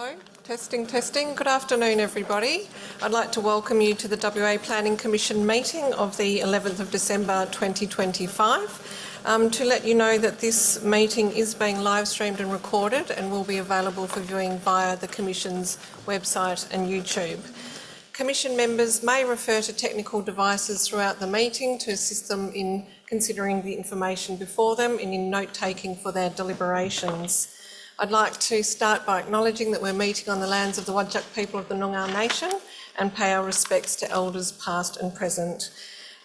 Hello, testing, testing. Good afternoon, everybody. I'd like to welcome you to the WA Planning Commission meeting of the 11th of December 2025. To let you know that this meeting is being live streamed and recorded and will be available for viewing via the Commission's website and YouTube. Commission members may refer to technical devices throughout the meeting to assist them in considering the information before them and in note-taking for their deliberations. I'd like to start by acknowledging that we're meeting on the lands of the Whadjuk people of the Noongar Nation and pay our respects to Elders past and present.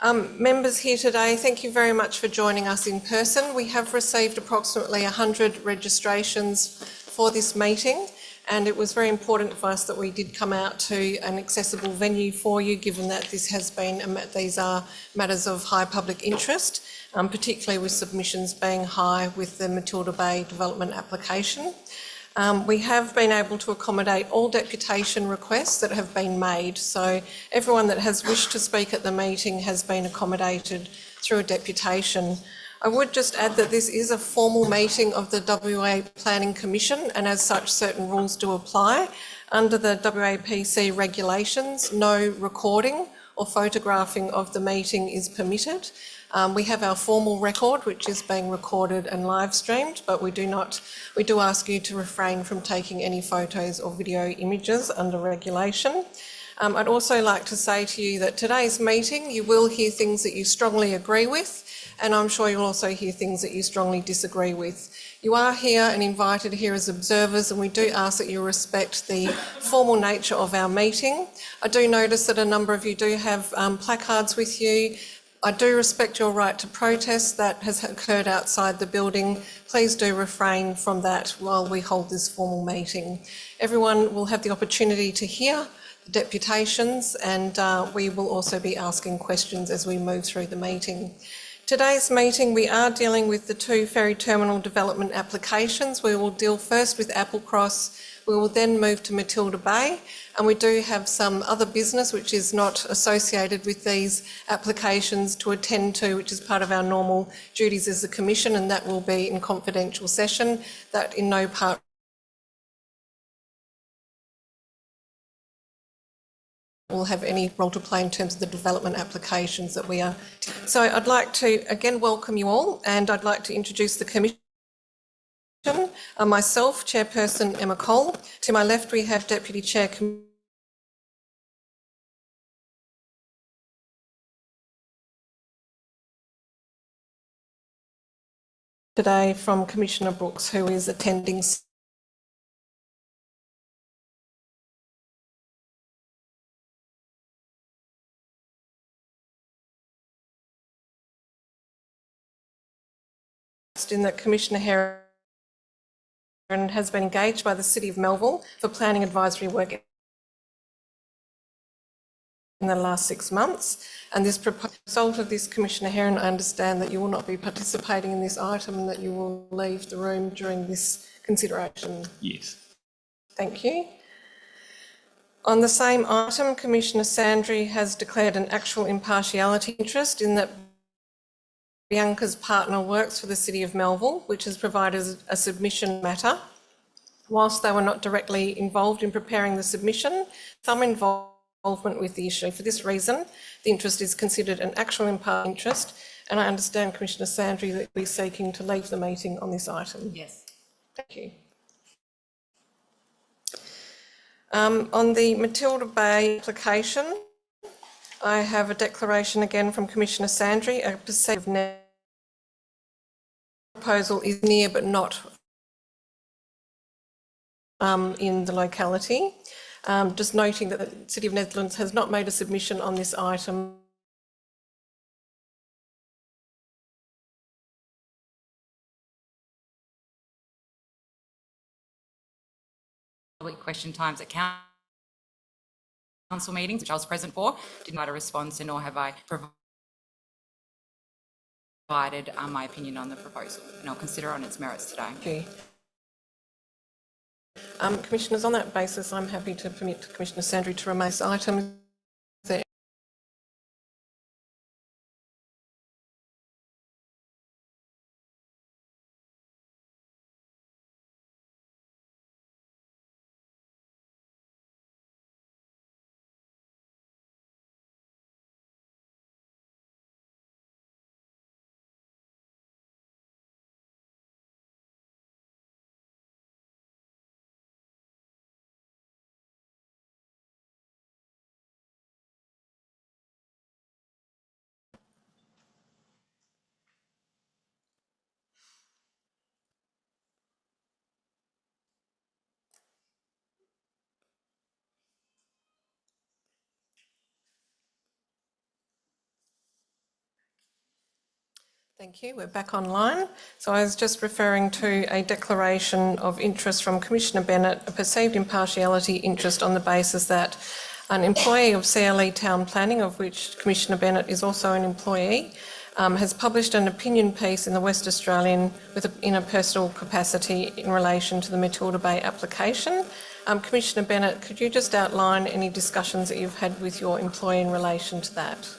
Members here today, thank you very much for joining us in person. We have received approximately 100 registrations for this meeting, and it was very important for us that we did come out to an accessible venue for you, given that these are matters of high public interest, particularly with submissions being high with the Matilda Bay development application. We have been able to accommodate all deputation requests that have been made, so everyone that has wished to speak at the meeting has been accommodated through a deputation. I would just add that this is a formal meeting of the WA Planning Commission, and as such certain rules do apply. Under the WAPC regulations, no recording or photographing of the meeting is permitted. We have our formal record, which is being recorded and live streamed, but we do ask you to refrain from taking any photos or video images under regulation. I'd also like to say to you that today's meeting, you will hear things that you strongly agree with, and I'm sure you'll also hear things that you strongly disagree with. You are here and invited here as observers, and we do ask that you respect the formal nature of our meeting. I do notice that a number of you do have placards with you. I do respect your right to protest that has occurred outside the building. Please do refrain from that while we hold this formal meeting. Everyone will have the opportunity to hear the deputations, and we will also be asking questions as we move through the meeting. Today's meeting, we are dealing with the two ferry terminal development applications. We will deal first with Applecross. We will then move to Matilda Bay, and we do have some other business which is not associated with these applications to attend to, which is part of our normal duties as a commission, and that will be in confidential session. That in no part will have any role to play in terms of the development applications that we are. So I'd like to again welcome you all, and I'd like to introduce the commission. Myself, Chairperson Emma Cole. To my left we have Deputy Chair today from Commissioner Brooks, who is attending in that Commissioner Heron has been engaged by the City of Melville for planning advisory work in the last 6 months, and this result of this, Commissioner Heron, I understand that you will not be participating in this item and that you will leave the room during this consideration. Yes. Thank you. On the same item, Commissioner Sandry has declared an actual impartiality interest in that Bianca's partner works for the City of Melville, which has provided a submission matter. Whilst they were not directly involved in preparing the submission, some involvement with the issue. For this reason, the interest is considered an actual impartial interest, and I understand Commissioner Sandry that you'll be seeking to leave the meeting on this item. Yes. Thank you. On the Matilda Bay application, I have a declaration again from Commissioner Sandry. A perceived proposal is near but not in the locality. Just noting that the City of Netherlands has not made a submission on this item. Public question times at council meetings, which I was present for, didn't write a response, and nor have I provided my opinion on the proposal, and I'll consider on its merits today. Thank you. Commissioners, on that basis, I'm happy to permit Commissioner Sandry to remain this item. Thank you. We're back online. So I was just referring to a declaration of interest from Commissioner Bennett, a perceived impartiality interest on the basis that an employee of CLE Town Planning, of which Commissioner Bennett is also an employee, has published an opinion piece in the West Australian in a personal capacity in relation to the Matilda Bay application. Commissioner Bennett, could you just outline any discussions that you've had with your employee in relation to that?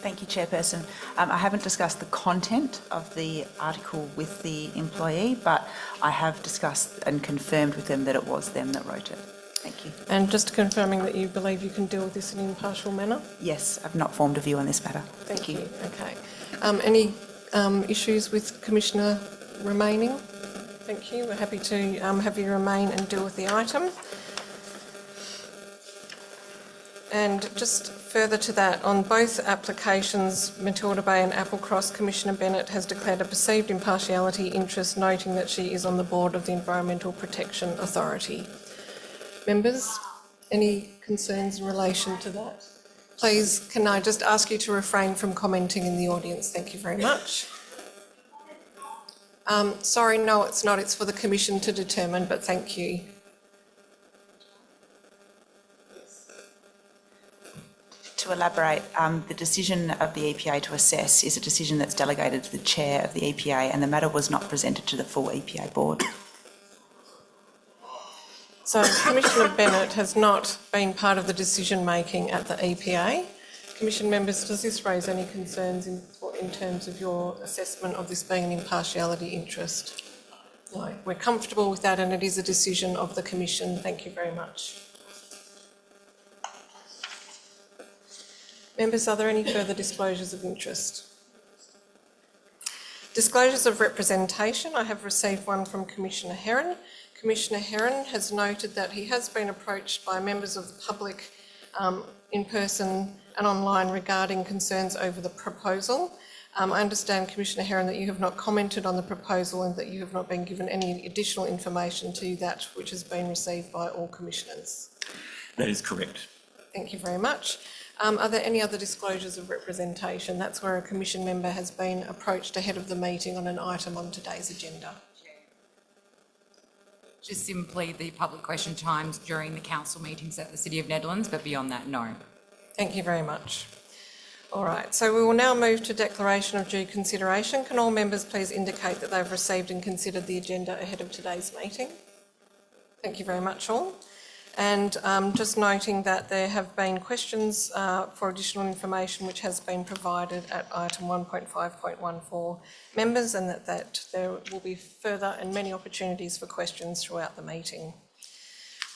Thank you, Chairperson. I haven't discussed the content of the article with the employee, but I have discussed and confirmed with them that it was them that wrote it. Thank you. And just confirming that you believe you can deal with this in an impartial manner? Yes, I've not formed a view on this matter. Thank you. Okay. Any issues with Commissioner remaining? Thank you. We're happy to have you remain and deal with the item. And just further to that, on both applications, Matilda Bay and Applecross, Commissioner Bennett has declared a perceived impartiality interest, noting that she is on the board of the Environmental Protection Authority. Members, any concerns in relation to that? Please, can I just ask you to refrain from commenting in the audience? Thank you very much. Sorry, no, it's not. It's for the Commission to determine, but thank you. To elaborate, the decision of the EPA to assess is a decision that's delegated to the chair of the EPA, and the matter was not presented to the full EPA board. So Commissioner Bennett has not been part of the decision-making at the EPA. Commission members, does this raise any concerns in terms of your assessment of this being an impartiality interest? No, we're comfortable with that, and it is a decision of the Commission. Thank you very much. Members, are there any further disclosures of interest? Disclosures of representation. I have received one from Commissioner Herron. Commissioner Herron has noted that he has been approached by members of the public in person and online regarding concerns over the proposal. I understand, Commissioner Herron, that you have not commented on the proposal and that you have not been given any additional information to that which has been received by all commissioners. That is correct. Thank you very much. Are there any other disclosures of representation? That's where a Commission member has been approached ahead of the meeting on an item on today's agenda. Just simply the public question times during the council meetings at the City of Nedlands, but beyond that, no. Thank you very much. All right, so we will now move to declaration of due consideration. Can all members please indicate that they've received and considered the agenda ahead of today's meeting? Thank you very much all. And just noting that there have been questions for additional information which has been provided at item 1.5.14 members, and that there will be further and many opportunities for questions throughout the meeting.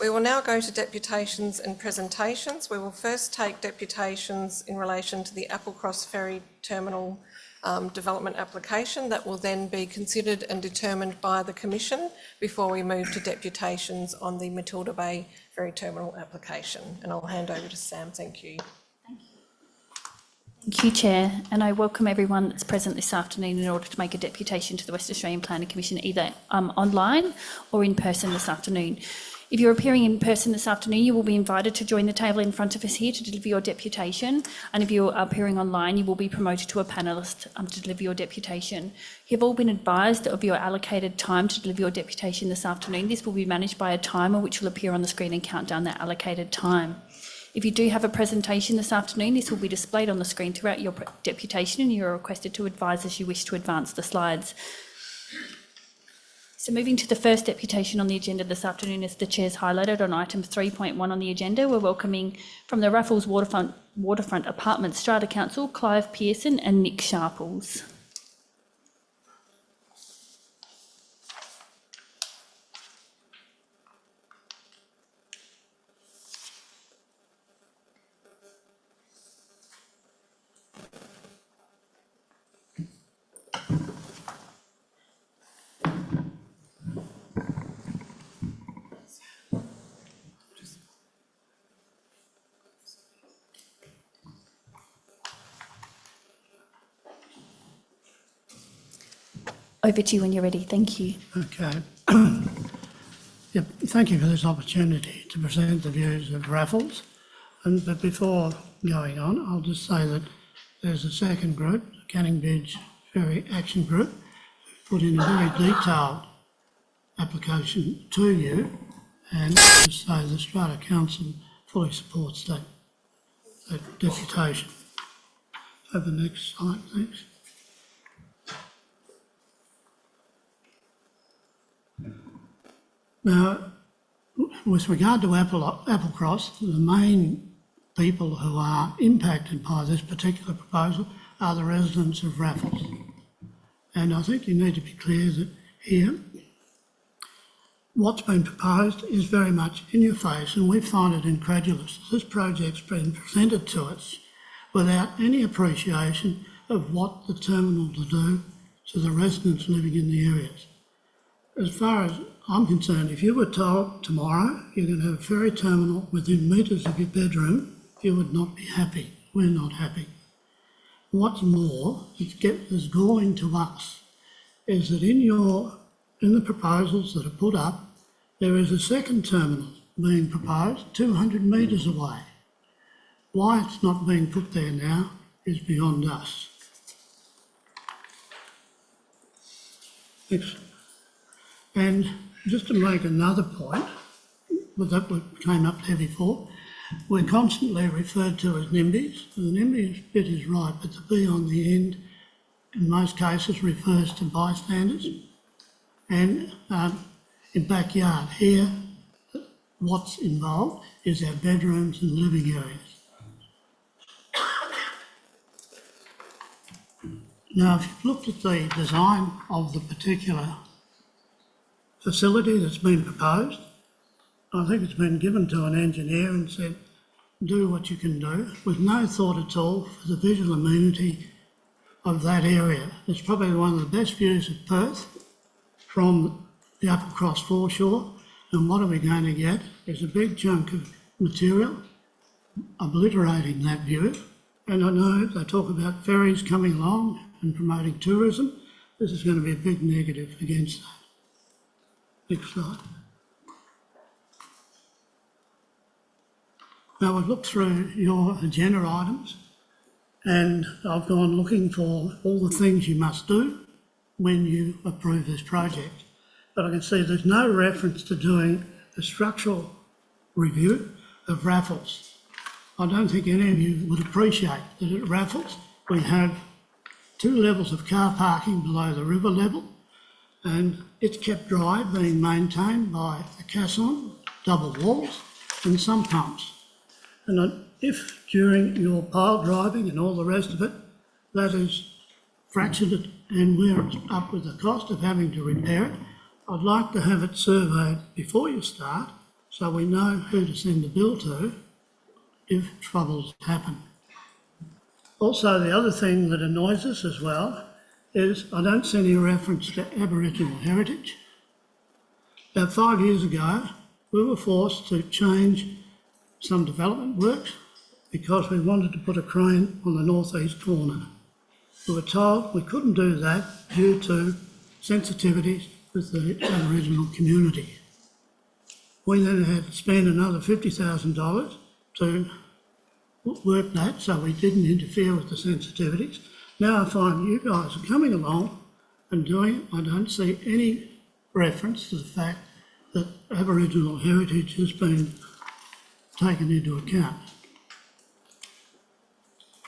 We will now go to deputations and presentations. We will first take deputations in relation to the Applecross Ferry Terminal development application. That will then be considered and determined by the Commission before we move to deputations on the Matilda Bay Ferry Terminal application. And I'll hand over to Sam. Thank you. Thank you, Chair, and I welcome everyone that's present this afternoon in order to make a deputation to the West Australian Planning Commission, either online or in person this afternoon. If you're appearing in person this afternoon, you will be invited to join the table in front of us here to deliver your deputation, and if you're appearing online, you will be promoted to a panellist to deliver your deputation. You've all been advised of your allocated time to deliver your deputation this afternoon. This will be managed by a timer which will appear on the screen and count down that allocated time. If you do have a presentation this afternoon, this will be displayed on the screen throughout your deputation, and you are requested to advise as you wish to advance the slides. So moving to the first deputation on the agenda this afternoon, as the Chair's highlighted on item 3.1 on the agenda, we're welcoming from the Raffles Waterfront Apartments Strata Council, Clive Pearson and Nick Sharples. Over to you when you're ready. Thank you. Okay. Yep, thank you for this opportunity to present the views of Raffles. But before going on, I'll just say that there's a second group, Canning Bridge Ferry Action Group, put in a very detailed application to you, and to say the Strata Council fully supports that deputation. Over the next slide, thanks. Now, with regard to Applecross, the main people who are impacted by this particular proposal are the residents of Raffles. And I think you need to be clear that here, what's been proposed is very much in your face, and we find it incredulous. This project's been presented to us without any appreciation of what the terminal will do to the residents living in the areas. As far as I'm concerned, if you were told tomorrow you're going to have a ferry terminal within metres of your bedroom, you would not be happy. We're not happy. What's more, it's galling to us, is that in the proposals that are put up, there is a second terminal being proposed 200 metres away. Why it's not being put there now is beyond us. And just to make another point, but that came up there before, we're constantly referred to as NIMBYs. The NIMBYs bit is right, but the B on the end in most cases refers to bystanders. And in backyard here, what's involved is our bedrooms and living areas. Now, if you've looked at the design of the particular facility that's been proposed, I think it's been given to an engineer and said, do what you can do, with no thought at all for the visual amenity of that area. It's probably one of the best views of Perth from the Applecross foreshore, and what are we going to get is a big chunk of material obliterating that view. And I know they talk about ferries coming along and promoting tourism. This is going to be a big negative against that. Next slide. Now, I've looked through your agenda items and I've gone looking for all the things you must do when you approve this project. But I can see there's no reference to doing a structural review of Raffles. I don't think any of you would appreciate that at Raffles we have 2 levels of car parking below the river level, and it's kept dry, being maintained by a caisson, double walls and some pumps. And if during your pile driving and all the rest of it, that is fractured it and we're up with the cost of having to repair it, I'd like to have it surveyed before you start so we know who to send the bill to if troubles happen. Also, the other thing that annoys us as well is I don't see any reference to Aboriginal heritage. About 5 years ago, we were forced to change some development works because we wanted to put a crane on the northeast corner. We were told we couldn't do that due to sensitivities with the Aboriginal community. We then had to spend another $50,000 to work that so we didn't interfere with the sensitivities. Now I find you guys are coming along and doing it. I don't see any reference to the fact that Aboriginal heritage has been taken into account.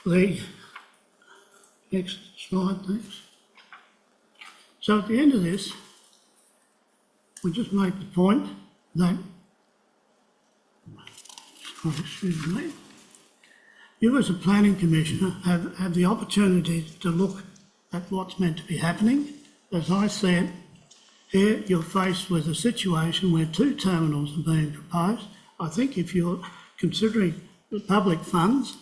The next slide, thanks. So at the end of this, we just make the point that, excuse me, you as a planning commissioner have the opportunity to look at what's meant to be happening. As I said, here you're faced with a situation where 2 terminals are being proposed. I think if you're considering the public funds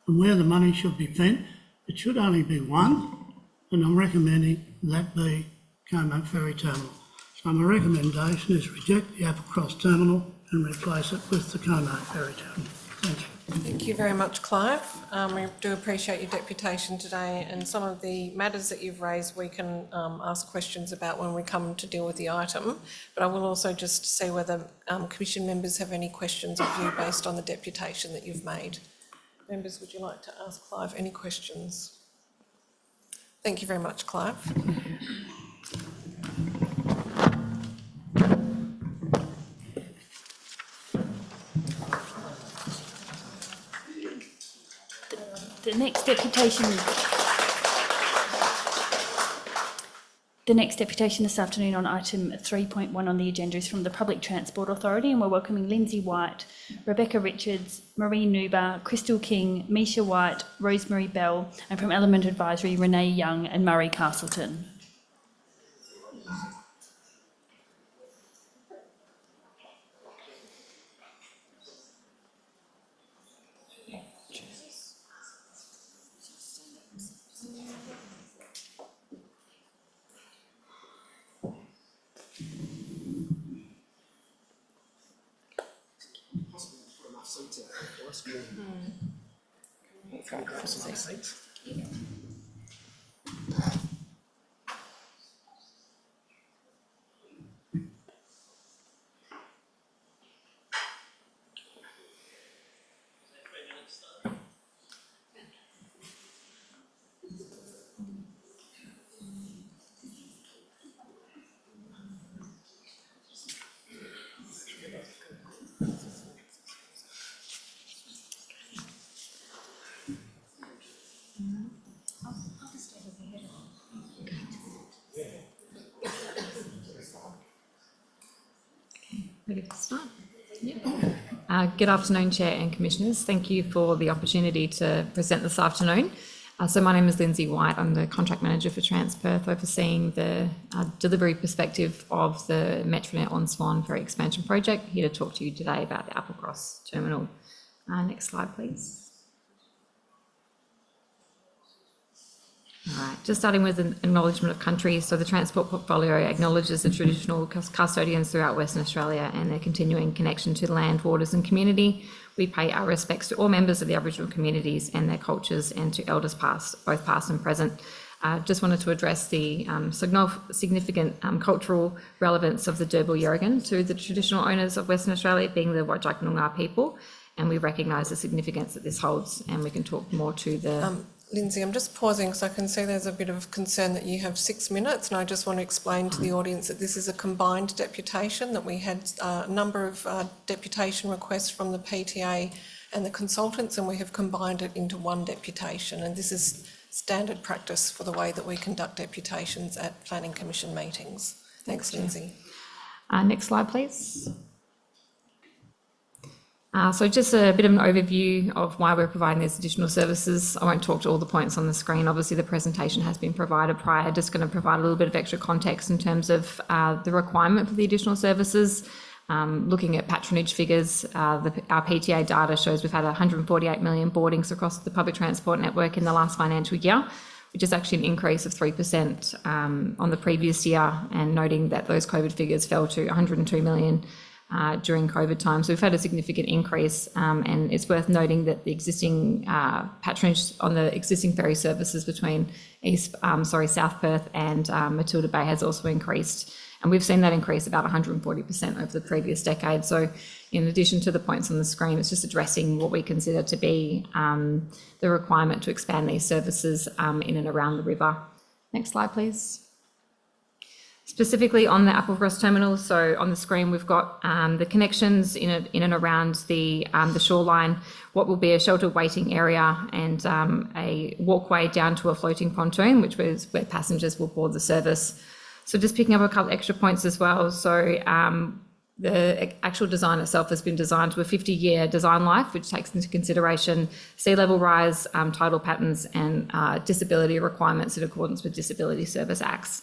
and where the money should be spent, it should only be one, and I'm recommending that be Como Ferry Terminal. So my recommendation is reject the Applecross Terminal and replace it with the Como Ferry Terminal. Thank you. Thank you very much, Clive. We do appreciate your deputation today, and some of the matters that you've raised we can ask questions about when we come to deal with the item. But I will also just see whether Commission members have any questions of you based on the deputation that you've made. Members, would you like to ask Clive any questions? Thank you very much, Clive. The next deputation this afternoon on item 3.1 on the agenda is from the Public Transport Authority, and we're welcoming Lindsay White, Rebecca Richards, Marie Nuber, Crystal King, Misha White, Rosemary Bell, and from Element Advisory, Renee Young and Murray Castleton. Ready to start? Good afternoon, Chair and Commissioners. Thank you for the opportunity to present this afternoon. So my name is Lindsay White. I'm the Contract Manager for Transperth, overseeing the delivery perspective of the Metronet on Swan Ferry Expansion Project. Here to talk to you today about the Applecross Terminal. Next slide, please. All right, just starting with an acknowledgement of country. So the transport portfolio acknowledges the traditional custodians throughout Western Australia and their continuing connection to land, waters and community. We pay our respects to all members of the Aboriginal communities and their cultures, and to elders past, both past and present. Just wanted to address the significant cultural relevance of the Derbarl Yerigan to the traditional owners of Western Australia, being the Whadjuk Noongar people, and we recognise the significance that this holds, and we can talk more to the... Lindsay, I'm just pausing because I can see there's a bit of concern that you have 6 minutes, and I just want to explain to the audience that this is a combined deputation, that we had a number of deputation requests from the PTA and the consultants, and we have combined it into one deputation, and this is standard practice for the way that we conduct deputations at Planning Commission meetings. Thanks, Lindsay. Next slide, please. So just a bit of an overview of why we're providing these additional services. I won't talk to all the points on the screen. Obviously, the presentation has been provided prior. Just going to provide a little bit of extra context in terms of the requirement for the additional services. Looking at patronage figures, our PTA data shows we've had 148 million boardings across the public transport network in the last financial year, which is actually an increase of 3% on the previous year, and noting that those COVID figures fell to 102 million during COVID time. So we've had a significant increase, and it's worth noting that the existing patronage on the existing ferry services between South Perth and Matilda Bay has also increased. And we've seen that increase about 140% over the previous decade. So in addition to the points on the screen, it's just addressing what we consider to be the requirement to expand these services in and around the river. Next slide, please. Specifically on the Applecross terminal, so on the screen we've got the connections in and around the shoreline, what will be a sheltered waiting area, and a walkway down to a floating pontoon, which was where passengers will board the service. So just picking up a couple extra points as well. So the actual design itself has been designed to a 50-year design life, which takes into consideration sea level rise, tidal patterns, and disability requirements in accordance with Disability Service Acts.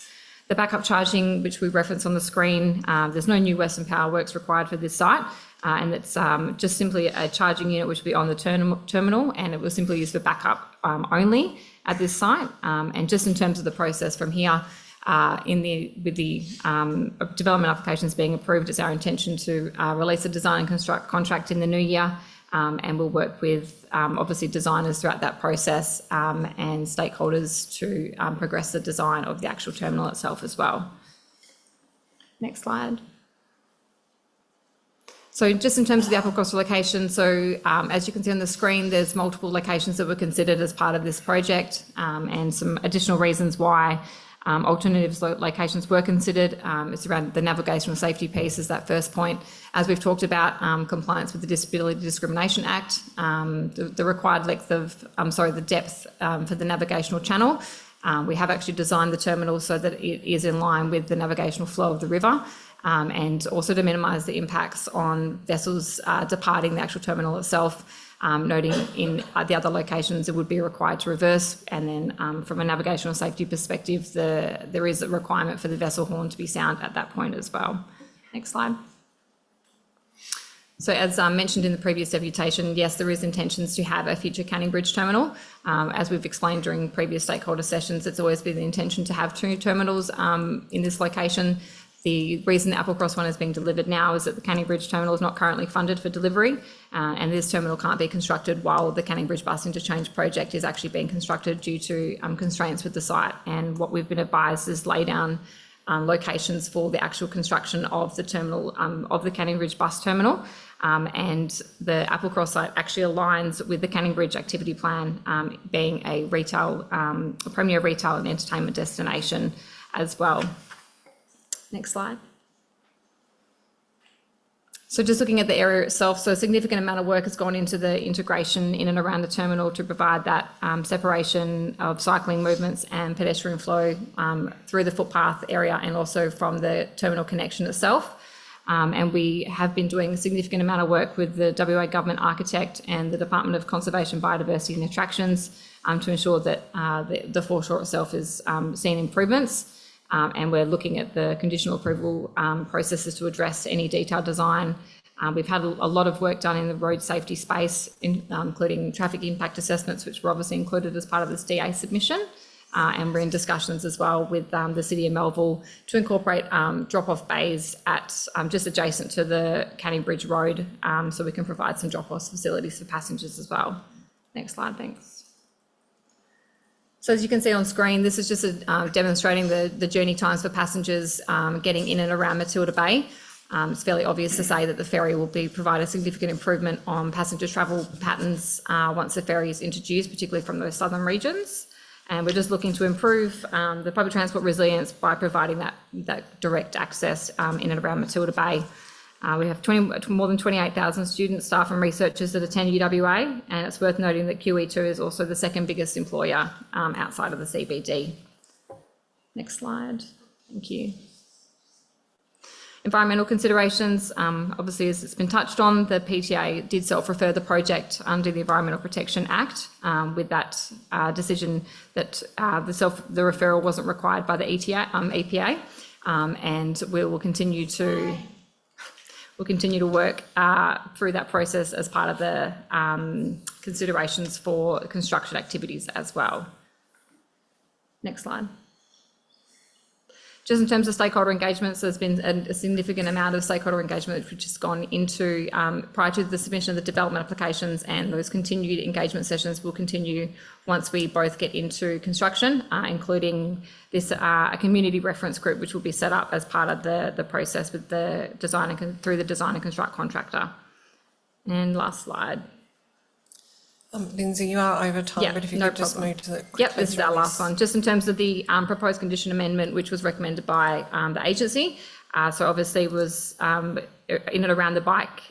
The backup charging, which we reference on the screen, there's no new Western Power Works required for this site, and it's just simply a charging unit which will be on the terminal, and it will simply use for backup only at this site. And just in terms of the process from here, with the development applications being approved, it's our intention to release a design and construct contract in the new year, and we'll work with obviously designers throughout that process and stakeholders to progress the design of the actual terminal itself as well. Next slide. So just in terms of the Applecross location, so as you can see on the screen, there's multiple locations that were considered as part of this project, and some additional reasons why alternative locations were considered. It's around the navigational safety piece is that first point. As we've talked about, compliance with the Disability Discrimination Act, the required length of, the depth for the navigational channel. We have actually designed the terminal so that it is in line with the navigational flow of the river, and also to minimise the impacts on vessels departing the actual terminal itself. Noting in the other locations it would be required to reverse, and then from a navigational safety perspective, there is a requirement for the vessel horn to be sound at that point as well. Next slide. So as mentioned in the previous deputation, yes, there is intentions to have a future Canning Bridge terminal. As we've explained during previous stakeholder sessions, it's always been the intention to have 2 terminals in this location. The reason the Applecross one is being delivered now is that the Canning Bridge terminal is not currently funded for delivery, and this terminal can't be constructed while the Canning Bridge bus interchange project is actually being constructed due to constraints with the site. And what we've been advised is lay down locations for the actual construction of the terminal, of the Canning Bridge bus terminal. And the Applecross site actually aligns with the Canning Bridge activity plan, being a premier retail and entertainment destination as well. Next slide. So just looking at the area itself, so a significant amount of work has gone into the integration in and around the terminal to provide that separation of cycling movements and pedestrian flow through the footpath area and also from the terminal connection itself. And we have been doing a significant amount of work with the WA Government Architect and the Department of Conservation, Biodiversity and Attractions to ensure that the foreshore itself is seeing improvements. And we're looking at the conditional approval processes to address any detailed design. We've had a lot of work done in the road safety space, including traffic impact assessments, which were obviously included as part of this DA submission. And we're in discussions as well with the City of Melville to incorporate drop-off bays at just adjacent to the Canning Bridge Road, so we can provide some drop-off facilities for passengers as well. Next slide, thanks. So as you can see on screen, this is just demonstrating the journey times for passengers getting in and around Matilda Bay. It's fairly obvious to say that the ferry will provide a significant improvement on passenger travel patterns once the ferry is introduced, particularly from those southern regions. And we're just looking to improve the public transport resilience by providing that direct access in and around Matilda Bay. We have more than 28,000 students, staff and researchers that attend UWA, and it's worth noting that QE2 is also the second biggest employer outside of the CBD. Next slide. Thank you. Environmental considerations, obviously as it's been touched on, the PTA did self-refer the project under the Environmental Protection Act with that decision that the referral wasn't required by the EPA, and we will continue to work through that process as part of the considerations for construction activities as well. Next slide. Just in terms of stakeholder engagements, there's been a significant amount of stakeholder engagement which has gone into prior to the submission of the development applications, and those continued engagement sessions will continue once we both get into construction, including this a community reference group which will be set up as part of the process with the design through the design and construct contractor. And last slide. Lindsay, you are over time, but if you could just move to the... Yep, this is our last one. Just in terms of the proposed condition amendment, which was recommended by the agency. So obviously was in and around the bike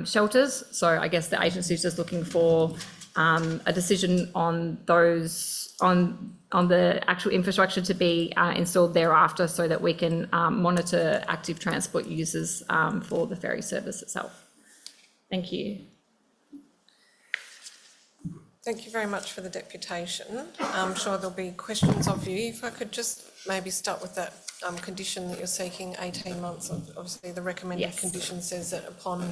shelters. So I guess the agency is just looking for a decision on those, on the actual infrastructure to be installed thereafter so that we can monitor active transport users for the ferry service itself. Thank you. Thank you very much for the deputation. I'm sure there'll be questions of you. If I could just maybe start with that condition that you're seeking, 18 months. Obviously, the recommended condition says that upon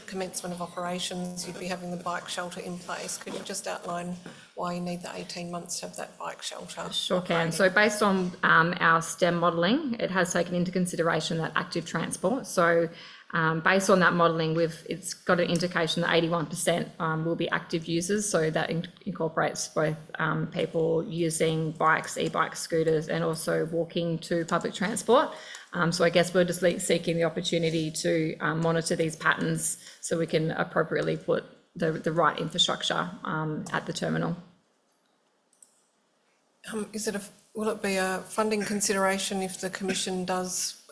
commencement of operations, you'd be having the bike shelter in place. Could you just outline why you need the 18 months to have that bike shelter? Sure can. So based on our STEM modelling, it has taken into consideration that active transport. So based on that modelling, it's got an indication that 81% will be active users. So that incorporates both people using bikes, e-bikes, scooters, and also also walking to public transport. So I guess we're just seeking the opportunity to monitor these patterns so we can appropriately put the right infrastructure at the terminal. Will it be a funding consideration if the Commission does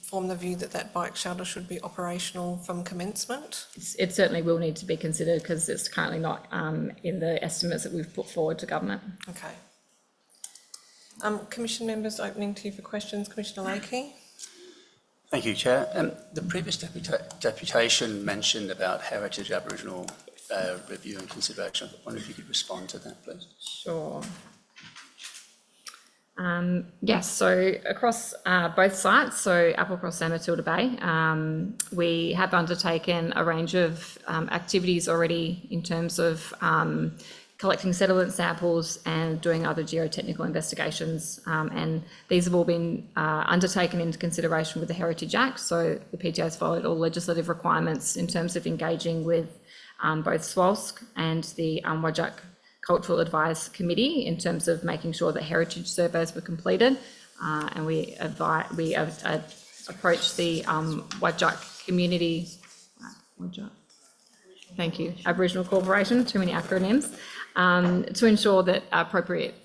form the view that that bike shelter should be operational from commencement? It certainly will need to be considered because it's currently not in the estimates that we've put forward to government. Okay. Commission members, opening to you for questions. Commissioner Lakey. Thank you, Chair. The previous deputation mentioned about Heritage Aboriginal review and consideration. I wonder if you could respond to that, please. Sure. Yes, so across both sites, so Applecross and Matilda Bay, we have undertaken a range of activities already in terms of collecting settlement samples and doing other geotechnical investigations. And these have all been undertaken into consideration with the Heritage Act. So the PTO has followed all legislative requirements in terms of engaging with both SWALSC and the Whadjuk Cultural Advice Committee in terms of making sure that heritage surveys were completed. And we approached the Whadjuk community, thank you, Aboriginal Corporation, too many acronyms, to ensure that appropriate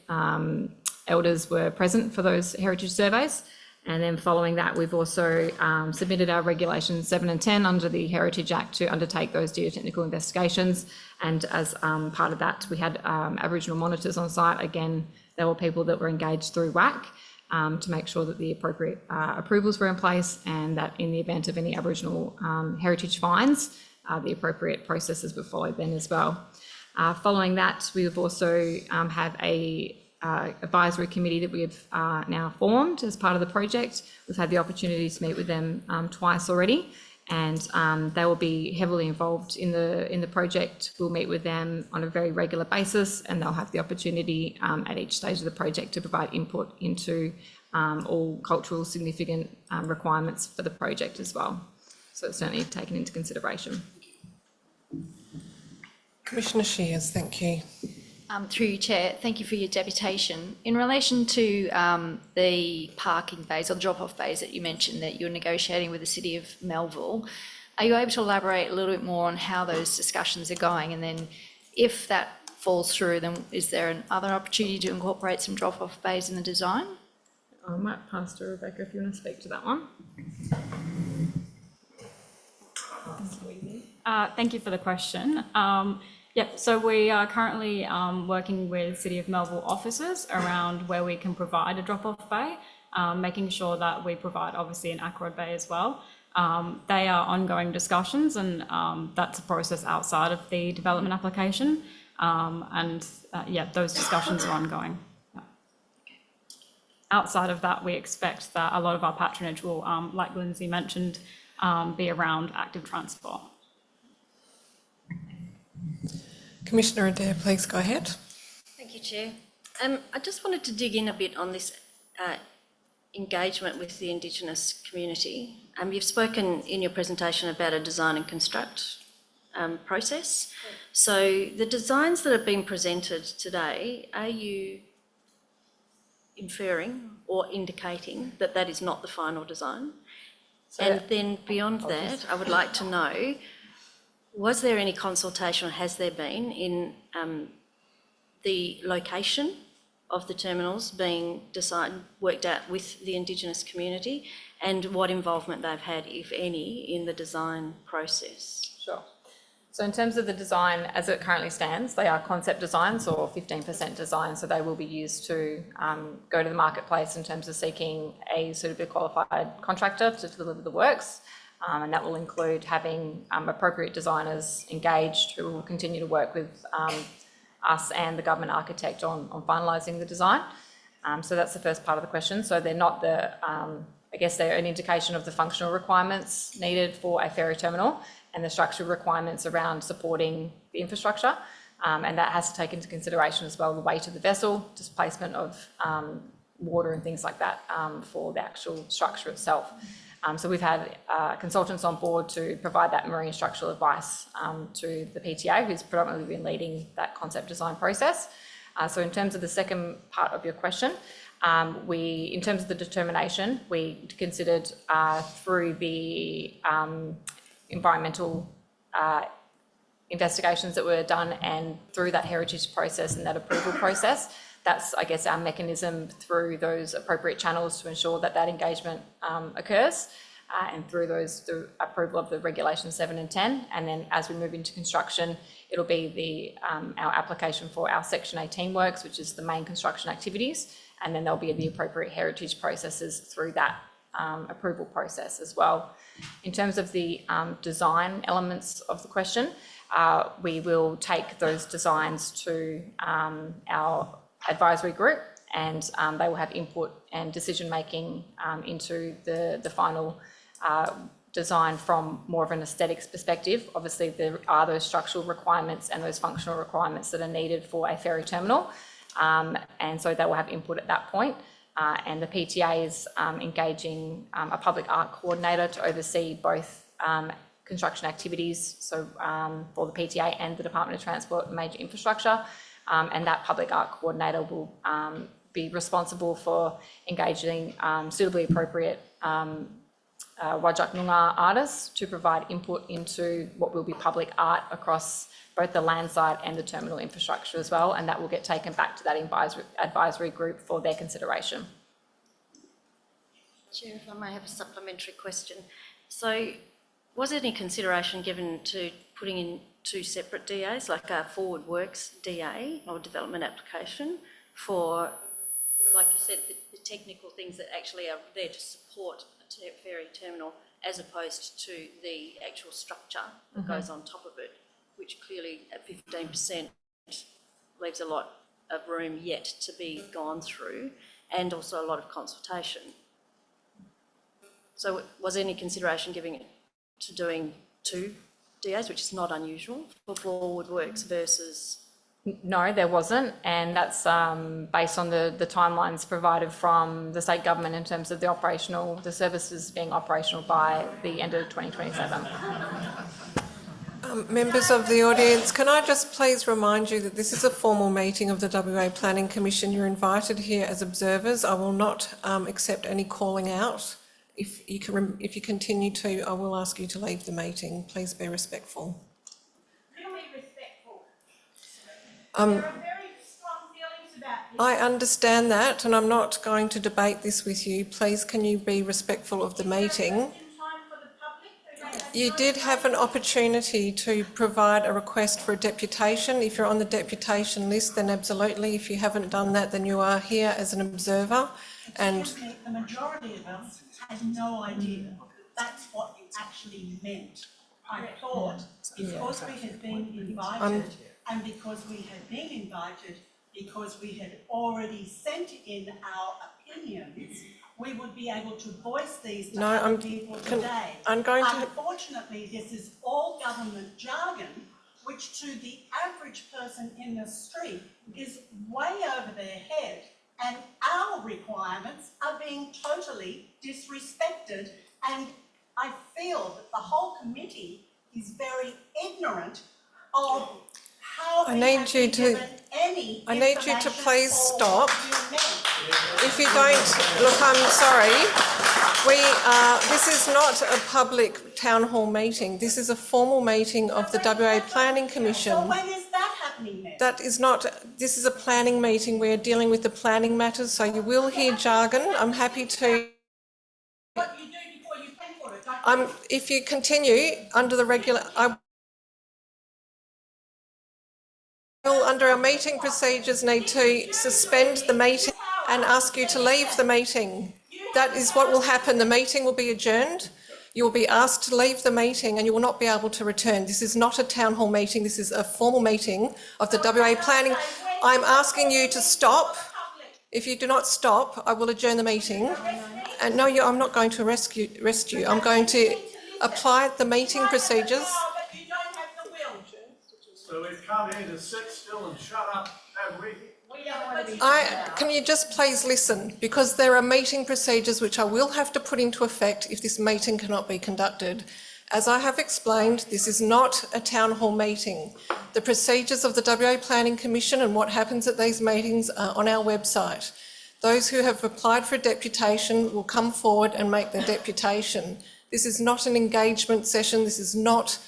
elders were present for those heritage surveys. And then following that, we've also submitted our regulations 7 and 10 under the Heritage Act to undertake those geotechnical investigations. And as part of that, we had Aboriginal monitors on site. Again, there were people that were engaged through WAC to make sure that the appropriate approvals were in place and that in the event of any Aboriginal heritage fines, the appropriate processes were followed then as well. Following that, we have also have a advisory committee that we have now formed as part of the project. We've had the opportunity to meet with them twice already, and they will be heavily involved in the project. We'll meet with them on a very regular basis, and they'll have the opportunity at each stage of the project to provide input into all cultural significant requirements for the project as well. So it's certainly taken into consideration. Commissioner Shears, thank you. Through you, Chair, thank you for your deputation. In relation to the parking bays or drop-off bays that you mentioned that you're negotiating with the City of Melville, are you able to elaborate a little bit more on how those discussions are going? And then if that falls through, then is there another opportunity to incorporate some drop-off bays in the design? I might pass to Rebecca if you want to speak to that one. Thank you for the question. Yep, so we are currently working with City of Melville officers around where we can provide a drop-off bay, making sure that we provide obviously an Acrod bay as well. They are ongoing discussions, and that's a process outside of the development application. Yeah, those discussions are ongoing. Yeah. Outside of that, we expect that a lot of our patronage will, like Lindsay mentioned, be around active transport. Commissioner Adair, please go ahead. Thank you, Chair. I just wanted to dig in a bit on this engagement with the Indigenous community. You've spoken in your presentation about a design and construct process. So the designs that have been presented today, are you inferring or indicating that that is not the final design? And then beyond that, I would like to know, was there any consultation, or has there been, in the location of the terminals being worked out with the Indigenous community, and what involvement they've had, if any, in the design process? Sure. So in terms of the design, as it currently stands, they are concept designs or 15% design, so they will be used to go to the marketplace in terms of seeking a suitably qualified contractor to deliver the works. And that will include having appropriate designers engaged who will continue to work with us and the government architect on finalising the design. So that's the first part of the question. So they're not I guess they're an indication of the functional requirements needed for a ferry terminal and the structural requirements around supporting the infrastructure. And that has to take into consideration as well the weight of the vessel, displacement of water and things like that for the actual structure itself. So we've had consultants on board to provide that marine structural advice to the PTA, who's predominantly been leading that concept design process. So in terms of the second part of your question, In terms of the determination, we considered through the environmental investigations that were done and through that heritage process and that approval process. That's, I guess, our mechanism through those appropriate channels to ensure that that engagement occurs, and through the approval of the Regulation 7 and 10. And then as we move into construction, it'll be our application for our Section 18 works, which is the main construction activities, and then there'll be the appropriate heritage processes through that approval process as well. In terms of the design elements of the question, we will take those designs to our advisory group, and they will have input and decision-making into the final design from more of an aesthetics perspective. Obviously, there are those structural requirements and those functional requirements that are needed for a ferry terminal, and so they will have input at that point. And the PTA is engaging a public art coordinator to oversee both construction activities, so for the PTA and the Department of Transport and Major Infrastructure, and that public art coordinator will be responsible for engaging suitably appropriate Whadjuk Noongar artists to provide input into what will be public art across both the landside and the terminal infrastructure as well, and that will get taken back to that advisory group for their consideration. Chair, if I may have a supplementary question. So was any consideration given to putting in two separate DAs, like a forward works DA or development application for, like you said, the technical things that actually are there to support a ferry terminal, as opposed to the actual structure that goes on top of it, which clearly at 15% leaves a lot of room yet to be gone through, and also a lot of consultation. So was any consideration giving it to doing two DAs, which is not unusual for forward works versus? No, there wasn't, and that's based on the timelines provided from the state government in terms of the services being operational by the end of 2027. Members of the audience, can I just please remind you that this is a formal meeting of the WA Planning Commission. You're invited here as observers. I will not accept any calling out. If you continue to, I will ask you to leave the meeting. Please be respectful. Really respectful. There are very strong feelings about this. I understand that, and I'm not going to debate this with you. Please, can you be respectful of the meeting? You did have an opportunity to provide a request for a deputation. If you're on the deputation list, then absolutely. If you haven't done that, then you are here as an observer. And the majority of us had no idea that's what you actually meant. I thought because we had been invited, and because we had been invited because we had already sent in our opinions, we would be able to voice these to other people today. Unfortunately, this is all government jargon, which to the average person in the street is way over their head, and our requirements are being totally disrespected, and I feel that the whole committee is very ignorant of how I need you to please stop. If you don't, look, I'm sorry. This is not a public town hall meeting. This is a formal meeting of the WA Planning Commission. So when is that happening then? That is not, this is a planning meeting. We're dealing with the planning matters, so you will hear jargon. I'm happy to. What you do before you pay for it. If you continue under the regular, I will, under our meeting procedures, need to suspend the meeting and ask you to leave the meeting. That is what will happen. The meeting will be adjourned. You will be asked to leave the meeting and you will not be able to return. This is not a town hall meeting. This is a formal meeting of the WA Planning. I'm asking you to stop. If you do not stop, I will adjourn the meeting. And no, I'm not going to arrest you. I'm going to apply the meeting procedures. So we've come here to sit still and shut up, have we? Can you just please listen? Because there are meeting procedures which I will have to put into effect if this meeting cannot be conducted. As I have explained, this is not a town hall meeting. The procedures of the WA Planning Commission and what happens at these meetings are on our website. Those who have applied for a deputation will come forward and make their deputation. This is not an engagement session. This is not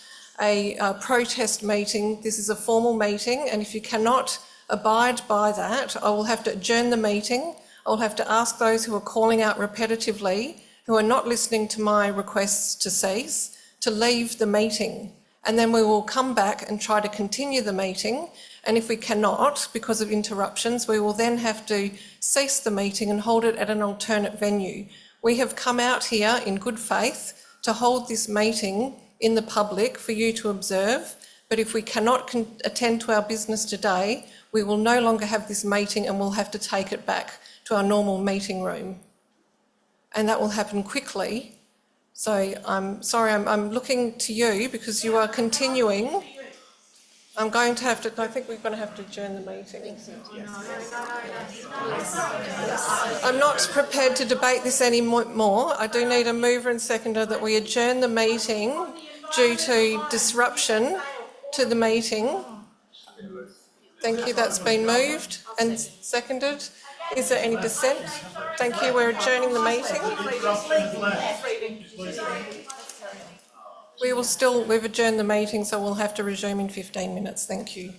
a protest meeting. This is a formal meeting, and if you cannot abide by that, I will have to adjourn the meeting. I will have to ask those who are calling out repetitively, who are not listening to my requests to cease, to leave the meeting. And then we will come back and try to continue the meeting. And if we cannot, because of interruptions, we will then have to cease the meeting and hold it at an alternate venue. We have come out here in good faith to hold this meeting in the public for you to observe. But if we cannot attend to our business today, we will no longer have this meeting and we'll have to take it back to our normal meeting room. And that will happen quickly. So I'm sorry, I'm looking to you because you are continuing. I'm going to have to, I think we're going to have to adjourn the meeting. I'm not prepared to debate this anymore. I do need a mover and seconder that we adjourn the meeting due to disruption to the meeting. Thank you, that's been moved and seconded. Is there any dissent? Thank you, we're adjourning the meeting. We've adjourned the meeting, so we'll have to resume in 15 minutes. Thank you.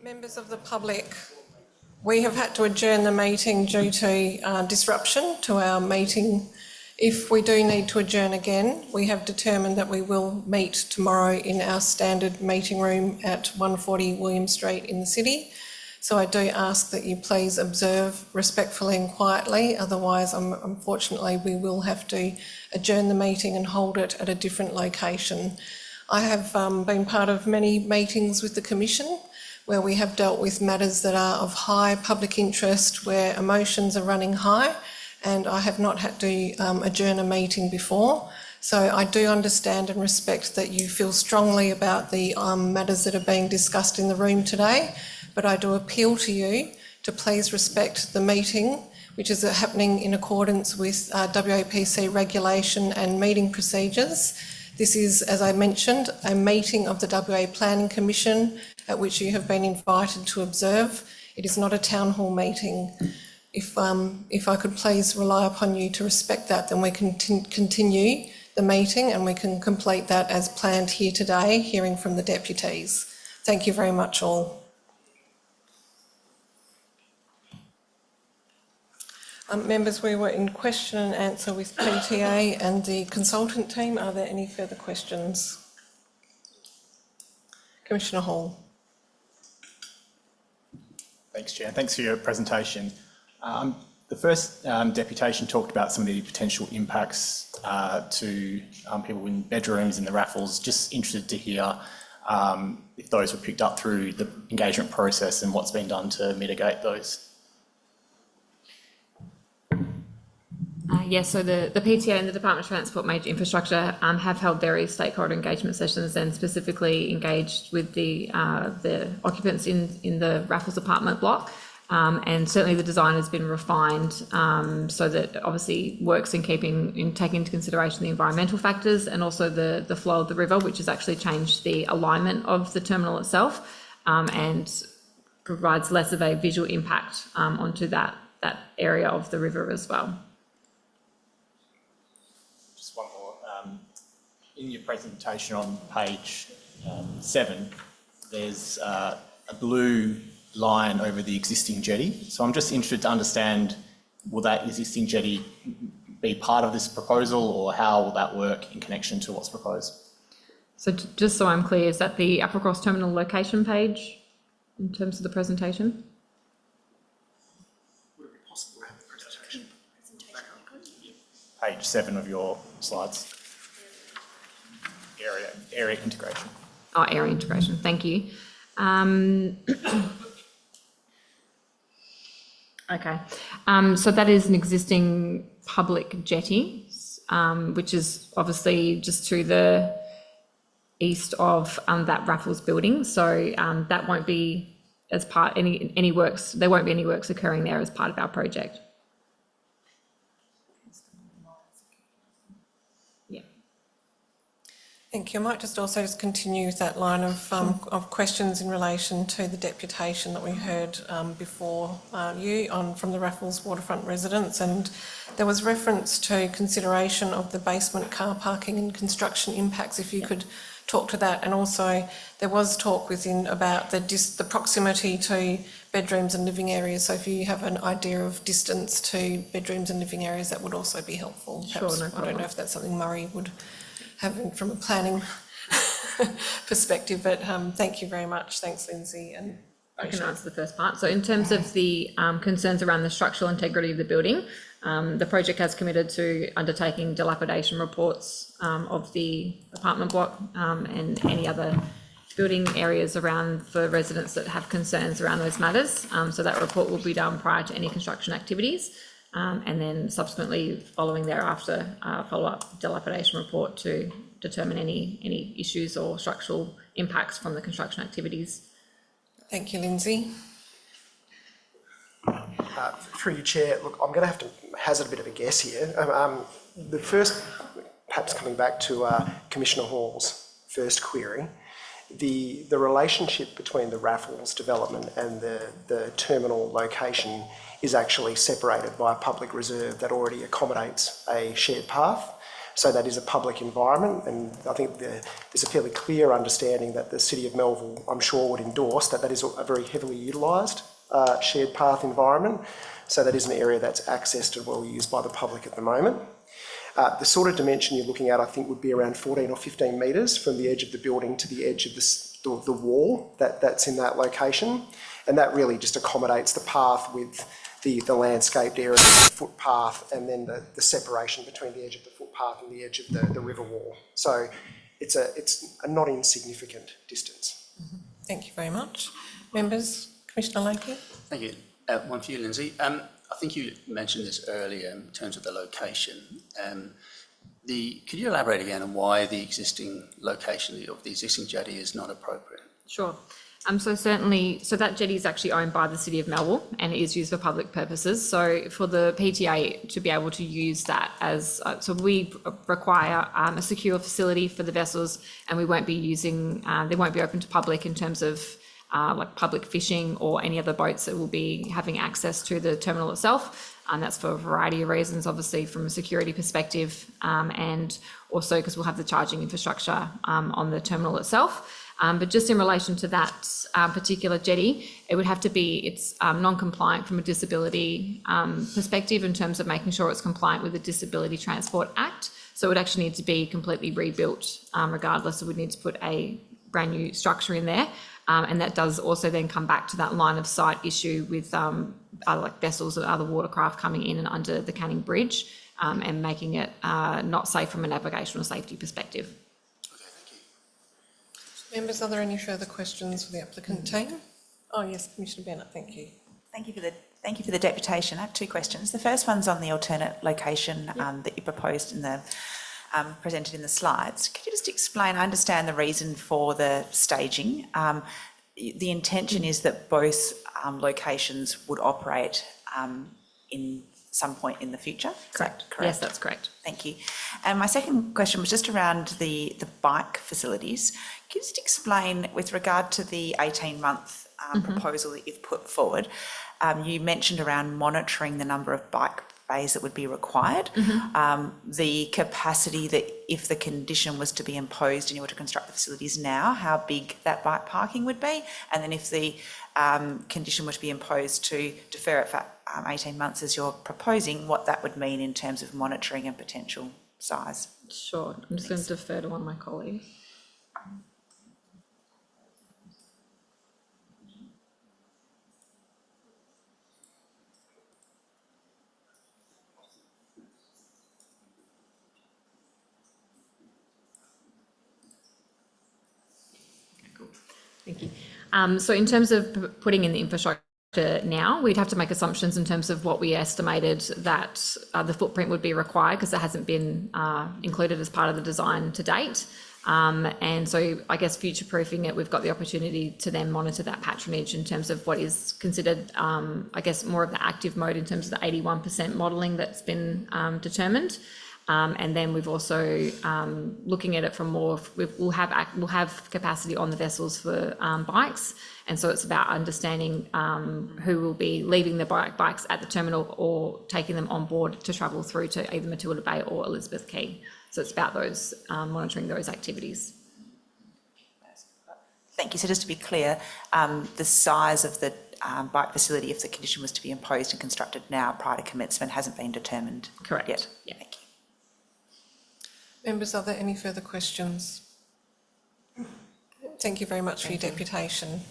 Members of the public, we have had to adjourn the meeting due to disruption to our meeting. If we do need to adjourn again, we have determined that we will meet tomorrow in our standard meeting room at 140 William Street in the city. So I do ask that you please observe respectfully and quietly, otherwise unfortunately we will have to adjourn the meeting and hold it at a different location. I have been part of many meetings with the Commission where we have dealt with matters that are of high public interest, where emotions are running high, and I have not had to adjourn a meeting before. So I do understand and respect that you feel strongly about the matters that are being discussed in the room today, but I do appeal to you to please respect the meeting, which is happening in accordance with WAPC regulation and meeting procedures. This is, as I mentioned, a meeting of the WA Planning Commission at which you have been invited to observe. It is not a town hall meeting. If I could please rely upon you to respect that, then we can continue the meeting and we can complete that as planned here today, hearing from the deputies. Thank you very much all. Members, we were in question and answer with PTA and the consultant team. Are there any further questions? Commissioner Hall. Thanks, Chair. Thanks for your presentation. The first deputation talked about some of the potential impacts to people in bedrooms in the raffles. Just interested to hear if those were picked up through the engagement process and what's been done to mitigate those. Yes, so the PTA and the Department of Transport Major Infrastructure have held various stakeholder engagement sessions and specifically engaged with the occupants in the Raffles apartment block. And certainly the design has been refined so that obviously works in taking into consideration the environmental factors and also the flow of the river, which has actually changed the alignment of the terminal itself and provides less of a visual impact onto that area of the river as well. Just one more. In your presentation on page 7, there's a blue line over the existing jetty. So I'm just interested to understand, will that existing jetty be part of this proposal, or how will that work in connection to what's proposed? So just so I'm clear, is that the Upper Cross Terminal location page in terms of the presentation? Would it be possible to have the presentation? Page 7 of your slides. Area integration. Oh, area integration, thank you. Okay, so that is an existing public jetty, which is obviously just to the east of that Raffles building. So that won't be as part any works. There won't be any works occurring there as part of our project. Yeah. Thank you. I might just also continue with that line of questions in relation to the deputation that we heard before you from the Raffles waterfront residents, and there was reference to consideration of the basement car parking and construction impacts. If you could talk to that, and also there was talk within about the proximity to bedrooms and living areas. So if you have an idea of distance to bedrooms and living areas, that would also be helpful. Perhaps, Sure, no problem. I don't know if that's something Murray would have from a planning perspective, but thank you very much. Thanks, Lindsay. And I can answer the first part. So in terms of the concerns around the structural integrity of the building, the project has committed to undertaking dilapidation reports of the apartment block and any other building areas around for residents that have concerns around those matters. So that report will be done prior to any construction activities. And then subsequently following thereafter, follow-up dilapidation report to determine any issues or structural impacts from the construction activities. thank you, Lindsay. Through you, Chair, look, I'm going to have to hazard a bit of a guess here. The first, perhaps coming back to Commissioner Hall's first query, the relationship between the Raffles development and the terminal location is actually separated by a public reserve that already accommodates a shared path. So that is a public environment, and I think there's a fairly clear understanding that the City of Melville, I'm sure, would endorse that is a very heavily utilised shared path environment. So that is an area that's accessed and well used by the public at the moment. The sort of dimension you're looking at, I think, would be around 14 or 15 metres from the edge of the building to the edge of the wall that's in that location. And that really just accommodates the path with the landscaped area, the footpath, and then the separation between the edge of the footpath and the edge of the river wall. So it's a not insignificant distance. Thank you very much. Members, Commissioner Lakey? Thank you. One for you, Lindsay. I think you mentioned this earlier in terms of the location. Could you elaborate again on why the existing location of the existing jetty is not appropriate? Sure. So certainly, so that jetty is actually owned by the City of Melville and it is used for public purposes. So for the PTA to be able to use that as, so we require a secure facility for the vessels, and we won't be using, they won't be open to public in terms of like public fishing or any other boats that will be having access to the terminal itself. And that's for a variety of reasons, obviously from a security perspective, and also because we'll have the charging infrastructure on the terminal itself. But just in relation to that particular jetty, it would have to be, it's non-compliant from a disability perspective in terms of making sure it's compliant with the Disability Transport Act. So it would actually need to be completely rebuilt regardless. So we'd need to put a brand new structure in there. And that does also then come back to that line of sight issue with other like vessels or other watercraft coming in and under the Canning Bridge and making it not safe from a navigational safety perspective. Members, are there any further questions for the applicant team? Oh yes, Commissioner Bennett, thank you. Thank you for the deputation. I have two questions. The first one's on the alternate location that you proposed in the presented in the slides. Could you just explain? I understand the reason for the staging. The intention is that both locations would operate in some point in the future. Correct. Correct. Yes, that's correct. Thank you. And my second question was just around the bike facilities. Can you just explain, with regard to the 18-month proposal that you've put forward, you mentioned around monitoring the number of bike bays that would be required, the capacity that if the condition was to be imposed and you were to construct the facilities now, how big that bike parking would be, and then if the condition were to be imposed to defer it for 18 months as you're proposing, what that would mean in terms of monitoring and potential size. Sure. I'm just going to defer to one of my colleagues. Thank you. So in terms of putting in the infrastructure now, we'd have to make assumptions in terms of what we estimated that the footprint would be required, because it hasn't been included as part of the design to date. And so I guess future-proofing it, we've got the opportunity to then monitor that patronage in terms of what is considered, I guess, more of the active mode in terms of the 81% modelling that's been determined. And then we've also looking at it from more, we'll have capacity on the vessels for bikes, and so it's about understanding who will be leaving the bikes at the terminal or taking them on board to travel through to either Matilda Bay or Elizabeth Quay. So it's about those monitoring those activities. Thank you. So just to be clear, the size of the bike facility, if the condition was to be imposed and constructed now prior to commencement, hasn't been determined Correct. yet? Yeah. Thank you. Members, are there any further questions? Thank you very much for your deputation.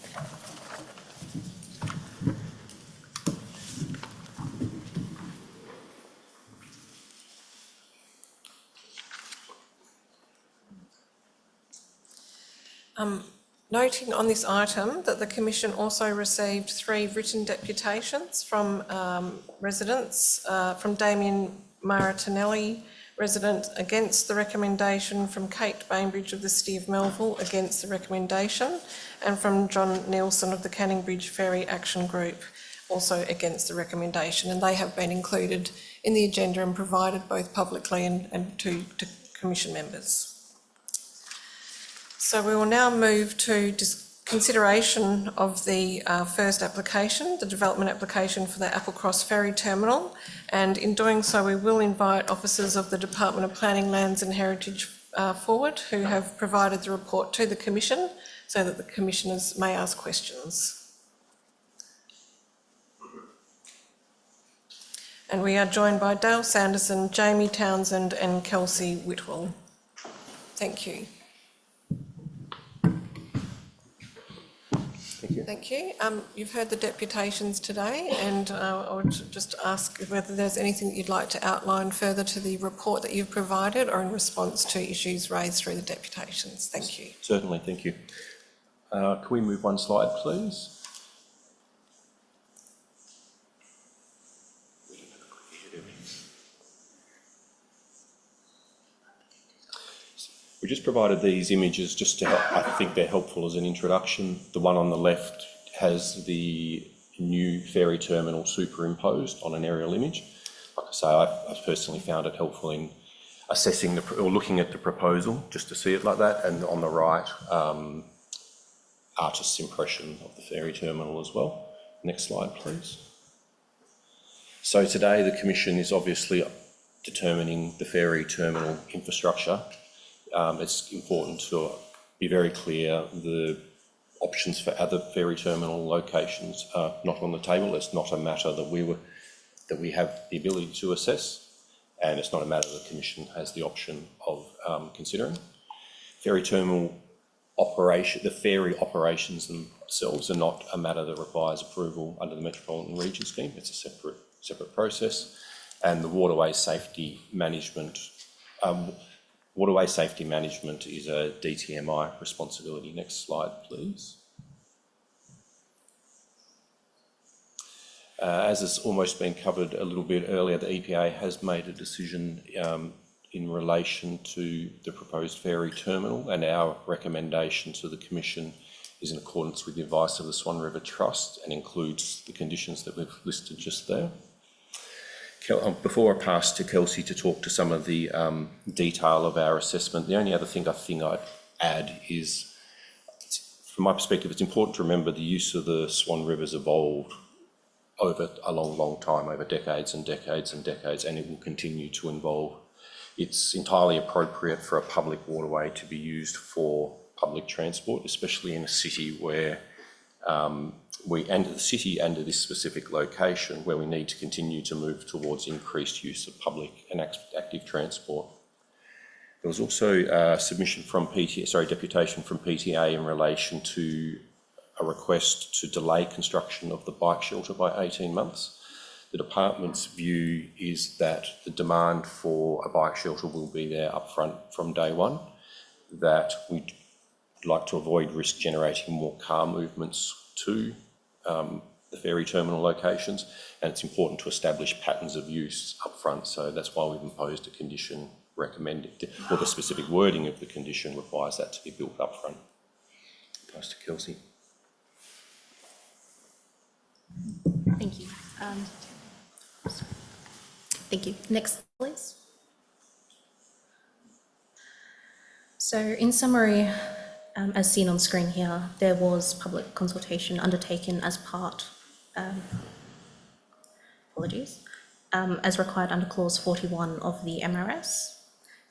Noting on this item that the Commission also received 3 written deputations from residents, from Damien Maratinelli, resident, against the recommendation, from Kate Bainbridge of the City of Melville against the recommendation, and from John Nielsen of the Canning Bridge Ferry Action Group also against the recommendation, and they have been included in the agenda and provided both publicly and to Commission members. So we will now move to consideration of the first application, the development application for the Applecross Ferry Terminal, and in doing so we will invite officers of the Department of Planning, Lands and Heritage forward who have provided the report to the Commission so that the Commissioners may ask questions. And we are joined by Dale Sanderson, Jamie Townsend and Kelsey Whitwell. Thank you. Thank you. Thank you. You've heard the deputations today, and I would just ask whether there's anything that you'd like to outline further to the report that you've provided or in response to issues raised through the deputations. Thank you. Certainly, thank you. Can we move one slide, please? We just provided these images just to help. I think they're helpful as an introduction. The one on the left has the new ferry terminal superimposed on an aerial image. Like I say, I've personally found it helpful in assessing or looking at the proposal just to see it like that. And on the right, artist's impression of the ferry terminal as well. Next slide, please. So today the Commission is obviously determining the ferry terminal infrastructure. It's important to be very clear the options for other ferry terminal locations are not on the table. It's not a matter that we have the ability to assess, and it's not a matter the Commission has the option of considering. Ferry terminal operation, the ferry operations themselves are not a matter that requires approval under the Metropolitan Region Scheme. It's a separate process, and the waterway safety management. Waterway safety management is a DTMI responsibility. Next slide, please. As has almost been covered a little bit earlier, the EPA has made a decision in relation to the proposed ferry terminal, and our recommendation to the Commission is in accordance with the advice of the Swan River Trust and includes the conditions that we've listed just there. Before I pass to Kelsey to talk to some of the detail of our assessment, the only other thing I'd add is, from my perspective, it's important to remember the use of the Swan River's evolved over a long time, over decades and decades and decades, and it will continue to evolve. It's entirely appropriate for a public waterway to be used for public transport, especially in a city where we enter the city under this specific location where we need to continue to move towards increased use of public and active transport. There was also a submission from deputation from PTA in relation to a request to delay construction of the bike shelter by 18 months. The department's view is that the demand for a bike shelter will be there upfront from day one, that we'd like to avoid risk generating more car movements to the ferry terminal locations, and it's important to establish patterns of use upfront. So that's why we've imposed a condition recommended, or the specific wording of the condition requires that to be built upfront. Pass to Kelsey. Thank you. Thank you. Next, please. So in summary, as seen on screen here, there was public consultation undertaken as part, as required under clause 41 of the MRS,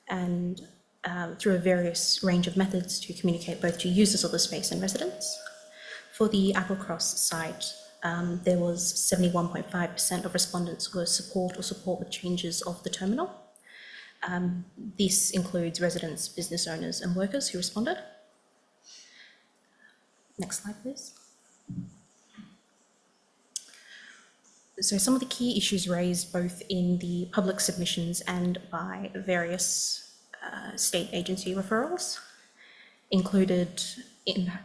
and through a various range of methods to communicate both to users of the space and residents. For the Applecross site, there was 71.5% of respondents were support with changes of the terminal. This includes residents, business owners and workers who responded. Next slide, please. So some of the key issues raised both in the public submissions and by various state agency referrals included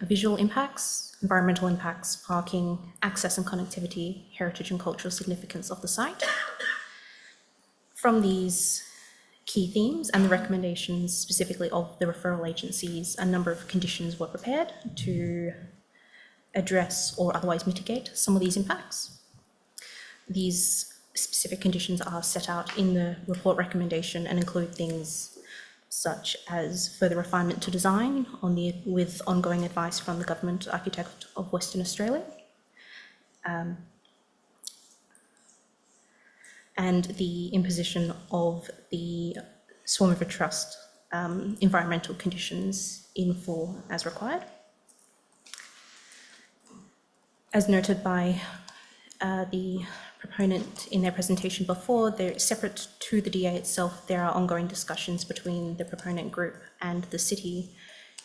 visual impacts, environmental impacts, parking, access and connectivity, heritage and cultural significance of the site. From these key themes and the recommendations specifically of the referral agencies, a number of conditions were prepared to address or otherwise mitigate some of these impacts. These specific conditions are set out in the report recommendation and include things such as further refinement to design with ongoing advice from the Government Architect of Western Australia. And the imposition of the Swan River Trust environmental conditions in full as required. As noted by the proponent in their presentation before, they're separate to the DA itself. There are ongoing discussions between the proponent group and the city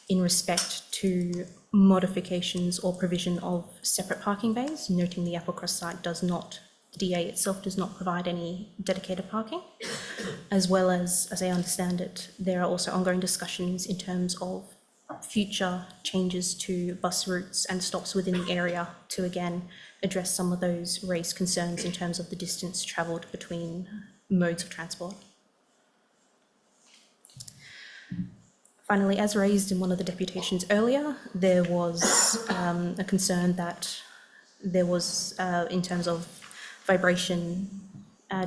in respect to modifications or provision of separate parking bays, noting the Applecross site does not, the DA itself does not provide any dedicated parking, as well as I understand it, there are also ongoing discussions in terms of future changes to bus routes and stops within the area to again address some of those raised concerns in terms of the distance travelled between modes of transport. Finally, as raised in one of the deputations earlier, there was a concern that there was, in terms of vibration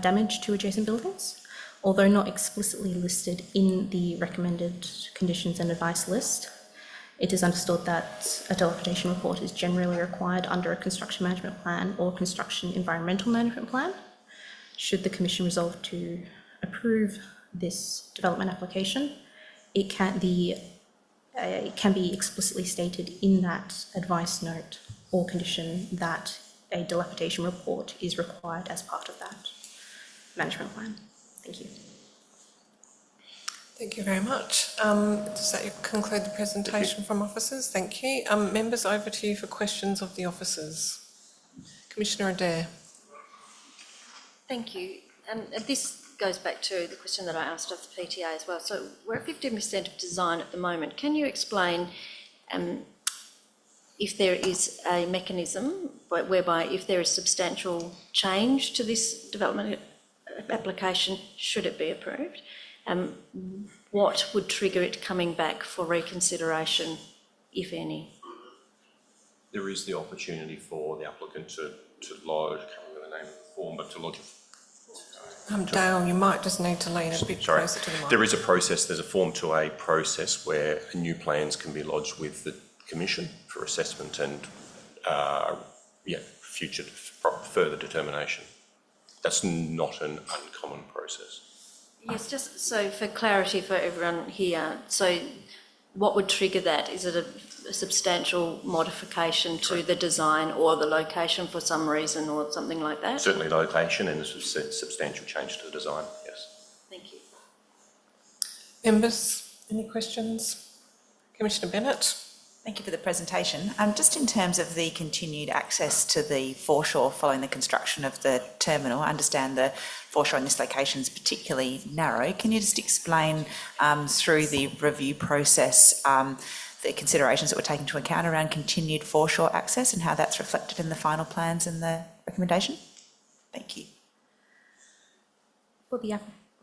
damage to adjacent buildings. Although not explicitly listed in the recommended conditions and advice list, it is understood that a dilapidation report is generally required under a construction management plan or construction environmental management plan. Should the Commission resolve to approve this development application, it can be explicitly stated in that advice note or condition that a dilapidation report is required as part of that management plan. Thank you. Thank you very much. Does that conclude the presentation from officers? Thank you. Members, over to you for questions of the officers. Commissioner Adair. Thank you. This goes back to the question that I asked of the PTA as well. So we're at 15% of design at the moment. Can you explain if there is a mechanism whereby if there is substantial change to this development application, should it be approved, what would trigger it coming back for reconsideration, if any? There is the opportunity for the applicant to lodge, I can't remember the name of the form, but to lodge Dale, you might just need to lean a bit closer to the mic. There is a process, there's a Form 2A process where new plans can be lodged with the Commission for assessment and future further determination. That's not an uncommon process. Yes, just so for clarity for everyone here, so what would trigger that? Is it a substantial modification to the design or the location for some reason or something like that? Certainly location and a substantial change to the design, yes. Thank you. Members, any questions? Commissioner Bennett. Thank you for the presentation. Just in terms of the continued access to the foreshore following the construction of the terminal, I understand the foreshore in this location is particularly narrow. Can you just explain through the review process the considerations that were taken into account around continued foreshore access and how that's reflected in the final plans and the recommendation? Thank you.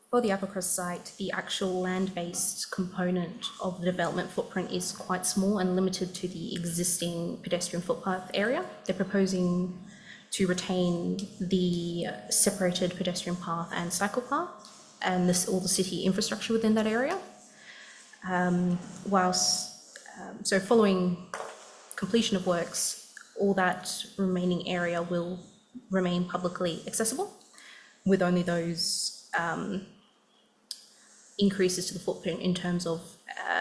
For the Applecross site, the actual land-based component of the development footprint is quite small and limited to the existing pedestrian footpath area. They're proposing to retain the separated pedestrian path and cycle path and all the city infrastructure within that area. So following completion of works, all that remaining area will remain publicly accessible with only those increases to the footprint in terms of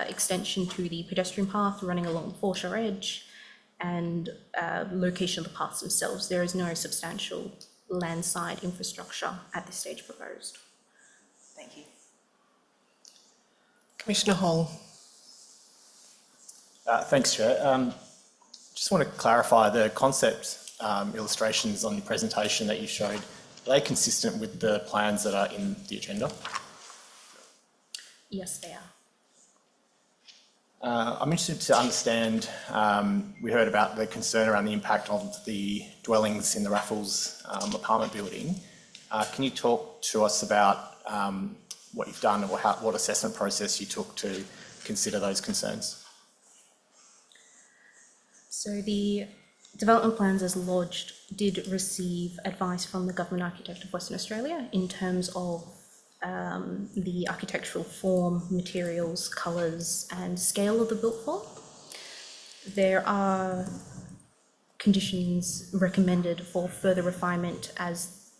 extension to the pedestrian path running along the foreshore edge and location of the paths themselves. There is no substantial landside infrastructure at this stage proposed. Thank you. Commissioner Hall. Thanks, Chair. Just want to clarify the concept illustrations on your presentation that you showed. Are they consistent with the plans that are in the agenda? Yes, they are. I'm interested to understand, we heard about the concern around the impact of the dwellings in the Raffles apartment building. Can you talk to us about what you've done or what assessment process you took to consider those concerns? So the development plans as lodged did receive advice from the Government Architect of Western Australia in terms of the architectural form, materials, colours and scale of the built form. There are conditions recommended for further refinement as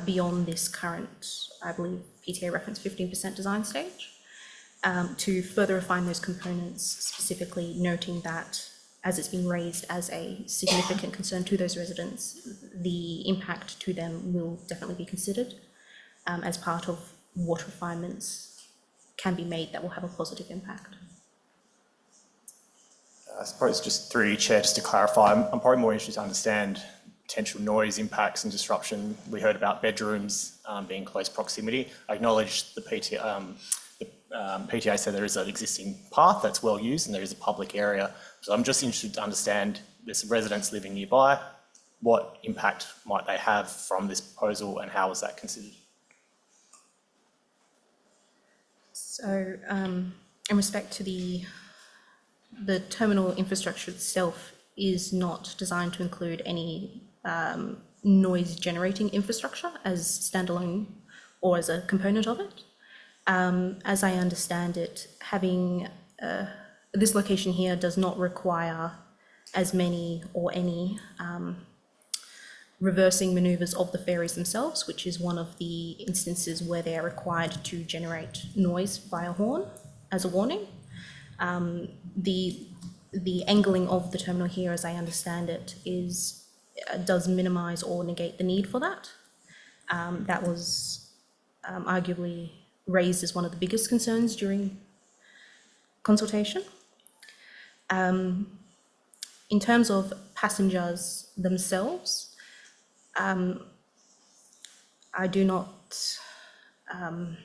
beyond this current, I believe, PTA reference 15% design stage, to further refine those components, specifically noting that as it's been raised as a significant concern to those residents, the impact to them will definitely be considered as part of what refinements can be made that will have a positive impact. I suppose just through you, Chair, just to clarify, I'm probably more interested to understand potential noise impacts and disruption. We heard about bedrooms being in close proximity. I acknowledge the PTA said there is an existing path that's well used and there is a public area. So I'm just interested to understand, there's some residents living nearby, what impact might they have from this proposal and how was that considered? So in respect to the terminal infrastructure itself is not designed to include any noise generating infrastructure as standalone or as a component of it. As I understand it, having this location here does not require as many or any reversing manoeuvres of the ferries themselves, which is one of the instances where they are required to generate noise via horn as a warning. The angling of the terminal here, as I understand it, does minimise or negate the need for that. That was arguably raised as one of the biggest concerns during consultation. In terms of passengers themselves, I do not, I'm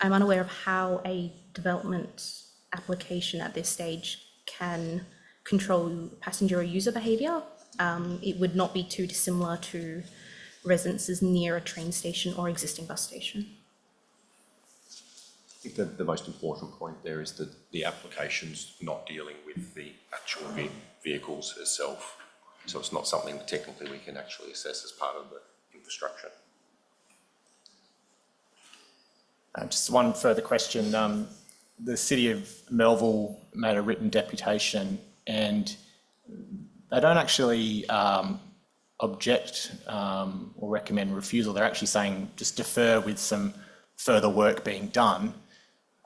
unaware of how a development application at this stage can control passenger or user behaviour. It would not be too dissimilar to residences near a train station or existing bus station. I think that the most important point there is that the application's not dealing with the actual vehicles itself. So it's not something that technically we can actually assess as part of the infrastructure. Just one further question. The City of Melville made a written deputation and they don't actually object or recommend refusal. They're actually saying just defer with some further work being done.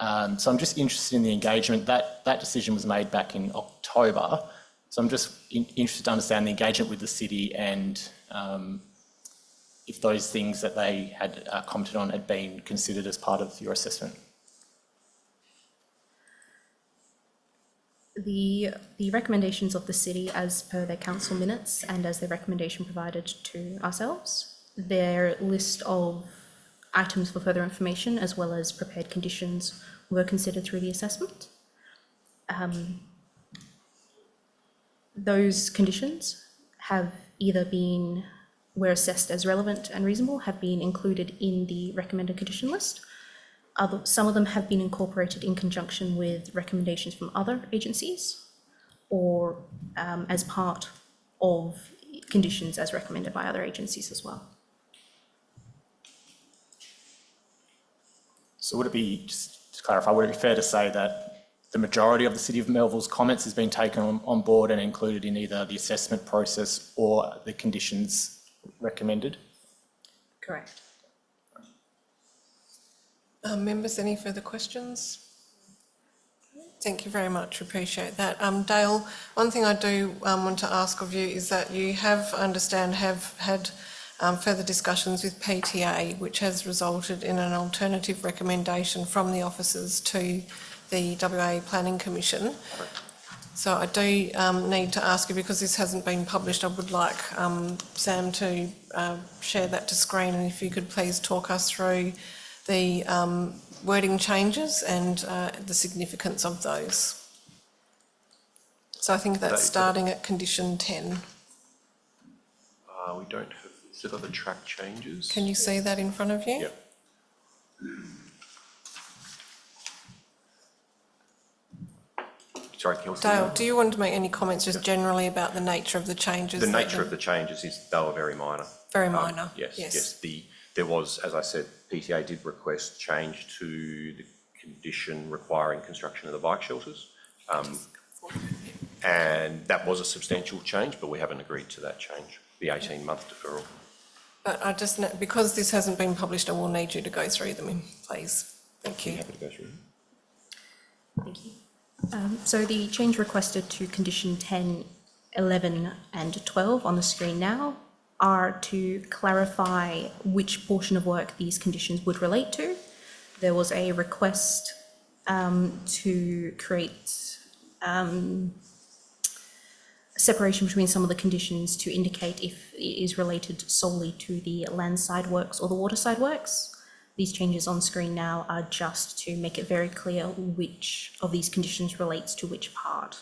So I'm just interested in the engagement. That decision was made back in October. So I'm just interested to understand the engagement with the city and if those things that they had commented on had been considered as part of your assessment. The recommendations of the city as per their council minutes and as their recommendation provided to ourselves, their list of items for further information as well as prepared conditions were considered through the assessment. Those conditions have either were assessed as relevant and reasonable, have been included in the recommended condition list. Some of them have been incorporated in conjunction with recommendations from other agencies or as part of conditions as recommended by other agencies as well. So would it be, just to clarify, would it be fair to say that the majority of the City of Melville's comments has been taken on board and included in either the assessment process or the conditions recommended? Correct. Members, any further questions? Thank you very much, appreciate that. Dale, one thing I do want to ask of you is that you have had further discussions with PTA, which has resulted in an alternative recommendation from the officers to the WA Planning Commission. So I do need to ask you, because this hasn't been published, I would like Sam to share that to screen, and if you could please talk us through the wording changes and the significance of those. So I think that's starting at condition 10. We don't have, is it other track changes? Can you see that in front of you? Yep. Sorry, Councillor. Dale, do you want to make any comments just generally about the nature of the changes? The nature of the changes is they were very minor. Very minor, Yes. yes. There was, as I said, PTA did request change to the condition requiring construction of the bike shelters. And that was a substantial change, but we haven't agreed to that change, the 18-month deferral. But I just, because this hasn't been published, I will need you to go through them, please. Thank you. Happy to go through. Thank you. So the change requested to condition 10, 11 and 12 on the screen now are to clarify which portion of work these conditions would relate to. There was a request to create separation between some of the conditions to indicate if it is related solely to the landside works or the waterside works. These changes on screen now are just to make it very clear which of these conditions relates to which part.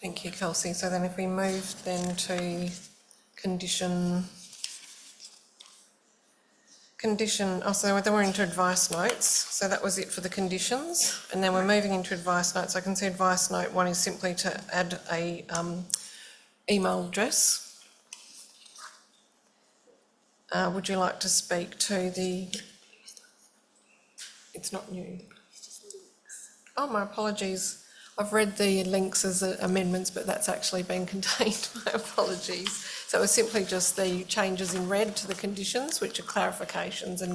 Thank you, Kelsey. So then if we move then to condition, so then we're into advice notes. So that was it for the conditions. And then we're moving into advice notes. I can see advice note 1 is simply to add a email address. Would you like to speak to the... It's not new. Oh, my apologies. I've read the links as amendments, but that's actually been contained. My apologies. So it was simply just the changes in red to the conditions, which are clarifications and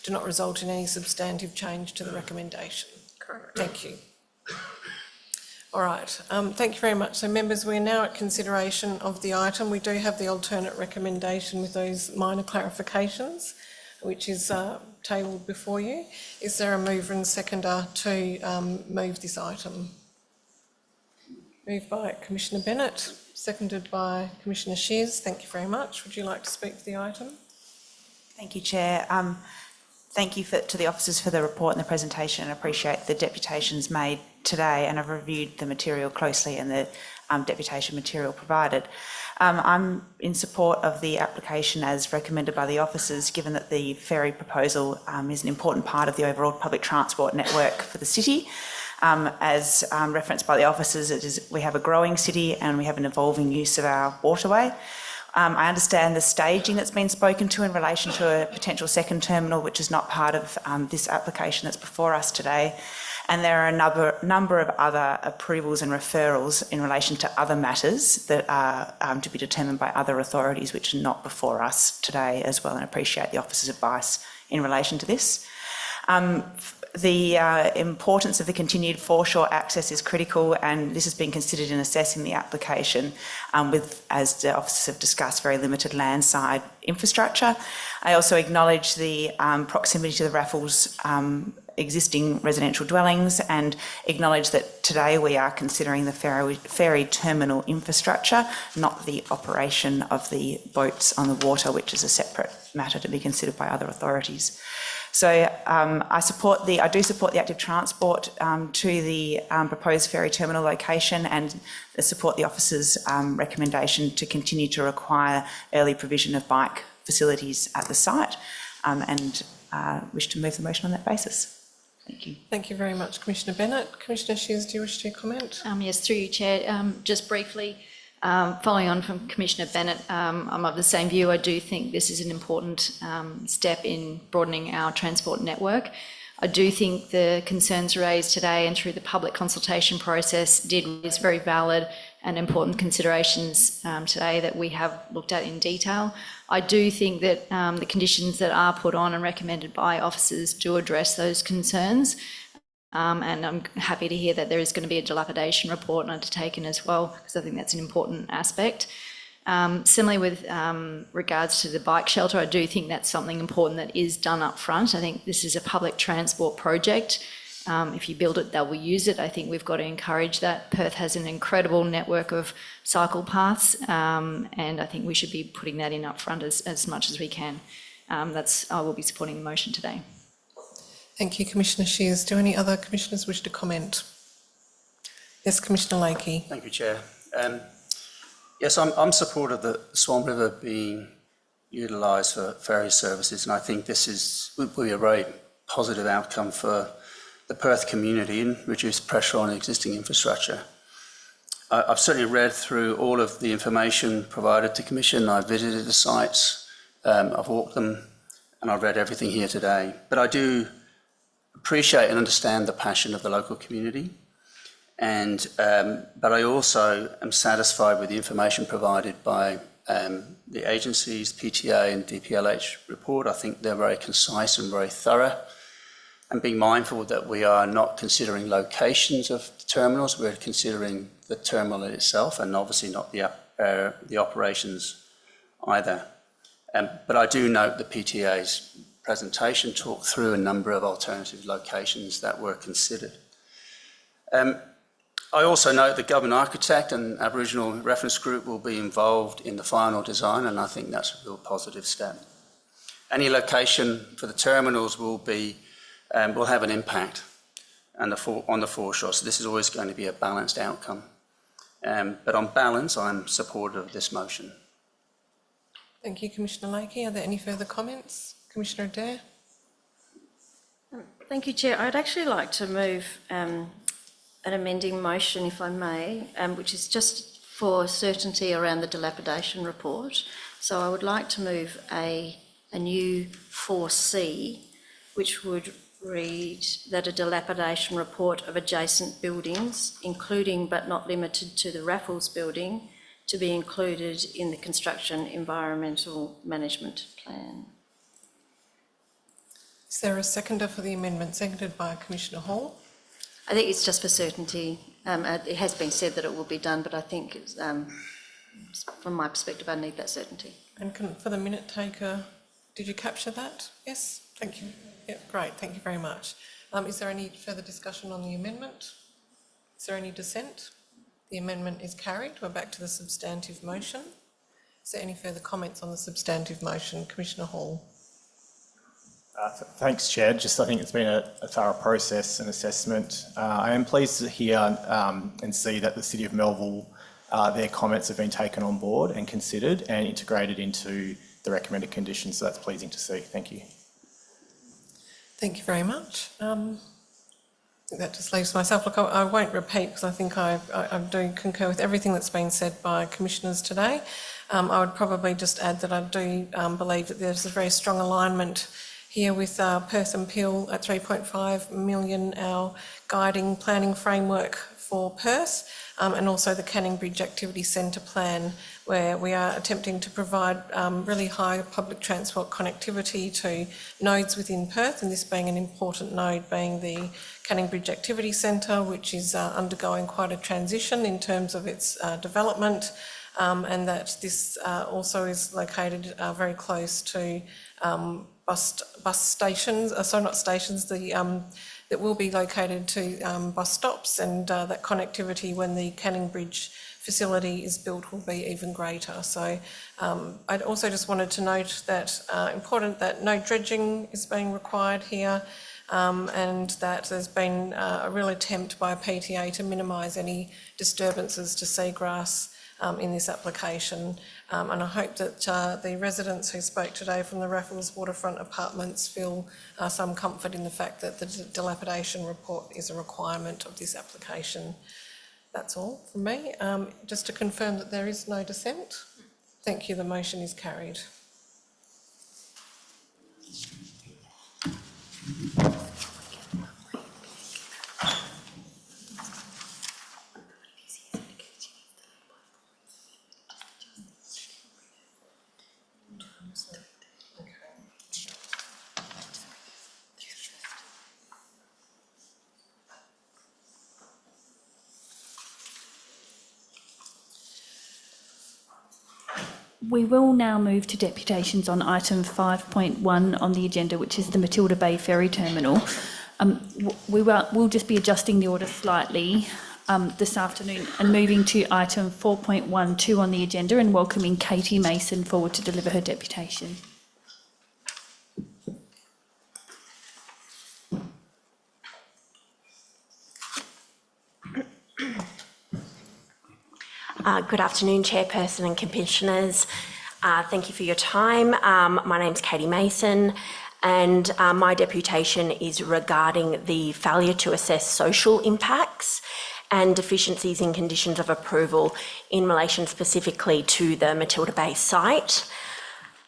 do not result in any substantive change to the recommendation. Correct. Thank you. All right. Thank you very much. So members, we're now at consideration of the item. We do have the alternate recommendation with those minor clarifications, which is tabled before you. Is there a mover and seconder to move this item? Moved by Commissioner Bennett, seconded by Commissioner Shears. Thank you very much. Would you like to speak to the item? Thank you, Chair. Thank you to the officers for the report and the presentation. I appreciate the deputations made today, and I've reviewed the material closely and the deputation material provided. I'm in support of the application as recommended by the officers, given that the ferry proposal is an important part of the overall public transport network for the city. As referenced by the officers, we have a growing city and we have an evolving use of our waterway. I understand the staging that's been spoken to in relation to a potential second terminal, which is not part of this application that's before us today. And there are a number of other approvals and referrals in relation to other matters that are to be determined by other authorities, which are not before us today as well, and appreciate the officers' advice in relation to this. The importance of the continued foreshore access is critical, and this has been considered in assessing the application with, as the officers have discussed, very limited landside infrastructure. I also acknowledge the proximity to the Raffles existing residential dwellings, and acknowledge that today we are considering the ferry terminal infrastructure, not the operation of the boats on the water, which is a separate matter to be considered by other authorities. So I do support the active transport to the proposed ferry terminal location, and support the officers' recommendation to continue to require early provision of bike facilities at the site, and wish to move the motion on that basis. Thank you. Thank you very much, Commissioner Bennett. Commissioner Shears, do you wish to comment? Yes, through you, Chair. Just briefly, following on from Commissioner Bennett, I'm of the same view. I do think this is an important step in broadening our transport network. I do think the concerns raised today and through the public consultation process is very valid and important considerations today that we have looked at in detail. I do think that the conditions that are put on and recommended by officers do address those concerns. And I'm happy to hear that there is going to be a dilapidation report undertaken as well, because I think that's an important aspect. Similarly with regards to the bike shelter, I do think that's something important that is done up front. I think this is a public transport project. If you build it, they will use it. I think we've got to encourage that. Perth has an incredible network of cycle paths, and I think we should be putting that in up front as much as we can. I will be supporting the motion today. Thank you, Commissioner Shears. Do any other commissioners wish to comment? Yes, Commissioner Lakey. Thank you, Chair. Yes, I'm supportive of the Swan River being utilised for ferry services, and I think this will be a very positive outcome for the Perth community and reduce pressure on existing infrastructure. I've certainly read through all of the information provided to Commission. I've visited the sites, I've walked them, and I've read everything here today. But I do appreciate and understand the passion of the local community, and but I also am satisfied with the information provided by the agencies, PTA and DPLH report. I think they're very concise and very thorough, and being mindful that we are not considering locations of the terminals, we're considering the terminal itself, and obviously not the operations either. But I do note the PTA's presentation talked through a number of alternative locations that were considered. I also note the government architect and Aboriginal reference group will be involved in the final design, and I think that's a real positive step. Any location for the terminals will have an impact on the foreshore, so this is always going to be a balanced outcome. But on balance, I'm supportive of this motion. Thank you, Commissioner Lakey. Are there any further comments? Commissioner Adair? Thank you, Chair. I'd actually like to move an amending motion, if I may, which is just for certainty around the dilapidation report. So I would like to move a new 4C, which would read that a dilapidation report of adjacent buildings, including but not limited to the Raffles building, to be included in the construction environmental management plan. Is there a seconder for the amendment? Seconded by Commissioner Hall. I think it's just for certainty. It has been said that it will be done, but I think it's, from my perspective, I need that certainty. And for the minute taker, did you capture that? Yes, thank you. Yeah, great, thank you very much. Is there any further discussion on the amendment? Is there any dissent? The amendment is carried. We're back to the substantive motion. Is there any further comments on the substantive motion? Commissioner Hall. Thanks, Chair. I think it's been a thorough process and assessment. I am pleased to hear and see that the City of Melville, their comments have been taken on board and considered and integrated into the recommended conditions, so that's pleasing to see. Thank you. Thank you very much. That just leaves myself. Look, I won't repeat because I think I do concur with everything that's been said by commissioners today. I would probably just add that I do believe that there's a very strong alignment here with Perth and Peel at 3.5 million, our guiding planning framework for Perth, and also the Canning Bridge Activity Centre plan, where we are attempting to provide really high public transport connectivity to nodes within Perth, and this being an important node being the Canning Bridge Activity Centre, which is undergoing quite a transition in terms of its development, and that this also is located very close to bus stations, not stations, that will be located to bus stops, and that connectivity when the Canning Bridge facility is built will be even greater. So I'd also just wanted to note that important that no dredging is being required here, and that there's been a real attempt by PTA to minimise any disturbances to seagrass in this application, and I hope that the residents who spoke today from the Raffles Waterfront Apartments feel some comfort in the fact that the dilapidation report is a requirement of this application. That's all from me. Just to confirm that there is no dissent. Thank you, the motion is carried. We will now move to deputations on item 5.1 on the agenda, which is the Matilda Bay Ferry Terminal. We'll just be adjusting the order slightly this afternoon and moving to item 4.12 on the agenda and welcoming Katie Mason forward to deliver her deputation. Good afternoon, Chairperson and Commissioners. Thank you for your time. My name's Katie Mason, and my deputation is regarding the failure to assess social impacts and deficiencies in conditions of approval in relation specifically to the Matilda Bay site.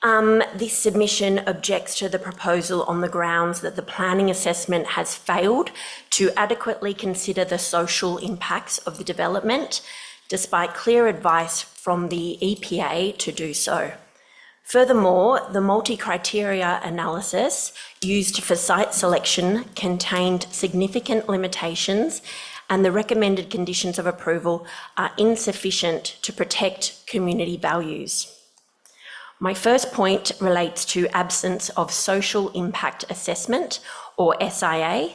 This submission objects to the proposal on the grounds that the planning assessment has failed to adequately consider the social impacts of the development, despite clear advice from the EPA to do so. Furthermore, the multi-criteria analysis used for site selection contained significant limitations, and the recommended conditions of approval are insufficient to protect community values. My first point relates to absence of social impact assessment, or SIA.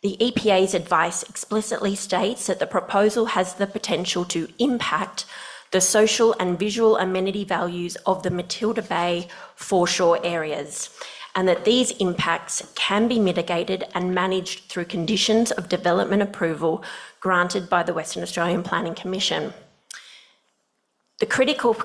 The EPA's advice explicitly states that the proposal has the potential to impact the social and visual amenity values of the Matilda Bay foreshore areas, and that these impacts can be mitigated and managed through conditions of development approval granted by the Western Australian Planning Commission. The critical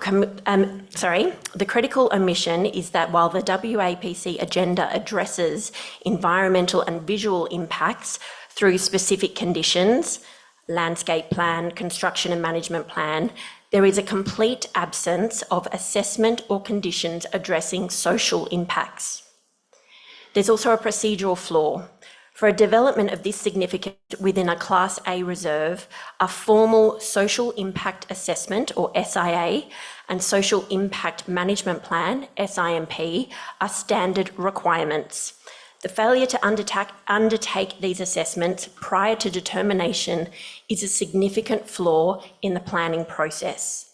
omission is that while the WAPC agenda addresses environmental and visual impacts through specific conditions, landscape plan, construction and management plan, there is a complete absence of assessment or conditions addressing social impacts. There's also a procedural flaw. For a development of this significance within a Class A reserve, a formal social impact assessment, or SIA, and social impact management plan, SIMP, are standard requirements. The failure to undertake these assessments prior to determination is a significant flaw in the planning process.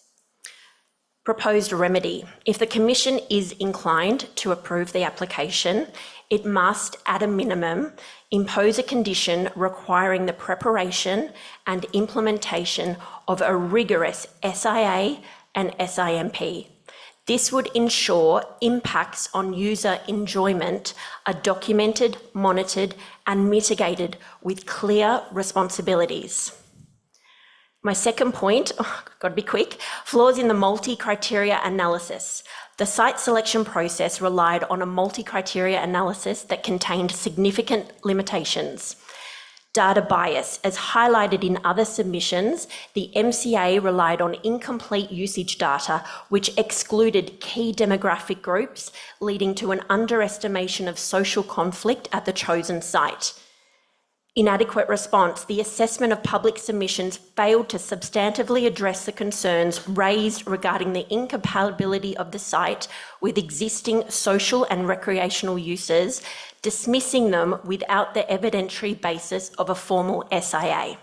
Proposed remedy. If the Commission is inclined to approve the application, it must, at a minimum, impose a condition requiring the preparation and implementation of a rigorous SIA and SIMP. This would ensure impacts on user enjoyment are documented, monitored, and mitigated with clear responsibilities. My second point, gotta be quick, flaws in the multi-criteria analysis. The site selection process relied on a multi-criteria analysis that contained significant limitations. Data bias, as highlighted in other submissions, the MCA relied on incomplete usage data, which excluded key demographic groups, leading to an underestimation of social conflict at the chosen site. Inadequate response. The assessment of public submissions failed to substantively address the concerns raised regarding the incompatibility of the site with existing social and recreational uses, dismissing them without the evidentiary basis of a formal SIA.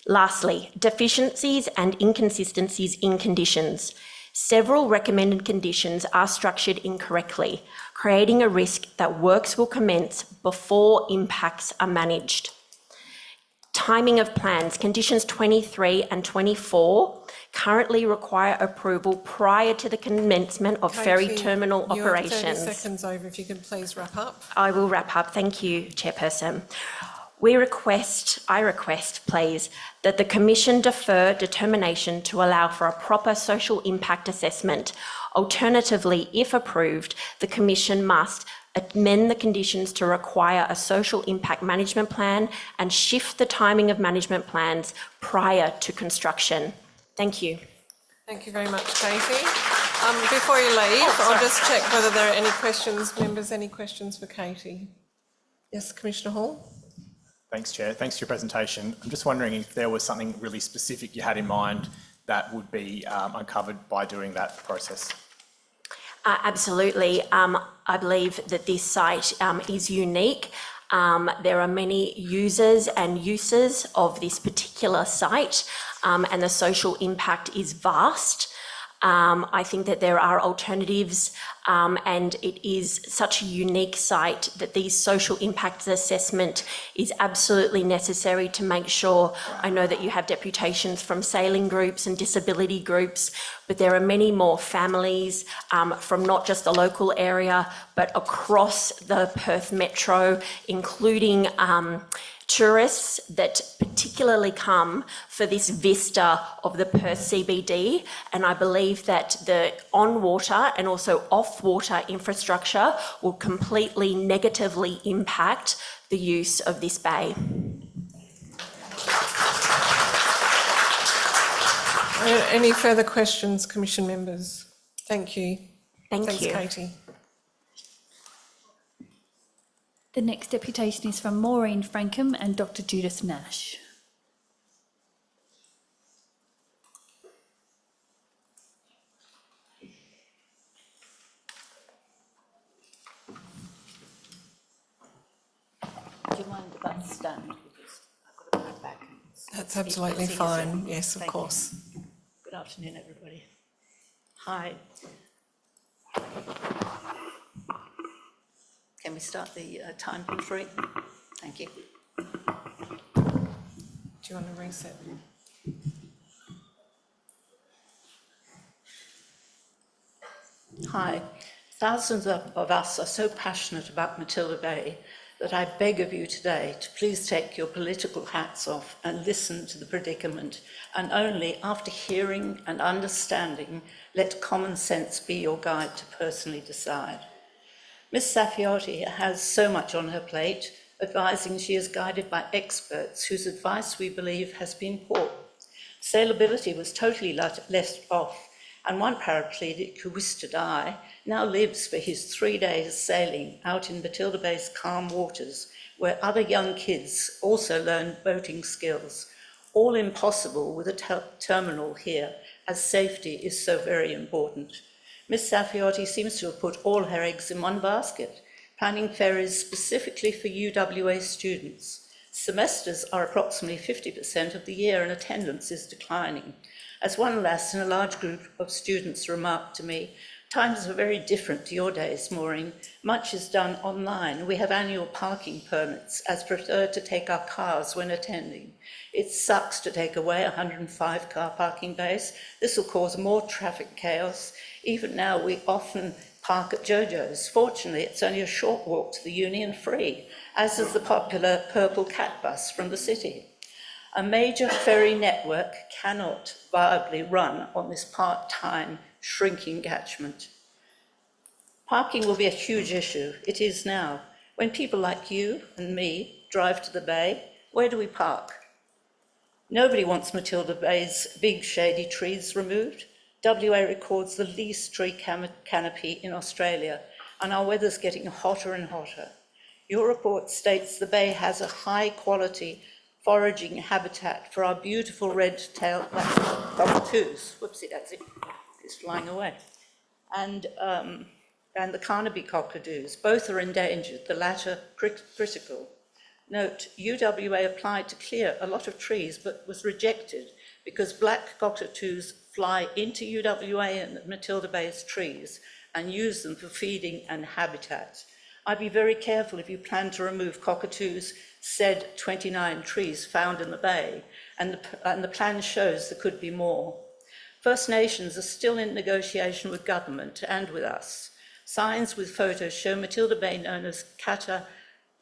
Lastly, deficiencies and inconsistencies in conditions. Several recommended conditions are structured incorrectly, creating a risk that works will commence before impacts are managed. Timing of plans. Conditions 23 and 24 currently require approval prior to the commencement of ferry terminal operations. You're 30 seconds over, if you could please wrap up. I will wrap up. Thank you, Chairperson. I request, please, that the Commission defer determination to allow for a proper social impact assessment. Alternatively, if approved, the Commission must amend the conditions to require a social impact management plan and shift the timing of management plans prior to construction. Thank you. Thank you very much, Katie. Before you leave, I'll just check whether there are any questions. Members, any questions for Katie? Yes, Commissioner Hall? Thanks, Chair. Thanks for your presentation. I'm just wondering if there was something really specific you had in mind that would be uncovered by doing that process. Absolutely. I believe that this site is unique. There are many users and uses of this particular site, and the social impact is vast. I think that there are alternatives, and it is such a unique site that the social impact assessment is absolutely necessary to make sure. I know that you have deputations from sailing groups and disability groups, but there are many more families from not just the local area, but across the Perth Metro, including tourists that particularly come for this vista of the Perth CBD, and I believe that the on-water and also off-water infrastructure will completely negatively impact the use of this bay. Any further questions, Commission members? Thank you. Thank Thanks, you. Katie. The next deputation is from Maureen Frankham and Dr Judith Nash. Do you mind if I stand? Because I've got to put it back. That's absolutely fine. Yes, of Thank you. course. Good afternoon, everybody. Hi. Can we start the time conferring? Thank you. Do you want to reset? Hi. Thousands of us are so passionate about Matilda Bay that I beg of you today to please take your political hats off and listen to the predicament, and only after hearing and understanding, let common sense be your guide to personally decide. Ms Saffioti has so much on her plate, advising she is guided by experts whose advice we believe has been poor. Sailability was totally left off, and one paraplegic who wished to die now lives for his 3 days sailing out in Matilda Bay's calm waters, where other young kids also learn boating skills. All impossible with a terminal here, as safety is so very important. Ms Saffioti seems to have put all her eggs in one basket, planning ferries specifically for UWA students. Semesters are approximately 50% of the year and attendance is declining. As one lass in a large group of students remarked to me, times are very different to your days, Maureen. Much is done online. We have annual parking permits as preferred to take our cars when attending. It sucks to take away 105 car parking bays. This will cause more traffic chaos. Even now, we often park at Jojo's. Fortunately, it's only a short walk to the uni and free, as is the popular Purple Cat bus from the city. A major ferry network cannot viably run on this part-time, shrinking catchment. Parking will be a huge issue. It is now. When people like you and me drive to the bay, where do we park? Nobody wants Matilda Bay's big shady trees removed. WA records the least tree canopy in Australia, and our weather's getting hotter and hotter. Your report states the bay has a high-quality foraging habitat for our beautiful red-tailed cockatoos. Whoopsie daisy, it's flying away. And the Carnaby cockatoos, both are endangered, the latter critical. Note, UWA applied to clear a lot of trees but was rejected because black cockatoos fly into UWA and Matilda Bay's trees and use them for feeding and habitat. I'd be very careful if you plan to remove cockatoos, said 29 trees found in the bay, and the plan shows there could be more. First Nations are still in negotiation with government and with us. Signs with photos show Matilda Bay known as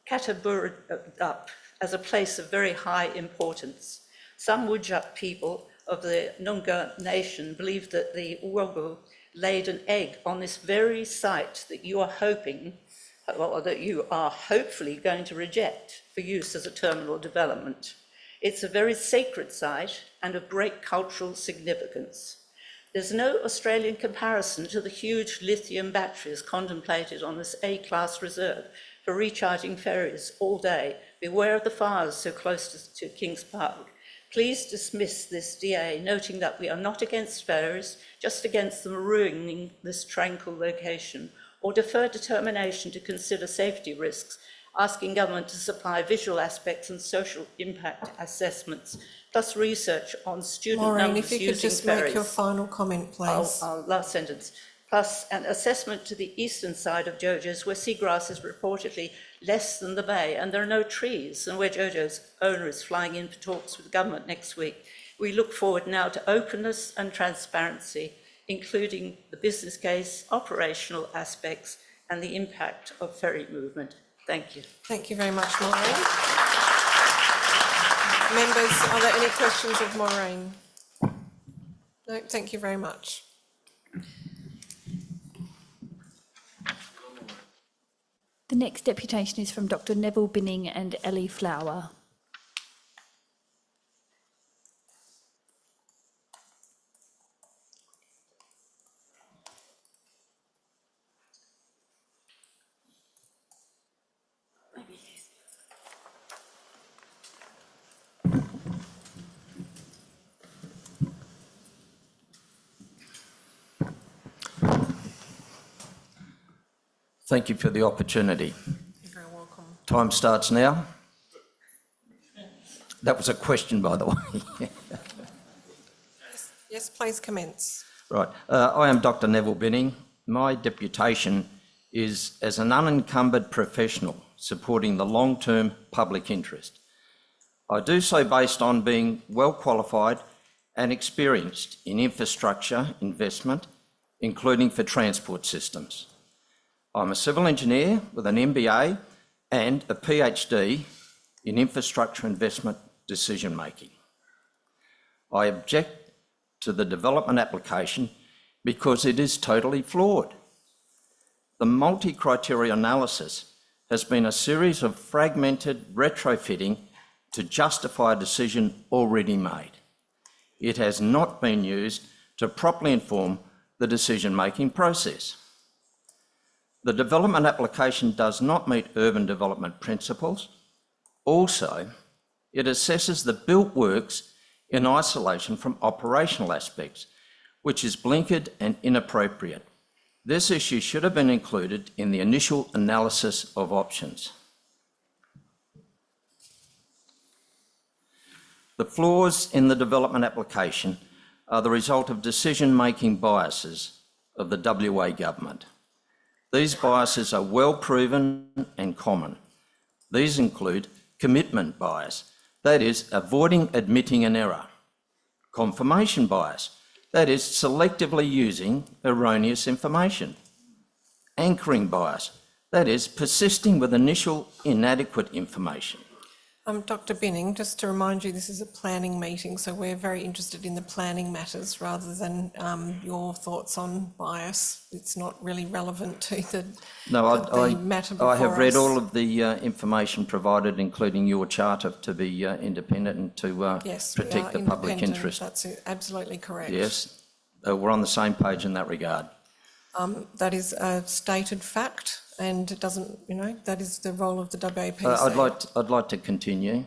Kataburup as a place of very high importance. Some Wudjuk people of the Noongar nation believe that the Wurrung laid an egg on this very site that you are hopefully going to reject for use as a terminal development. It's a very sacred site and of great cultural significance. There's no Australian comparison to the huge lithium batteries contemplated on this A-class reserve for recharging ferries all day. Beware of the fires so close to Kings Park. Please dismiss this DA, noting that we are not against ferries, just against them ruining this tranquil location, or defer determination to consider safety risks, asking government to supply visual aspects and social impact assessments, plus research on student Maureen, numbers if you could using just ferries. make your final comment, please. Last sentence. Plus an assessment to the eastern side of Jojo's, where seagrass is reportedly less than the bay, and there are no trees, and where Jojo's owner is flying in for talks with government next week. We look forward now to openness and transparency, including the business case, operational aspects, and the impact of ferry movement. Thank you. Thank you very much, Maureen. Members, are there any questions of Maureen? No, thank you very much. The next deputation is from Dr Neville Binning and Ellie Flower. Thank you for the opportunity. You're very welcome. Time starts now. That was a question, by the way. Yes, please commence. Right. I am Dr. Neville Binning. My deputation is as an unencumbered professional supporting the long-term public interest. I do so based on being well qualified and experienced in infrastructure investment, including for transport systems. I'm a civil engineer with an MBA and a PhD in infrastructure investment decision making. I object to the development application because it is totally flawed. The multi-criteria analysis has been a series of fragmented retrofitting to justify a decision already made. It has not been used to properly inform the decision-making process. The development application does not meet urban development principles. Also, it assesses the built works in isolation from operational aspects, which is blinkered and inappropriate. This issue should have been included in the initial analysis of options. The flaws in the development application are the result of decision-making biases of the WA government. These biases are well proven and common. These include commitment bias, that is, avoiding admitting an error; confirmation bias, that is, selectively using erroneous information; anchoring bias, that is, persisting with initial inadequate information. Dr. Binning, just to remind you, this is a planning meeting, so we're very interested in the planning matters rather than your thoughts on bias. It's not really relevant to the matter before I have read us. all of the information provided, including your charter, to be independent and to Yes, protect we the are public independent. interest. That's absolutely correct. Yes, we're on the same page in that regard. That is a stated fact, and it doesn't, that is the role of the WAPC. I'd like to continue.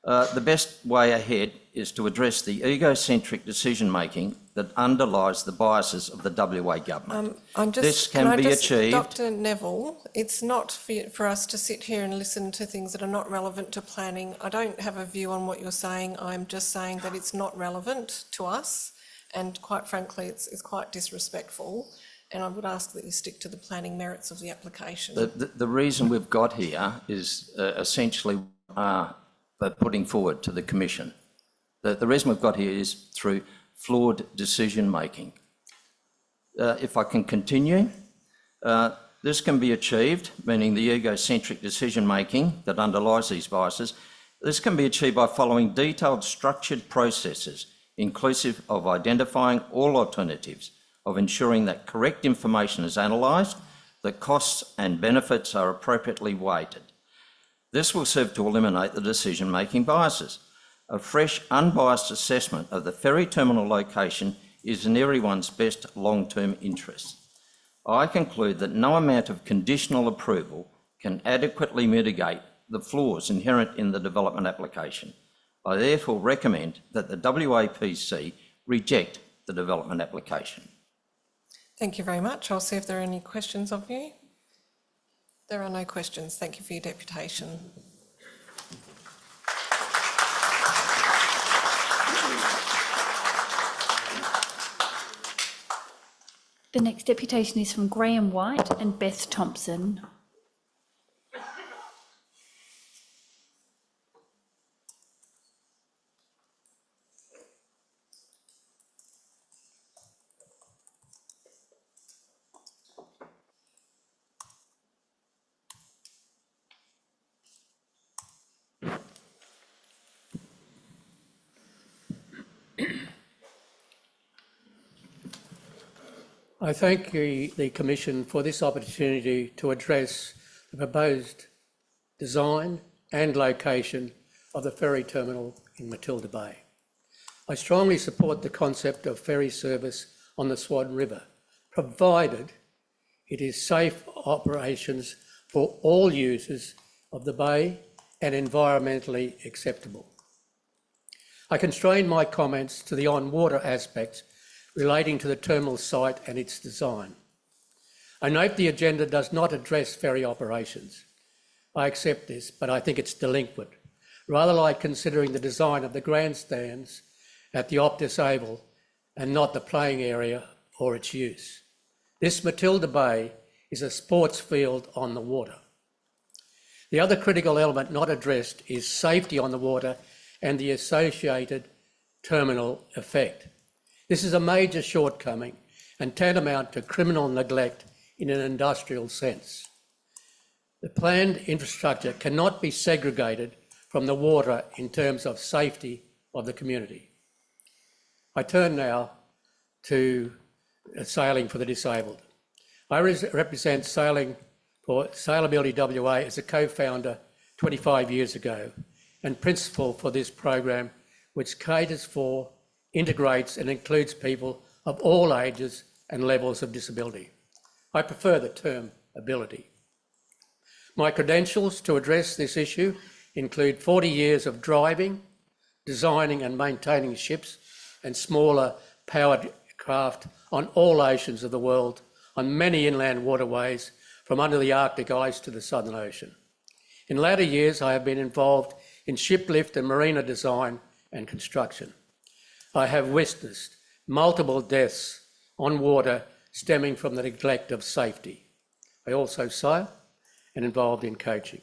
The best way ahead is to address the egocentric decision-making that underlies the biases of the WA government. This can be achieved. Dr. Neville, it's not for us to sit here and listen to things that are not relevant to planning. I don't have a view on what you're saying. I'm just saying that it's not relevant to us, and quite frankly, it's quite disrespectful. And I would ask that you stick to the planning merits of the application. The reason we've got here is essentially putting forward to the Commission. The reason we've got here is through flawed decision-making. If I can continue, this can be achieved, meaning the egocentric decision-making that underlies these biases. This can be achieved by following detailed, structured processes, inclusive of identifying all alternatives, of ensuring that correct information is analysed, that costs and benefits are appropriately weighted. This will serve to eliminate the decision-making biases. A fresh, unbiased assessment of the ferry terminal location is in everyone's best long-term interest. I conclude that no amount of conditional approval can adequately mitigate the flaws inherent in the development application. I therefore recommend that the WAPC reject the development application. Thank you very much. I'll see if there are any questions of you. There are no questions. Thank you for your deputation. The next deputation is from Graham White and Beth Thompson. I thank the Commission for this opportunity to address the proposed design and location of the ferry terminal in Matilda Bay. I strongly support the concept of ferry service on the Swan River, provided it is safe operations for all users of the bay and environmentally acceptable. I constrained my comments to the on-water aspects relating to the terminal site and its design. I note the agenda does not address ferry operations. I accept this, but I think it's delinquent. Rather like considering the design of the grandstands at the Optus Oval and not the playing area or its use. This Matilda Bay is a sports field on the water. The other critical element not addressed is safety on the water and the associated terminal effect. This is a major shortcoming and tantamount to criminal neglect in an industrial sense. The planned infrastructure cannot be segregated from the water in terms of safety of the community. I turn now to Sailing for the Disabled. I represent Sailing for Sailability WA as a co-founder 25 years ago and principal for this program, which caters for, integrates and includes people of all ages and levels of disability. I prefer the term ability. My credentials to address this issue include 40 years of driving, designing and maintaining ships and smaller powered craft on all oceans of the world, on many inland waterways, from under the Arctic ice to the Southern Ocean. In latter years, I have been involved in shiplift and marina design and construction. I have witnessed multiple deaths on water stemming from the neglect of safety. I also sail and involved in coaching.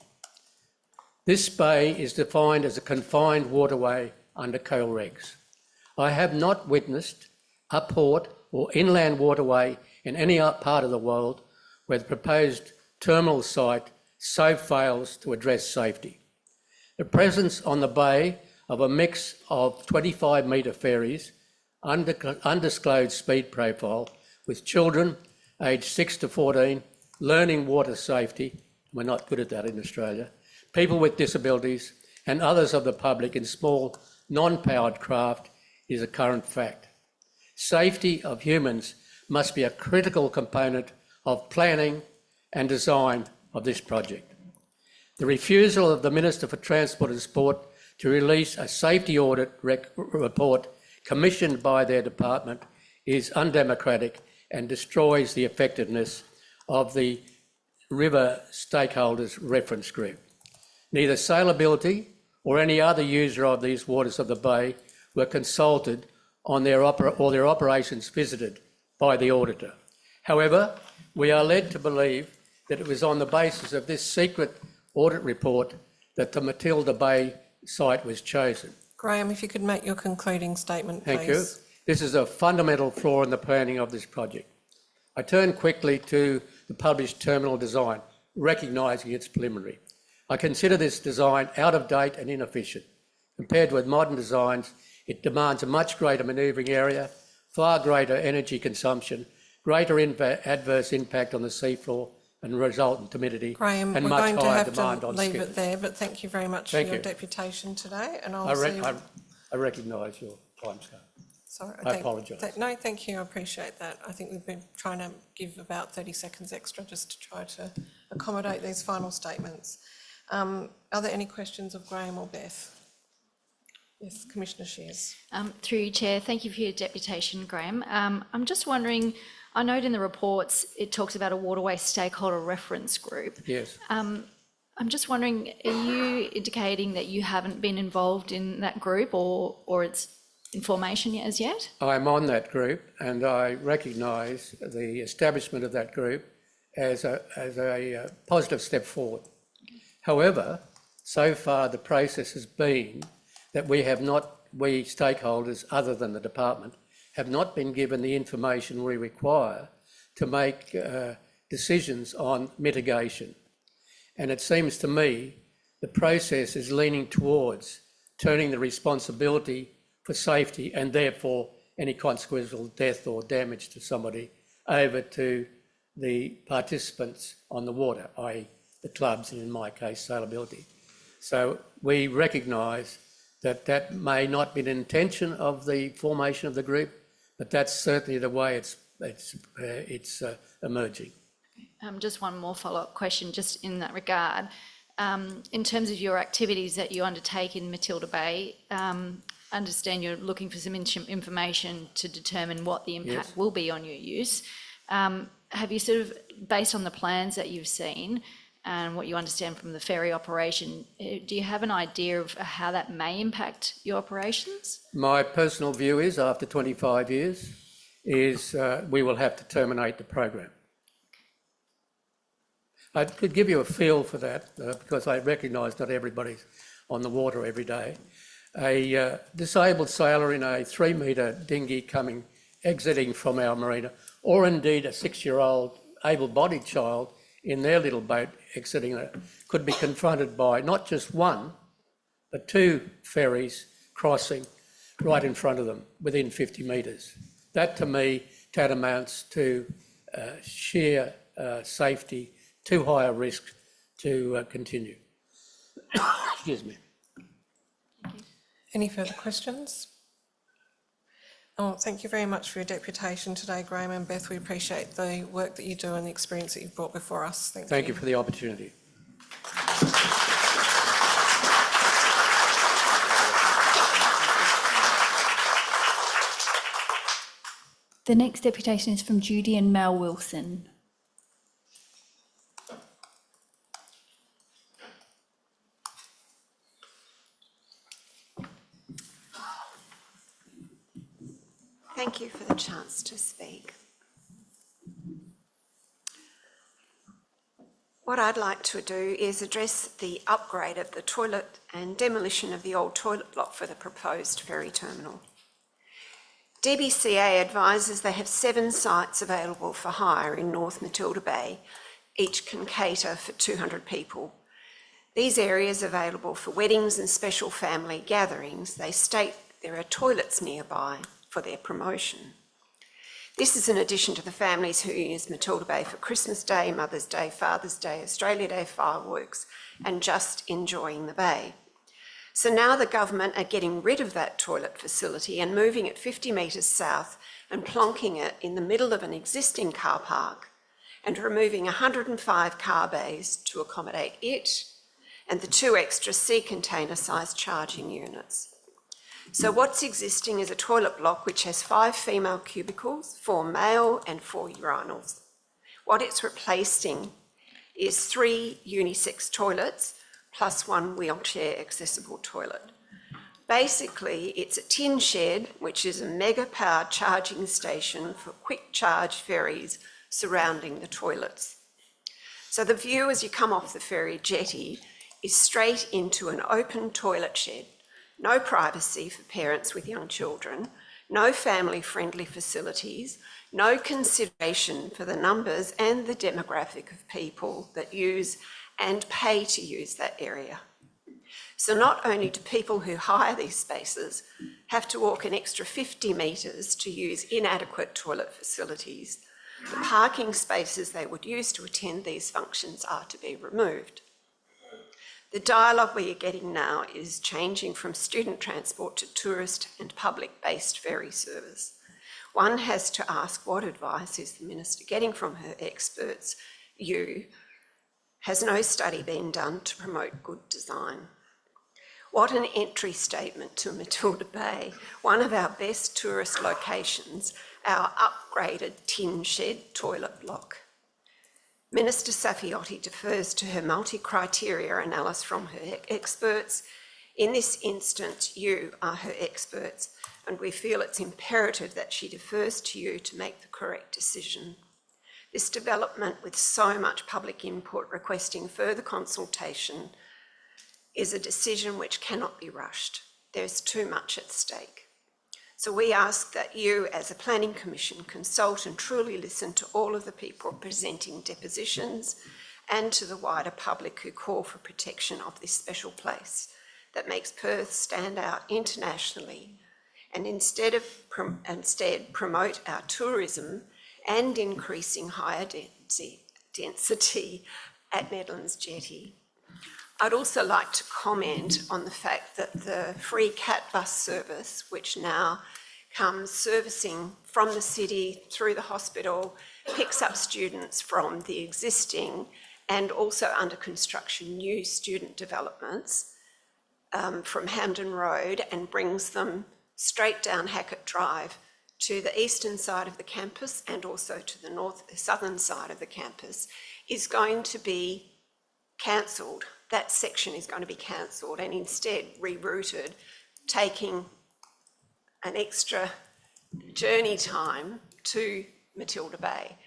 This bay is defined as a confined waterway under coal regs. I have not witnessed a port or inland waterway in any part of the world where the proposed terminal site so fails to address safety. The presence on the bay of a mix of 25-metre ferries, undisclosed speed profile, with children aged 6 to 14 learning water safety, we're not good at that in Australia, people with disabilities and others of the public in small non-powered craft is a current fact. Safety of humans must be a critical component of planning and design of this project. The refusal of the Minister for Transport and Sport to release a safety audit report commissioned by their department is undemocratic and destroys the effectiveness of the river stakeholders reference group. Neither Sailability or any other user of these waters of the bay were consulted on their operations visited by the auditor. However, we are led to believe that it was on the basis of this secret audit report that the Matilda Bay site was chosen. Graham, if you could make your concluding statement, please. Thank you. This is a fundamental flaw in the planning of this project. I turn quickly to the published terminal design, recognising its preliminary. I consider this design out of date and inefficient. Compared with modern designs, it demands a much greater manoeuvring area, far greater energy consumption, greater adverse impact on the seafloor and resultant humidity, Graham, and we're much going to higher have demand to on leave skills. it there, but thank you very much Thank for your you. deputation today, and I'll I see... recognise your timescale. Sorry, I apologise. No, thank you, I appreciate that. I think we've been trying to give about 30 seconds extra just to try to accommodate these final statements. Are there any questions of Graham or Beth? Yes, Commissioner Shears. Through you, Chair, thank you for your deputation, Graham. I'm just wondering, I note in the reports it talks about a waterway stakeholder reference group. Yes. I'm just wondering, are you indicating that you haven't been involved in that group or its information as yet? I'm on that group and I recognise the establishment of that group as a positive step forward. However, so far the process has been that we stakeholders other than the department have not been given the information we require to make decisions on mitigation. And it seems to me the process is leaning towards turning the responsibility for safety and therefore any consequential death or damage to somebody over to the participants on the water, i.e. the clubs and in my case Sailability. So we recognise that that may not be an intention of the formation of the group, but that's certainly the way it's emerging. Just one more follow-up question, just in that regard. in terms of your activities that you undertake in Matilda Bay, understand you're looking for some information to determine what the impact Yes. will be on your use. Have you sort of, based on the plans that you've seen and what you understand from the ferry operation, do you have an idea of how that may impact your operations? My personal view is, after 25 years, is we will have to terminate the program. I could give you a feel for that because I recognise not everybody's on the water every day. A disabled sailor in a 3-metre dinghy exiting from our marina, or indeed a 6-year-old able-bodied child in their little boat exiting it, could be confronted by not just one, but 2 ferries crossing right in front of them within 50 metres. That to me tantamounts to sheer safety, too high a risk to continue. Excuse me. Any further questions? Oh, thank you very much for your deputation today, Graham and Beth. We appreciate the work that you do and the experience that you've brought before us. Thank you for the opportunity. The next deputation is from Judy and Mel Wilson. Thank you for the chance to speak. What I'd like to do is address the upgrade of the toilet and demolition of the old toilet block for the proposed ferry terminal. DBCA advises they have 7 sites available for hire in North Matilda Bay. Each can cater for 200 people. These areas are available for weddings and special family gatherings. They state there are toilets nearby for their promotion. This is in addition to the families who use Matilda Bay for Christmas Day, Mother's Day, Father's Day, Australia Day fireworks, and just enjoying the bay. So now the government are getting rid of that toilet facility and moving it 50 metres south and plonking it in the middle of an existing car park and removing 105 car bays to accommodate it and the 2 extra sea container sized charging units. So what's existing is a toilet block which has 5 female cubicles, 4 male and 4 urinals. What it's replacing is 3 unisex toilets plus 1 wheelchair accessible toilet. Basically, it's a tin shed, which is a mega powered charging station for quick charge ferries surrounding the toilets. So the view as you come off the ferry jetty is straight into an open toilet shed. No privacy for parents with young children, no family-friendly facilities, no consideration for the numbers and the demographic of people that use and pay to use that area. So not only do people who hire these spaces have to walk an extra 50 metres to use inadequate toilet facilities, the parking spaces they would use to attend these functions are to be removed. The dialogue we are getting now is changing from student transport to tourist and public-based ferry service. One has to ask what advice is the Minister getting from her experts? Has no study been done to promote good design? What an entry statement to Matilda Bay, one of our best tourist locations, our upgraded tin shed toilet block. Minister Saffioti defers to her multi-criteria analysis from her experts. In this instance, you are her experts, and we feel it's imperative that she defers to you to make the correct decision. This development, with so much public input requesting further consultation, is a decision which cannot be rushed. There's too much at stake. So we ask that you, as a planning commission, consult and truly listen to all of the people presenting depositions and to the wider public who call for protection of this special place that makes Perth stand out internationally, and instead promote our tourism and increasing higher density at Nedlands Jetty. I'd also like to comment on the fact that the free cat bus service, which now comes servicing from the city through the hospital, picks up students from the existing and also under construction new student developments from Hampden Road and brings them straight down Hackett Drive to the eastern side of the campus and also to the southern side of the campus is going to be cancelled. That section is going to be cancelled and instead rerouted, taking an extra journey time to Matilda Bay.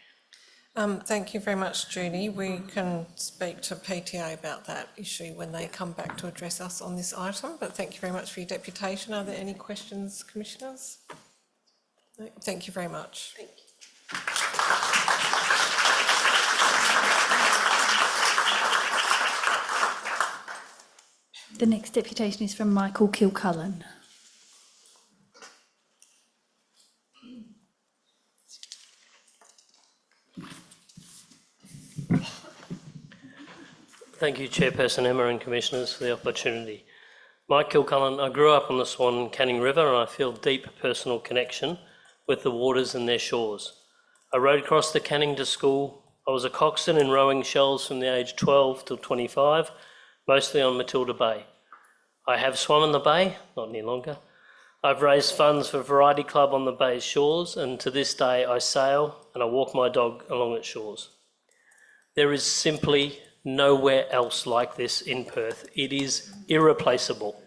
Thank you very much, Judy. We can speak to PTA about that issue when they come back to address us on this item, but thank you very much for your deputation. Are there any questions, Commissioners? No? Thank you very much. Thank you. The next deputation is from Michael Kilcullen. Thank you, Chairperson Emma and Commissioners, for the opportunity. Mike Kilcullen, I grew up on the Swan and Canning River and I feel deep personal connection with the waters and their shores. I rowed across the Canning to school. I was a coxswain in rowing shells from the age 12 till 25, mostly on Matilda Bay. I have swum in the bay, not any longer. I've raised funds for Variety Club on the bay's shores, and to this day I sail and I walk my dog along its shores. There is simply nowhere else like this in Perth. It is irreplaceable.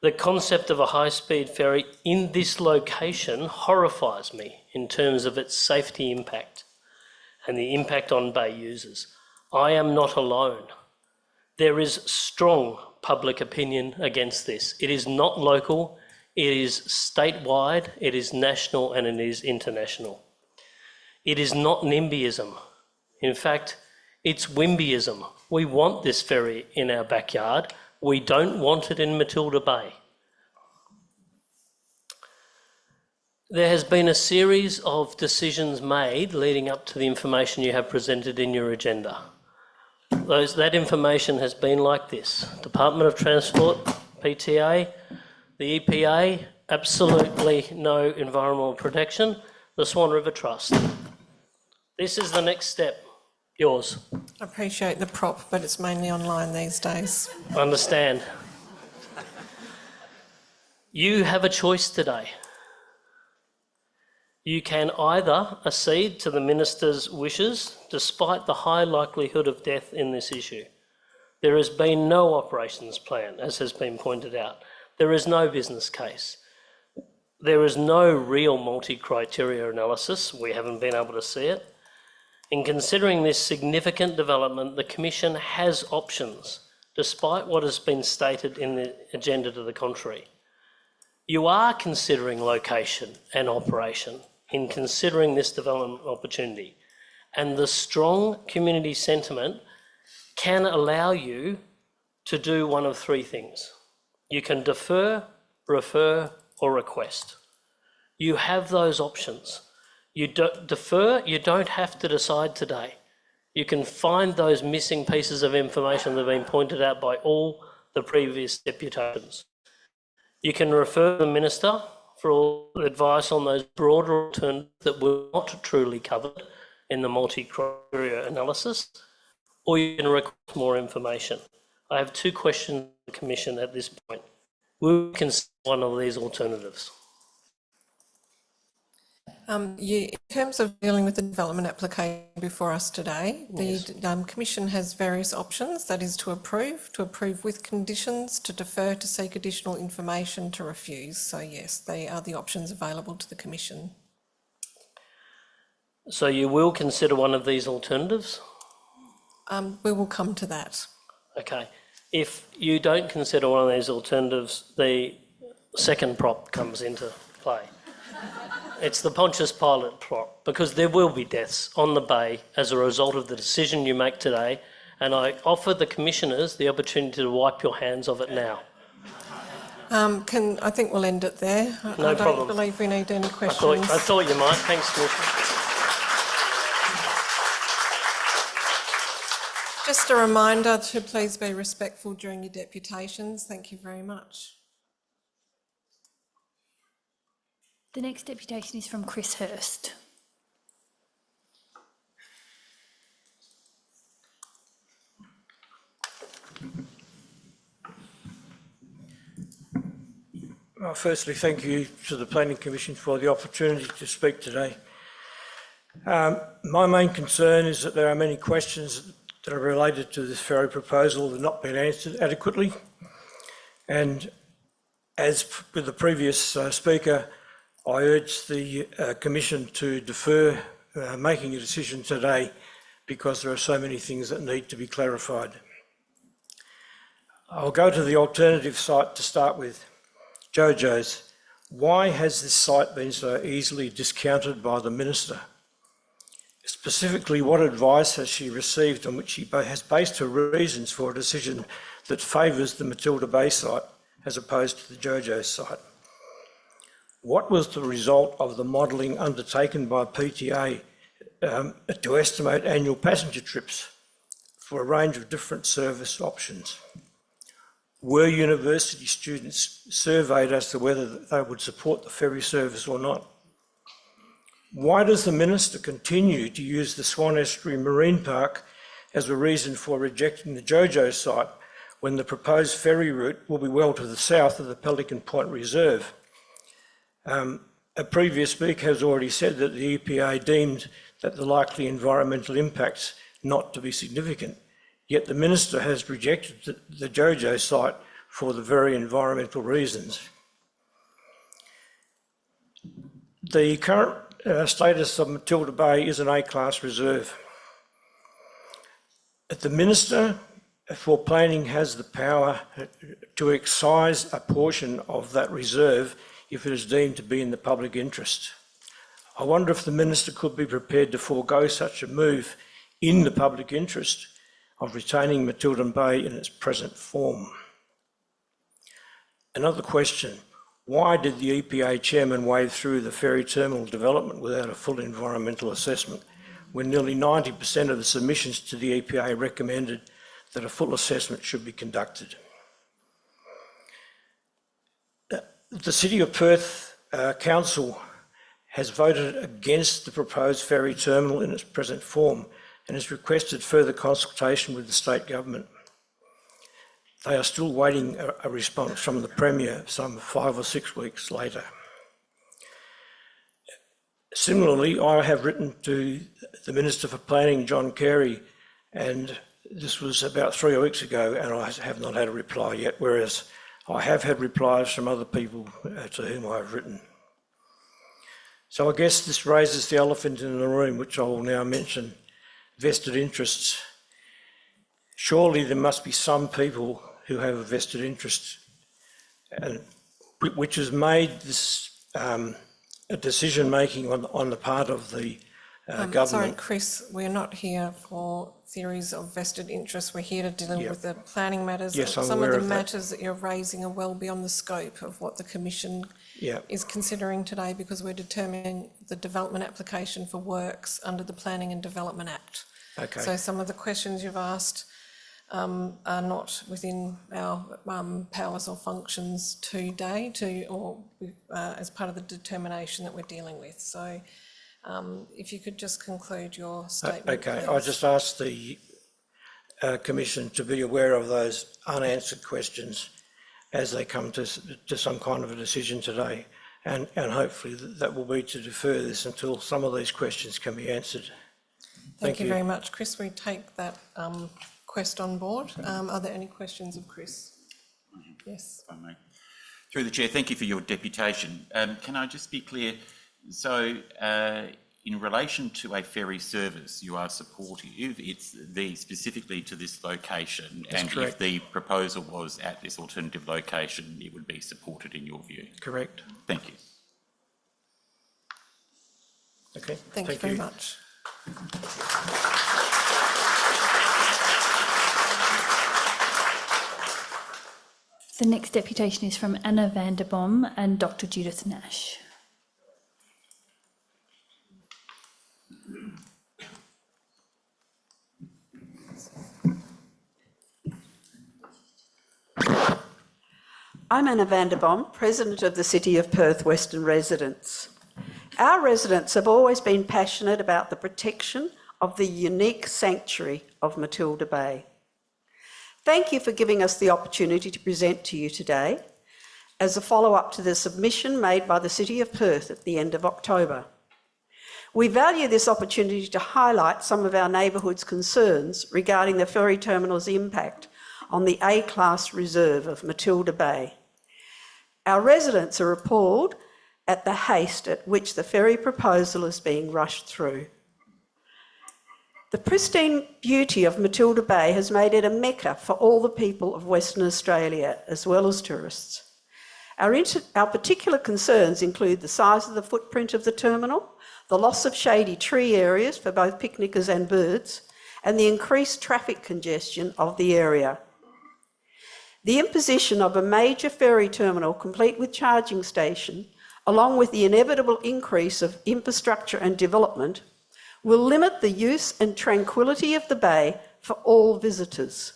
The concept of a high-speed ferry in this location horrifies me in terms of its safety impact and the impact on bay users. I am not alone. There is strong public opinion against this. It is not local, it is statewide, it is national, and it is international. It is not NIMBYism. In fact, it's WIMBYism. We want this ferry in our backyard. We don't want it in Matilda Bay. There has been a series of decisions made leading up to the information you have presented in your agenda. That information has been like this: Department of Transport, PTA, the EPA, absolutely no environmental protection, the Swan River Trust. This is the next step. Yours. I appreciate the prop, but it's mainly online these days. I understand. You have a choice today. You can either accede to the Minister's wishes, despite the high likelihood of death in this issue. There has been no operations plan, as has been pointed out. There is no business case. There is no real multi-criteria analysis. We haven't been able to see it. In considering this significant development, the Commission has options, despite what has been stated in the agenda to the contrary. You are considering location and operation in considering this development opportunity, and the strong community sentiment can allow you to do one of three things. You can defer, refer, or request. You have those options. You defer, you don't have to decide today. You can find those missing pieces of information that have been pointed out by all the previous deputations. You can refer the Minister for all advice on those broader alternatives that were not truly covered in the multi-criteria analysis, or you can request more information. I have two questions to the Commission at this point. Will you consider one of these alternatives? In terms of dealing with the development application before us today, the Commission has various options. That is to approve with conditions, to defer, to seek additional information, to refuse. So yes, they are the options available to the Commission. So you will consider one of these alternatives? We will come to that. Okay. If you don't consider one of these alternatives, the second prop comes into play. It's the Pontius Pilate prop, because there will be deaths on the bay as a result of the decision you make today, and I offer the Commissioners the opportunity to wipe your hands of it now. I think we'll end it there. No I problem. don't believe we need any questions. I thought you might. Thanks, Commissioner. Just a reminder to please be respectful during your deputations. Thank you very much. The next deputation is from Chris Hurst. Well, firstly, thank you to the Planning Commission for the opportunity to speak today. My main concern is that there are many questions that are related to this ferry proposal that have not been answered adequately. And as with the previous speaker, I urge the Commission to defer making a decision today because there are so many things that need to be clarified. I'll go to the alternative site to start with, Jojo's. Why has this site been so easily discounted by the Minister? Specifically, what advice has she received on which she has based her reasons for a decision that favours the Matilda Bay site as opposed to the Jojo's site? What was the result of the modelling undertaken by PTA to estimate annual passenger trips for a range of different service options? Were university students surveyed as to whether they would support the ferry service or not? Why does the Minister continue to use the Swan Estuary Marine Park as a reason for rejecting the Jojo site when the proposed ferry route will be well to the south of the Pelican Point Reserve? A previous speaker has already said that the EPA deemed that the likely environmental impacts not to be significant, yet the Minister has rejected the Jojo site for the very environmental reasons. The current status of Matilda Bay is an A-class reserve. The Minister for Planning has the power to excise a portion of that reserve if it is deemed to be in the public interest. I wonder if the Minister could be prepared to forego such a move in the public interest of retaining Matilda Bay in its present form. Another question, why did the EPA chairman wave through the ferry terminal development without a full environmental assessment when nearly 90% of the submissions to the EPA recommended that a full assessment should be conducted? The City of Perth Council has voted against the proposed ferry terminal in its present form and has requested further consultation with the state government. They are still waiting a response from the Premier some 5 or 6 weeks later. Similarly, I have written to the Minister for Planning, John Carey, and this was about 3 weeks ago, and I have not had a reply yet, whereas I have had replies from other people to whom I have written. So I guess this raises the elephant in the room, which I will now mention, vested interests. Surely there must be some people who have a vested interest, and which has made this a decision-making on the part of the government. Sorry, Chris, we're not here for theories of vested interests. We're here to deal with the planning matters. Yes, I'm Some aware of the of that. matters that you're raising are well beyond the scope of what the Commission is considering today, because we're determining the development application for works under the Planning and Development Act. Okay. So some of the questions you've asked are not within our powers or functions today, as part of the determination that we're dealing with. So if you could just conclude your statement. Okay, please. I just asked the Commission to be aware of those unanswered questions as they come to some kind of a decision today, and hopefully that will be to defer this until some of these questions can be answered. Thank you very much, Chris. We take that quest on board. Are there any questions of Chris? Yes. If I may. Through the Chair, thank you for your deputation. Can I just be clear? So, in relation to a ferry service, you are supportive. It's specifically to this location, That's and correct. if the proposal was at this alternative location, it would be supported in your view. Correct. Thank you. Okay. Thank you very much. The next deputation is from Anna van der Boom and Dr. Judith Nash. I'm Anna van der Boom, President of the City of Perth Western Residents. Our residents have always been passionate about the protection of the unique sanctuary of Matilda Bay. Thank you for giving us the opportunity to present to you today. as a follow-up to the submission made by the City of Perth at the end of October. We value this opportunity to highlight some of our neighbourhood's concerns regarding the ferry terminal's impact on the A-class reserve of Matilda Bay. Our residents are appalled at the haste at which the ferry proposal is being rushed through. The pristine beauty of Matilda Bay has made it a mecca for all the people of Western Australia, as well as tourists. Our particular concerns include the size of the footprint of the terminal, the loss of shady tree areas for both picnickers and birds, and the increased traffic congestion of the area. The imposition of a major ferry terminal complete with charging station, along with the inevitable increase of infrastructure and development, will limit the use and tranquility of the bay for all visitors.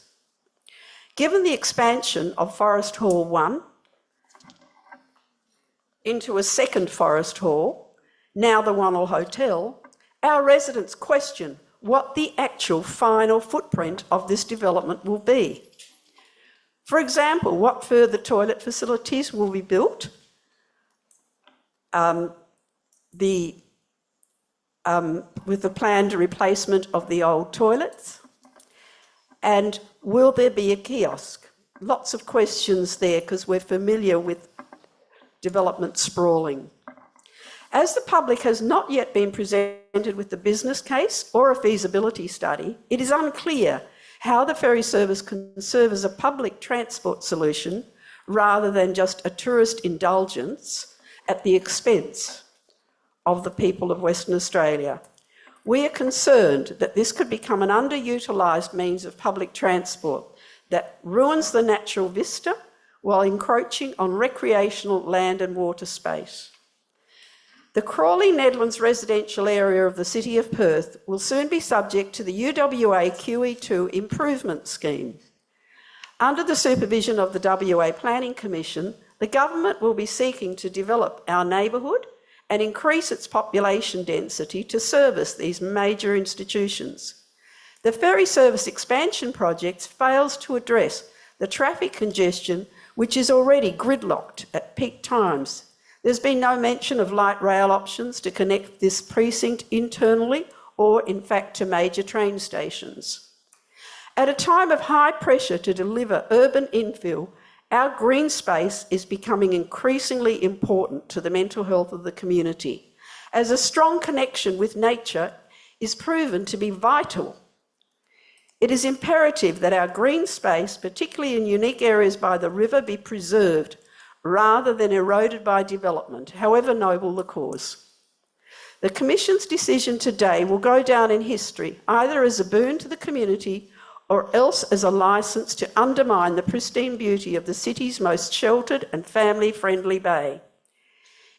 Given the expansion of Forest Hall 1 into a second Forest Hall, now the Wonnell Hotel, our residents question what the actual final footprint of this development will be. For example, what further toilet facilities will be built? With the planned replacement of the old toilets? And will there be a kiosk? Lots of questions there because we're familiar with development sprawling. As the public has not yet been presented with the business case or a feasibility study, it is unclear how the ferry service can serve as a public transport solution rather than just a tourist indulgence at the expense of the people of Western Australia. We are concerned that this could become an underutilised means of public transport that ruins the natural vista while encroaching on recreational land and water space. The Crawley-Nedlands residential area of the City of Perth will soon be subject to the UWA QE2 improvement scheme. Under the supervision of the WA Planning Commission, the government will be seeking to develop our neighbourhood and increase its population density to service these major institutions. The ferry service expansion project fails to address the traffic congestion which is already gridlocked at peak times. There's been no mention of light rail options to connect this precinct internally or in fact to major train stations. At a time of high pressure to deliver urban infill, our green space is becoming increasingly important to the mental health of the community, as a strong connection with nature is proven to be vital. It is imperative that our green space, particularly in unique areas by the river, be preserved rather than eroded by development, however noble the cause. The Commission's decision today will go down in history, either as a boon to the community or else as a licence to undermine the pristine beauty of the city's most sheltered and family-friendly bay.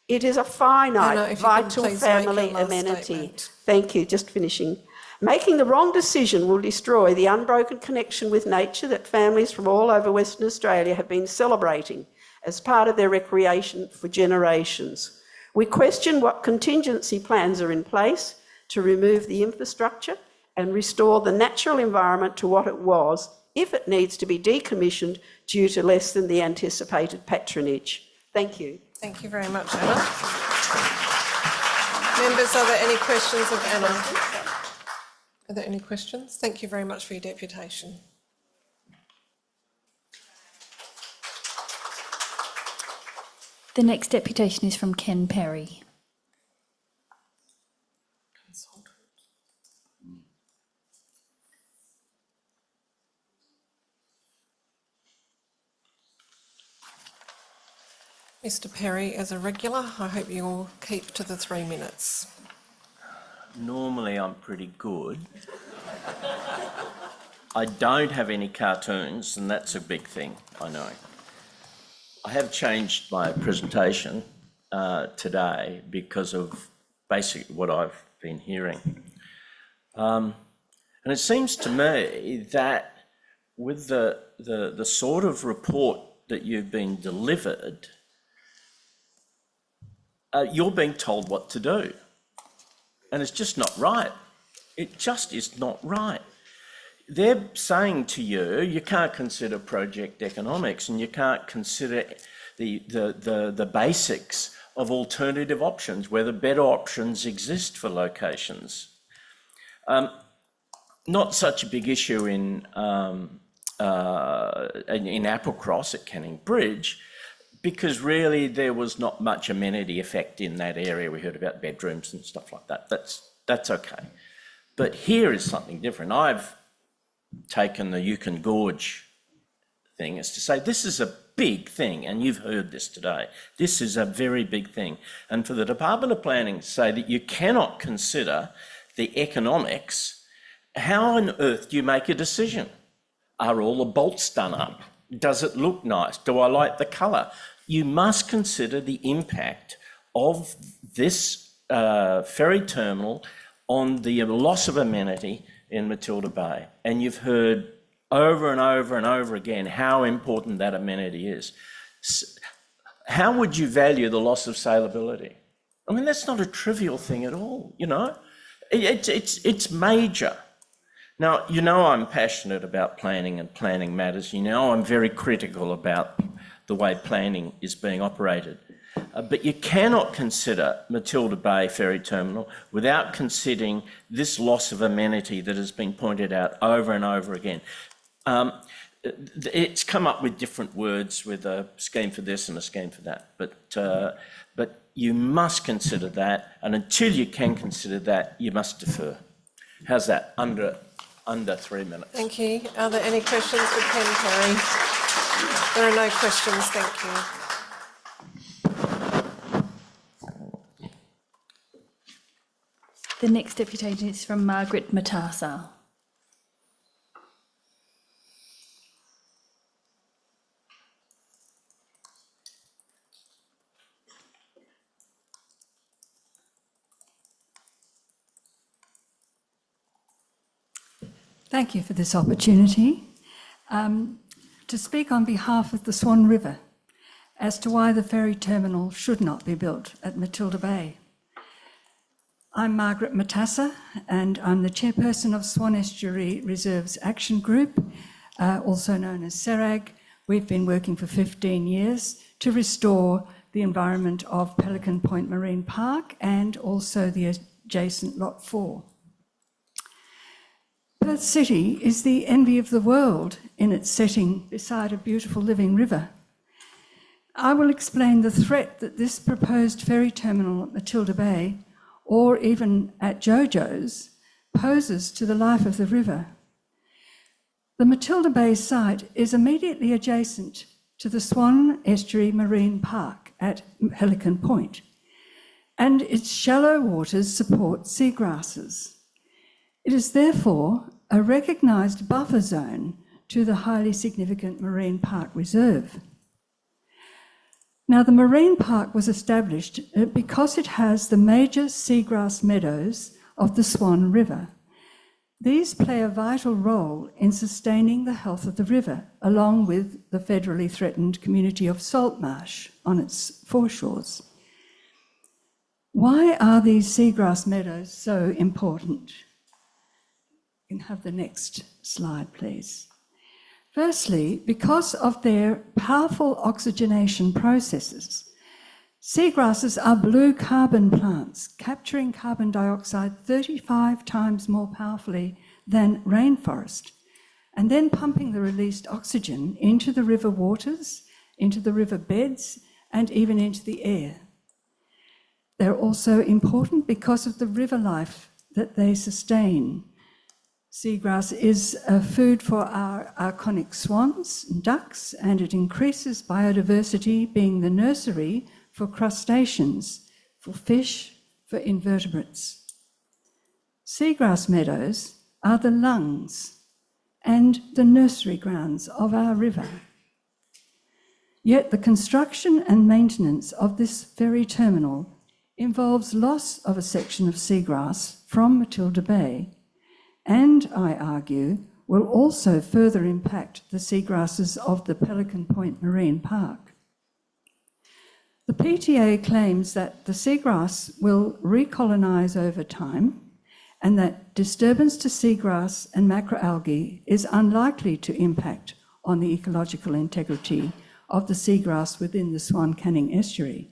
It is a finite, vital family amenity. Thank you, just finishing. Making the wrong decision will destroy the unbroken connection with nature that families from all over Western Australia have been celebrating as part of their recreation for generations. We question what contingency plans are in place to remove the infrastructure and restore the natural environment to what it was, if it needs to be decommissioned due to less than the anticipated patronage. Thank you. Thank you very much, Anna. Members, are there any questions of Anna? Are there any questions? Thank you very much for your deputation. The next deputation is from Ken Perry. Mr Perry, as a regular, I hope you will keep to the 3 minutes. Normally I'm pretty good. I don't have any cartoons, and that's a big thing, I know. I have changed my presentation today because of basically what I've been hearing. And it seems to me that with the sort of report that you've been delivered, you're being told what to do. And it's just not right. It just is not right. They're saying to you, you can't consider project economics and you can't consider the basics of alternative options, whether better options exist for locations. Not such a big issue in Applecross at Canning Bridge, because really there was not much amenity effect in that area. We heard about bedrooms and stuff like that. That's okay. But here is something different. I've taken the Yukon Gorge thing as to say this is a big thing, and you've heard this today. This is a very big thing. And for the Department of Planning to say that you cannot consider the economics, how on earth do you make a decision? Are all the bolts done up? Does it look nice? Do I like the colour? You must consider the impact of this ferry terminal on the loss of amenity in Matilda Bay. And you've heard over and over and over again how important that amenity is. How would you value the loss of sailability? I mean, that's not a trivial thing at all, you know? It's major. Now, you know I'm passionate about planning and planning matters. You know I'm very critical about the way planning is being operated. But you cannot consider Matilda Bay Ferry Terminal without considering this loss of amenity that has been pointed out over and over again. It's come up with different words, with a scheme for this and a scheme for that. But you must consider that, and until you can consider that, you must defer. How's that? Under 3 minutes. Thank you. Are there any questions for Ken Perry? There are no questions, thank you. The next deputation is from Margaret Matassa. Thank you for this opportunity to speak on behalf of the Swan River as to why the ferry terminal should not be built at Matilda Bay. I'm Margaret Matassa, and I'm the chairperson of Swan Estuary Reserves Action Group, also known as SERAG. We've been working for 15 years to restore the environment of Pelican Point Marine Park and also the adjacent Lot 4. Perth City is the envy of the world in its setting beside a beautiful living river. I will explain the threat that this proposed ferry terminal at Matilda Bay, or even at Jojo's, poses to the life of the river. The Matilda Bay site is immediately adjacent to the Swan Estuary Marine Park at Pelican Point, and its shallow waters support seagrasses. It is therefore a recognised buffer zone to the highly significant Marine Park Reserve. Now, the Marine Park was established because it has the major seagrass meadows of the Swan River. These play a vital role in sustaining the health of the river, along with the federally threatened community of Saltmarsh on its foreshores. Why are these seagrass meadows so important? You can have the next slide, please. Firstly, because of their powerful oxygenation processes, seagrasses are blue carbon plants, capturing carbon dioxide 35 times more powerfully than rainforest, and then pumping the released oxygen into the river waters, into the river beds, and even into the air. They're also important because of the river life that they sustain. Seagrass is a food for our archonic swans and ducks, and it increases biodiversity, being the nursery for crustaceans, for fish, for invertebrates. Seagrass meadows are the lungs and the nursery grounds of our river. Yet the construction and maintenance of this ferry terminal involves loss of a section of seagrass from Matilda Bay, and, I argue, will also further impact the seagrasses of the Pelican Point Marine Park. The PTA claims that the seagrass will recolonise over time and that disturbance to seagrass and macroalgae is unlikely to impact on the ecological integrity of the seagrass within the Swan Canning estuary.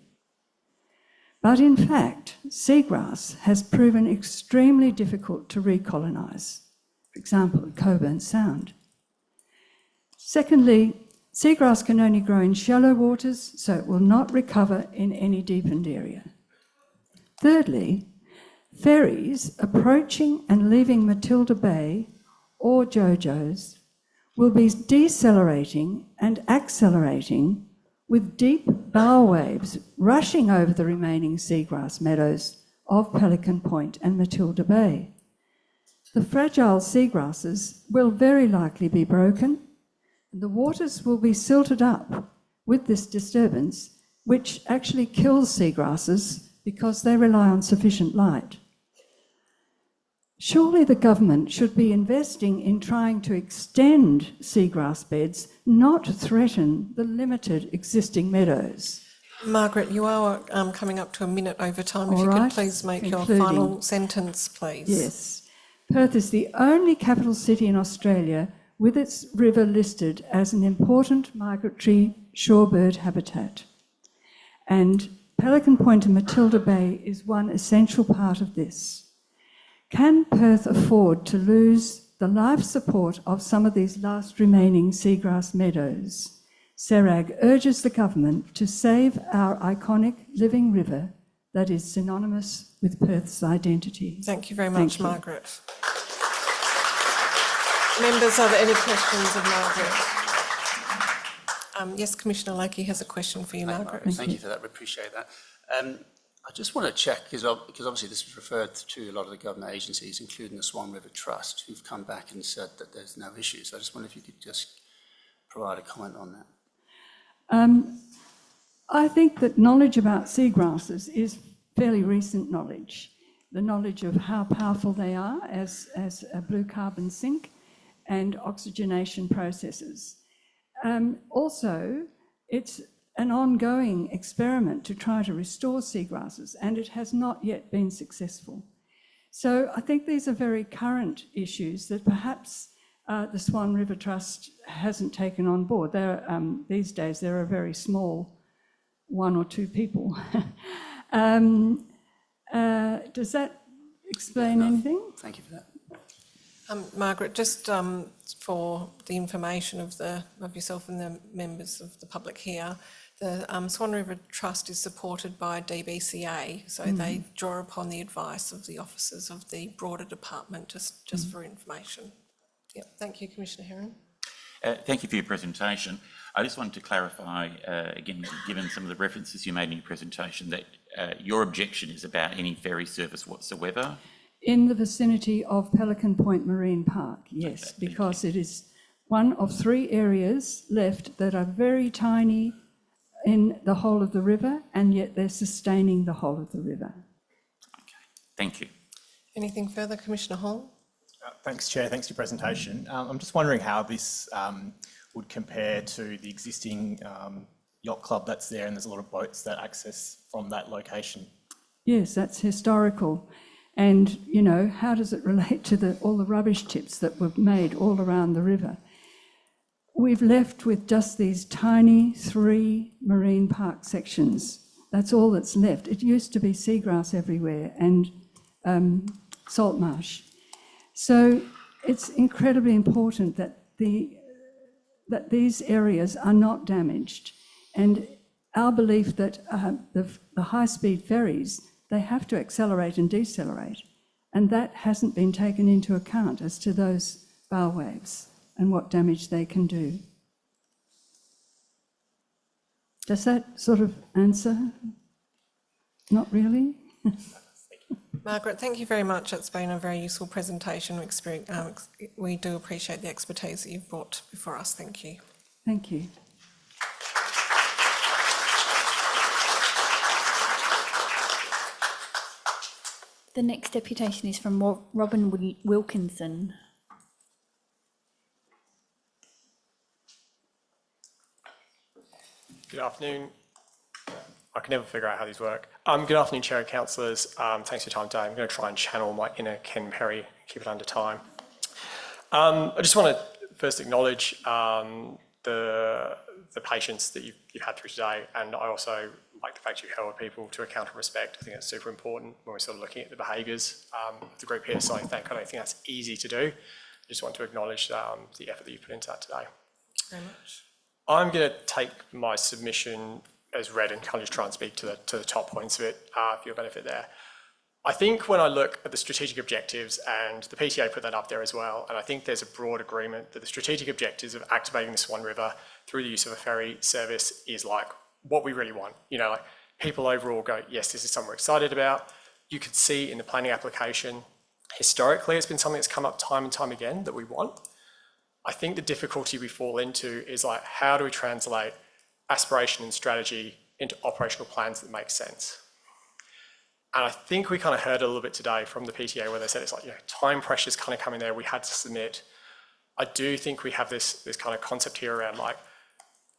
But in fact, seagrass has proven extremely difficult to recolonise, for example, at Coburn Sound. Secondly, seagrass can only grow in shallow waters, so it will not recover in any deepened area. Thirdly, ferries approaching and leaving Matilda Bay or Jojo's will be decelerating and accelerating with deep bow waves rushing over the remaining seagrass meadows of Pelican Point and Matilda Bay. The fragile seagrasses will very likely be broken, and the waters will be silted up with this disturbance, which actually kills seagrasses because they rely on sufficient light. Surely the government should be investing in trying to extend seagrass beds, not threaten the limited existing meadows. Margaret, you are coming up to a minute over time. If All you right, could please make your concluding. final sentence, please. Yes. Perth is the only capital city in Australia with its river listed as an important migratory shorebird habitat. And Pelican Point and Matilda Bay is one essential part of this. Can Perth afford to lose the life support of some of these last remaining seagrass meadows? SERAG urges the government to save our iconic living river that is synonymous with Perth's identity. Thank you very much, Margaret. Members, are there any questions of Margaret? Yes, Commissioner Lakey has a question for you, Margaret. Thank you for that, we appreciate that. I just want to check, because obviously this was referred to a lot of the government agencies, including the Swan River Trust, who've come back and said that there's no issues. I just wonder if you could just provide a comment on that. I think that knowledge about seagrasses is fairly recent knowledge. The knowledge of how powerful they are as a blue carbon sink and oxygenation processes. Also, it's an ongoing experiment to try to restore seagrasses, and it has not yet been successful. So I think these are very current issues that perhaps the Swan River Trust hasn't taken on board. These days, they're a very small 1 or 2 people. Does that explain anything? Thank you for that. Margaret, just for the information of yourself and the members of the public here, the Swan River Trust is supported by DBCA, so they draw upon the advice of the officers of the broader department, just for information. Yep. Thank you, Commissioner Heron. Thank you for your presentation. I just wanted to clarify, again, given some of the references you made in your presentation, that your objection is about any ferry service whatsoever? In the vicinity of Pelican Point Marine Park, yes, Okay, because it is one of 3 areas left that are very tiny in the whole of the river, and yet they're sustaining the whole of the river. Okay, thank you. Anything further, Commissioner Hall? Thanks, Chair. Thanks for your presentation. I'm just wondering how this would compare to the existing yacht club that's there, and there's a lot of boats that access from that location. Yes, that's historical. And, you know, how does it relate to all the rubbish tips that were made all around the river? We've left with just these tiny 3 marine park sections. That's all that's left. It used to be seagrass everywhere and salt marsh. So it's incredibly important that these areas are not damaged. And our belief that the high-speed ferries, they have to accelerate and decelerate, and that hasn't been taken into account as to those bow waves and what damage they can do. Does that sort of answer? Not really? Margaret, thank you very much. It's been a very useful presentation. We do appreciate the expertise that you've brought before us. Thank you. Thank you. The next deputation is from Robin Wilkinson. Good afternoon. I can never figure out how these work. Good afternoon, Chair and Councillors. Thanks for your time today. I'm going to try and channel my inner Ken Perry, keep it under time. I just want to first acknowledge the patience that you've had through today, and I also like the fact you held people to account and respect. I think that's super important when we're sort of looking at the behaviours of the group here. So I don't think that's easy to do. I just want to acknowledge the effort that you put into that today. Very much. I'm going to take my submission as read and kind of just try and speak to the top points of it for your benefit there. I think when I look at the strategic objectives, and the PTA put that up there as well, and I think there's a broad agreement that the strategic objectives of activating the Swan River through the use of a ferry service is like what we really want. You know, like people overall go, yes, this is something we're excited about. You could see in the planning application, historically, it's been something that's come up time and time again that we want. I think the difficulty we fall into is like, how do we translate aspiration and strategy into operational plans that make sense? And I think we kind of heard a little bit today from the PTA where they said it's like, you know, time pressure's kind of coming there, we had to submit. I do think we have this kind of concept here around like,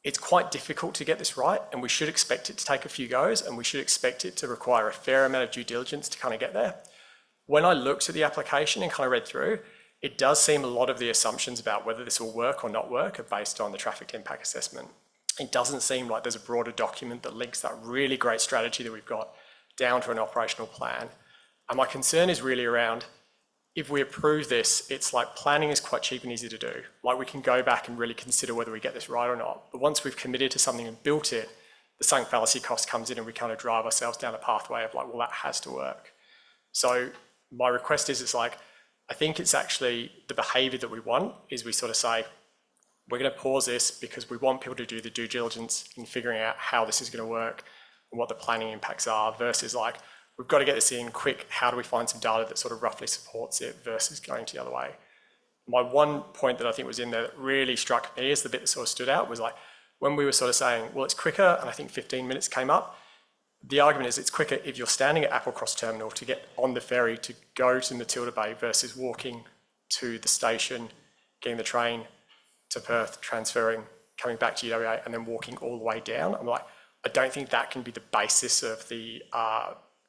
it's quite difficult to get this right, and we should expect it to take a few goes, and we should expect it to require a fair amount of due diligence to kind of get there. When I looked at the application and kind of read through, it does seem a lot of the assumptions about whether this will work or not work are based on the traffic impact assessment. It doesn't seem like there's a broader document that links that really great strategy that we've got down to an operational plan. And my concern is really around, if we approve this, it's like planning is quite cheap and easy to do. Like we can go back and really consider whether we get this right or not. But once we've committed to something and built it, the sunk fallacy cost comes in and we kind of drive ourselves down a pathway of like, well, that has to work. So my request is, it's like, I think it's actually the behaviour that we want is we sort of say, we're going to pause this because we want people to do the due diligence in figuring out how this is going to work and what the planning impacts are, versus like, we've got to get this in quick, how do we find some data that sort of roughly supports it versus going to the other way. My one point that I think was in there that really struck me as the bit that sort of stood out was like, when we were sort of saying, well, it's quicker, and I think 15 minutes came up, the argument is it's quicker if you're standing at Applecross Terminal to get on the ferry to go to Matilda Bay versus walking to the station, getting the train to Perth, transferring, coming back to UWA, and then walking all the way down. I'm like, I don't think that can be the basis of the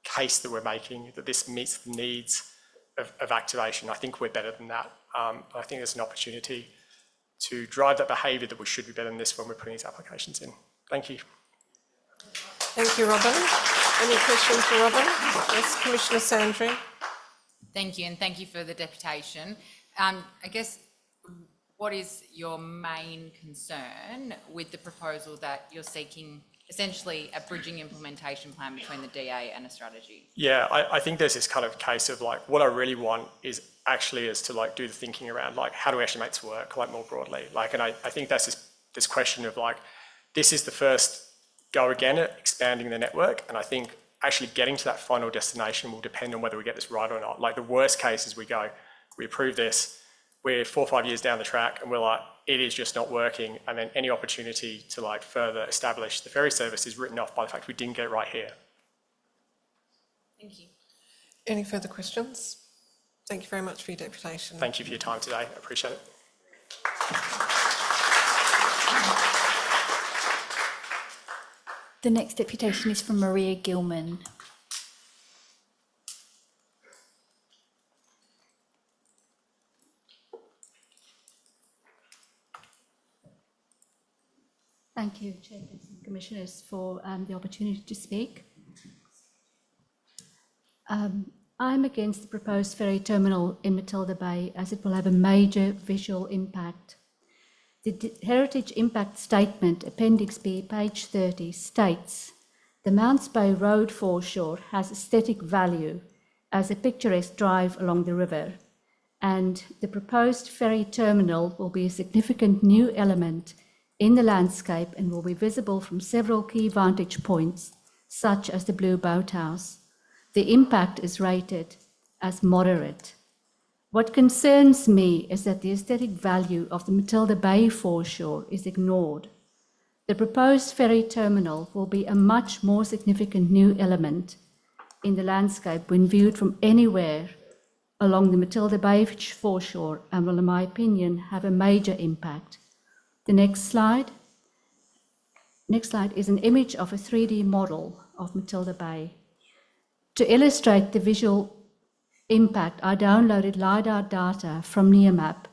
case that we're making, that this meets the needs of activation. I think we're better than that. I think there's an opportunity to drive that behaviour that we should be better than this when we're putting these applications in. Thank you. Thank you, Robin. Any questions for Robin? Yes, Commissioner Sandry. Thank you, and thank you for the deputation. I guess, what is your main concern with the proposal that you're seeking essentially a bridging implementation plan between the DA and a strategy? Yeah, I think there's this kind of case of like, what I really want is to like do the thinking around like, how do we actually make this work, like more broadly? Like, and I think that's this question of like, this is the first go again at expanding the network. And I think actually getting to that final destination will depend on whether we get this right or not. Like the worst case is we approve this, we're 4 or 5 years down the track and we're like, it is just not working. And then any opportunity to like further establish the ferry service is written off by the fact we didn't get it right here. Thank you. Any further questions? Thank you very much for your deputation. Thank you for your time today. I appreciate it. The next deputation is from Maria Gilman. Thank you, Chairperson and Commissioners, for the opportunity to speak. I'm against the proposed ferry terminal in Matilda Bay as it will have a major visual impact. The Heritage Impact Statement, Appendix B, page 30, states, the Mounts Bay Road foreshore has aesthetic value as a picturesque drive along the river, and the proposed ferry terminal will be a significant new element in the landscape and will be visible from several key vantage points, such as the Blue Boathouse. The impact is rated as moderate. What concerns me is that the aesthetic value of the Matilda Bay foreshore is ignored. The proposed ferry terminal will be a much more significant new element in the landscape when viewed from anywhere along the Matilda Bay foreshore and will, in my opinion, have a major impact. The next slide. Next slide is an image of a 3D model of Matilda Bay. To illustrate the visual impact, I downloaded LiDAR data from Nearmap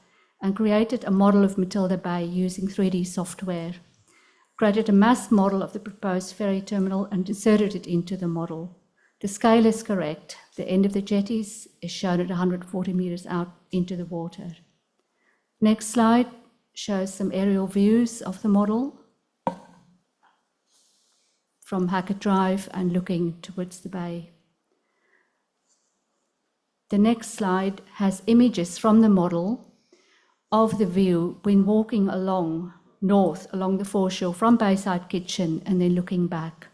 and created a model of Matilda Bay using 3D software. Created a mass model of the proposed ferry terminal and inserted it into the model. The scale is correct. The end of the jetties is shown at 140 metres out into the water. Next slide shows some aerial views of the model from Hackett Drive and looking towards the bay. The next slide has images from the model of the view when walking along north along the foreshore from Bayside Kitchen and then looking back.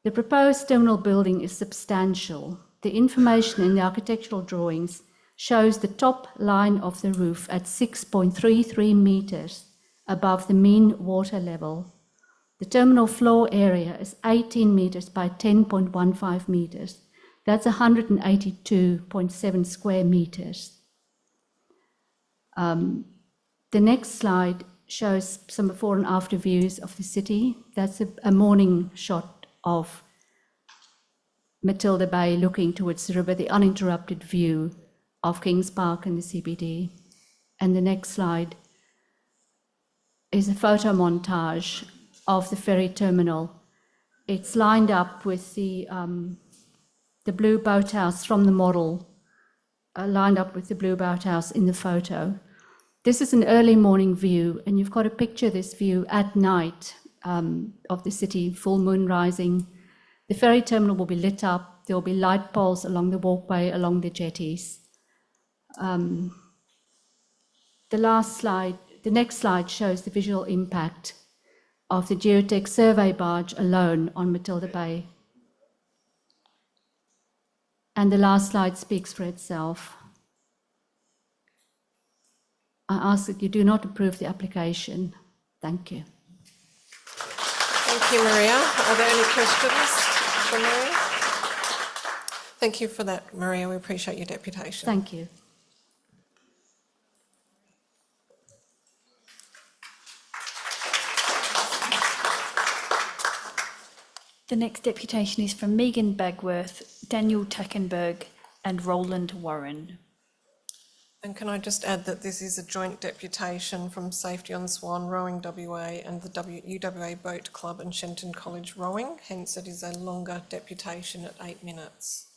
The proposed terminal building is substantial. The information in the architectural drawings shows the top line of the roof at 6.33 metres above the mean water level. The terminal floor area is 18 metres by 10.15 metres. That's 182.7 square metres. The next slide shows some before and after views of the city. That's a morning shot of Matilda Bay looking towards the river, the uninterrupted view of Kings Park and the CBD. And the next slide is a photo montage of the ferry terminal. It's lined up with the blue boathouse from the model, lined up with the blue boathouse in the photo. This is an early morning view, and you've got to picture this view at night of the city, full moon rising. The ferry terminal will be lit up. There will be light poles along the walkway, along the jetties. The next slide shows the visual impact of the geotech survey barge alone on Matilda Bay. And the last slide speaks for itself. I ask that you do not approve the application. Thank you. Thank you, Maria. Are there any questions for Maria? Thank you for that, Maria. We appreciate your deputation. Thank you. The next deputation is from Megan Bagworth, Daniel Tackenberg and Roland Warren. And can I just add that this is a joint deputation from Safety on Swan Rowing WA and the UWA Boat Club and Shenton College Rowing, hence it is a longer deputation at 8 minutes.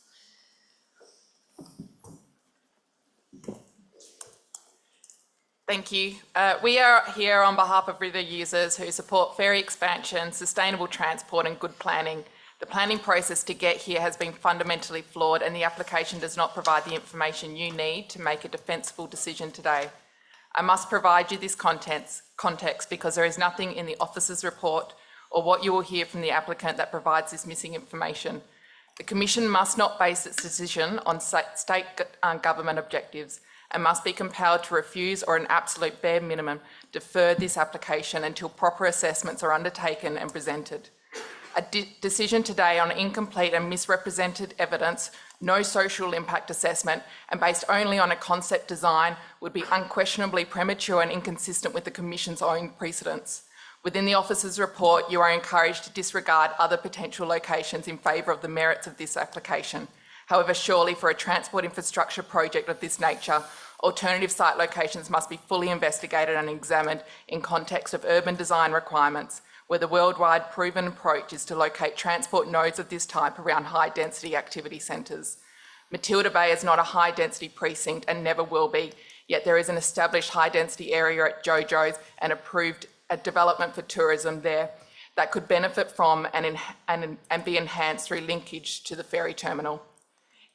Thank you. We are here on behalf of river users who support ferry expansion, sustainable transport and good planning. The planning process to get here has been fundamentally flawed and the application does not provide the information you need to make a defensible decision today. I must provide you this context because there is nothing in the officer's report or what you will hear from the applicant that provides this missing information. The Commission must not base its decision on state government objectives and must be compelled to refuse or an absolute bare minimum defer this application until proper assessments are undertaken and presented. A decision today on incomplete and misrepresented evidence, no social impact assessment, and based only on a concept design would be unquestionably premature and inconsistent with the Commission's own precedents. Within the officer's report, you are encouraged to disregard other potential locations in favour of the merits of this application. However, surely for a transport infrastructure project of this nature, alternative site locations must be fully investigated and examined in context of urban design requirements, where the worldwide proven approach is to locate transport nodes of this type around high-density activity centres. Matilda Bay is not a high-density precinct and never will be, yet there is an established high-density area at Jojo's and approved a development for tourism there that could benefit from and be enhanced through linkage to the ferry terminal.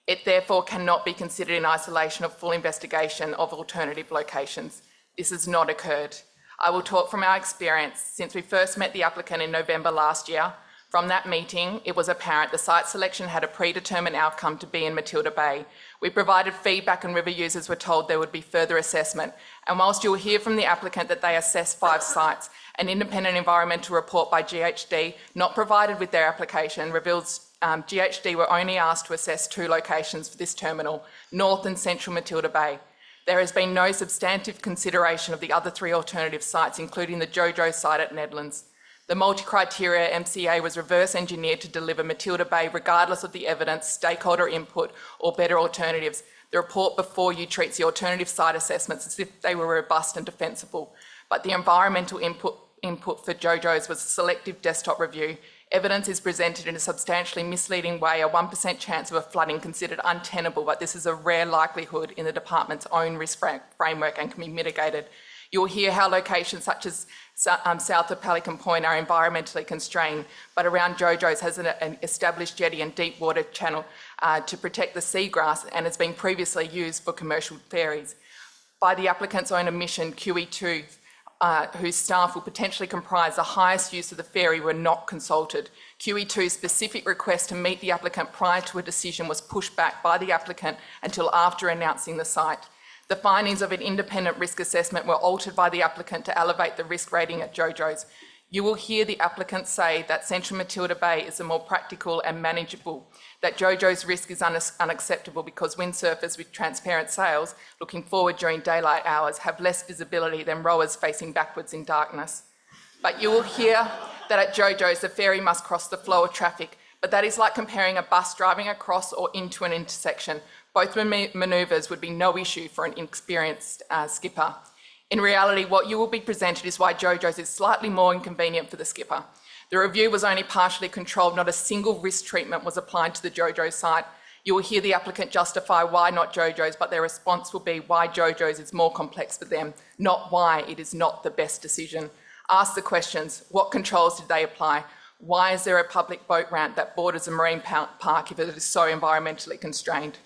It therefore cannot be considered in isolation of full investigation of alternative locations. This has not occurred. I will talk from our experience since we first met the applicant in November last year. From that meeting, it was apparent the site selection had a predetermined outcome to be in Matilda Bay. We provided feedback and river users were told there would be further assessment. And whilst you'll hear from the applicant that they assessed 5 sites, an independent environmental report by GHD, not provided with their application, reveals GHD were only asked to assess 2 locations for this terminal, North and Central Matilda Bay. There has been no substantive consideration of the other 3 alternative sites, including the Jojo site at Nedlands. The multi-criteria MCA was reverse engineered to deliver Matilda Bay regardless of the evidence, stakeholder input or better alternatives, The report before you treats the alternative site assessments as if they were robust and defensible, but the environmental input for JoJo's was a selective desktop review. Evidence is presented in a substantially misleading way, a 1% chance of a flooding considered untenable, but this is a rare likelihood in the department's own risk framework and can be mitigated. You'll hear how locations such as south of Pelican Point are environmentally constrained, but around JoJo's has an established jetty and deep water channel to protect the seagrass and has been previously used for commercial ferries. By the applicant's own admission, QE2, whose staff will potentially comprise the highest use of the ferry, were not consulted. QE2's specific request to meet the applicant prior to a decision was pushed back by the applicant until after announcing the site. The findings of an independent risk assessment were altered by the applicant to elevate the risk rating at JoJo's. You will hear the applicant say that Central Matilda Bay is a more practical and manageable, that JoJo's risk is unacceptable because windsurfers with transparent sails looking forward during daylight hours have less visibility than rowers facing backwards in darkness. But you will hear that at JoJo's the ferry must cross the flow of traffic, but that is like comparing a bus driving across or into an intersection. Both manoeuvres would be no issue for an inexperienced skipper. In reality, what you will be presented is why JoJo's is slightly more inconvenient for the skipper. The review was only partially controlled, not a single risk treatment was applied to the JoJo's site. You will hear the applicant justify why not JoJo's, but their response will be why JoJo's is more complex for them, not why it is not the best decision. Ask the questions, what controls did they apply? Why is there a public boat ramp that borders a marine park if it is so environmentally constrained?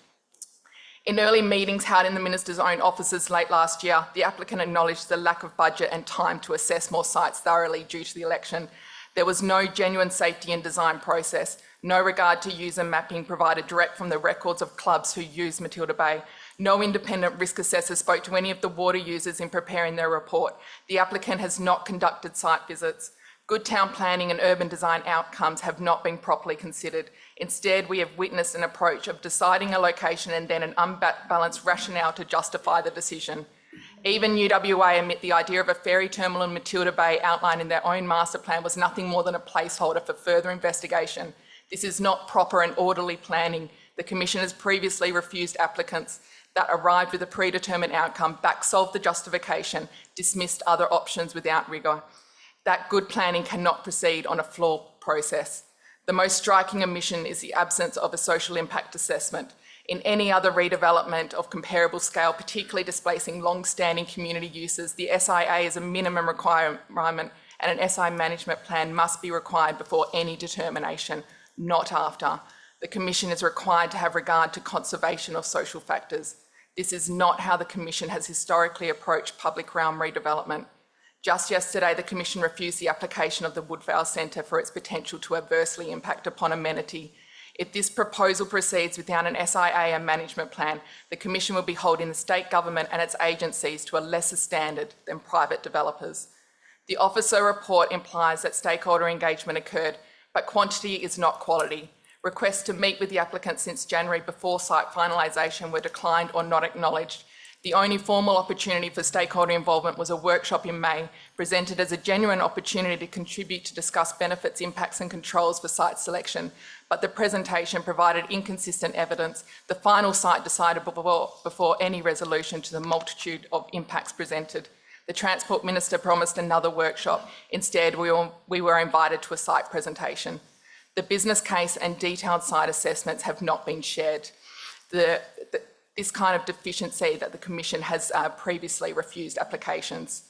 In early meetings held in the Minister's own offices late last year, the applicant acknowledged the lack of budget and time to assess more sites thoroughly due to the election. There was no genuine safety and design process, no regard to user mapping provided direct from the records of clubs who use Matilda Bay. No independent risk assessor spoke to any of the water users in preparing their report. The applicant has not conducted site visits. Good town planning and urban design outcomes have not been properly considered. Instead, we have witnessed an approach of deciding a location and then an unbalanced rationale to justify the decision. Even UWA admit the idea of a ferry terminal in Matilda Bay outlined in their own master plan was nothing more than a placeholder for further investigation. This is not proper and orderly planning. The Commission has previously refused applicants that arrived with a predetermined outcome, backsolved the justification, dismissed other options without rigour. That good planning cannot proceed on a flawed process. The most striking omission is the absence of a social impact assessment. In any other redevelopment of comparable scale, particularly displacing long-standing community uses, the SIA is a minimum requirement and an SI management plan must be required before any determination, not after. The Commission is required to have regard to conservation of social factors. This is not how the Commission has historically approached public realm redevelopment. Just yesterday, the Commission refused the application of the Woodvale Centre for its potential to adversely impact upon amenity. If this proposal proceeds without an SIA and management plan, the Commission will be holding the state government and its agencies to a lesser standard than private developers. The officer report implies that stakeholder engagement occurred, but quantity is not quality. Requests to meet with the applicant since January before site finalisation were declined or not acknowledged. The only formal opportunity for stakeholder involvement was a workshop in May, presented as a genuine opportunity to contribute to discuss benefits, impacts and controls for site selection, but the presentation provided inconsistent evidence. The final site decided before any resolution to the multitude of impacts presented. The Transport Minister promised another workshop. Instead, we were invited to a site presentation. The business case and detailed site assessments have not been shared. This kind of deficiency that the Commission has previously refused applications,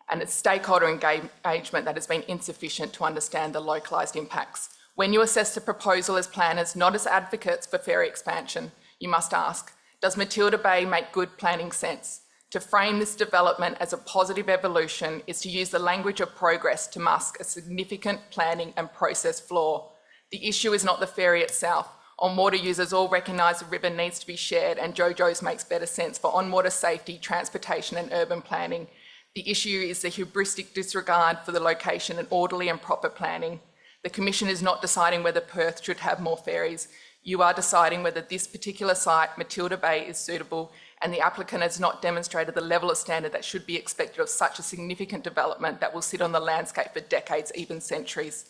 and it's stakeholder engagement that has been insufficient to understand the localised impacts. When you assess the proposal as planners, not as advocates for ferry expansion, you must ask, does Matilda Bay make good planning sense? To frame this development as a positive evolution is to use the language of progress to mask a significant planning and process flaw. The issue is not the ferry itself. On-water users all recognise the river needs to be shared, and JoJo's makes better sense for on-water safety, transportation and urban planning. The issue is the hubristic disregard for the location and orderly and proper planning. The Commission is not deciding whether Perth should have more ferries. You are deciding whether this particular site, Matilda Bay, is suitable, and the applicant has not demonstrated the level of standard that should be expected of such a significant development that will sit on the landscape for decades, even centuries.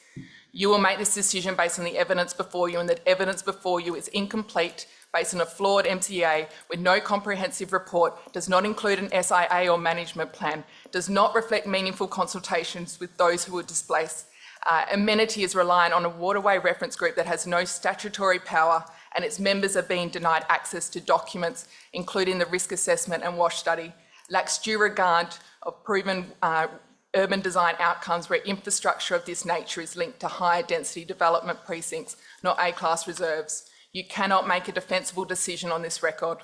You will make this decision based on the evidence before you, and that evidence before you is incomplete, based on a flawed MCA with no comprehensive report, does not include an SIA or management plan, does not reflect meaningful consultations with those who were displaced. Amenity is reliant on a waterway reference group that has no statutory power, and its members are being denied access to documents, including the risk assessment and WASH study, lacks due regard of proven urban design outcomes where infrastructure of this nature is linked to higher density development precincts, not A-class reserves. You cannot make a defensible decision on this record.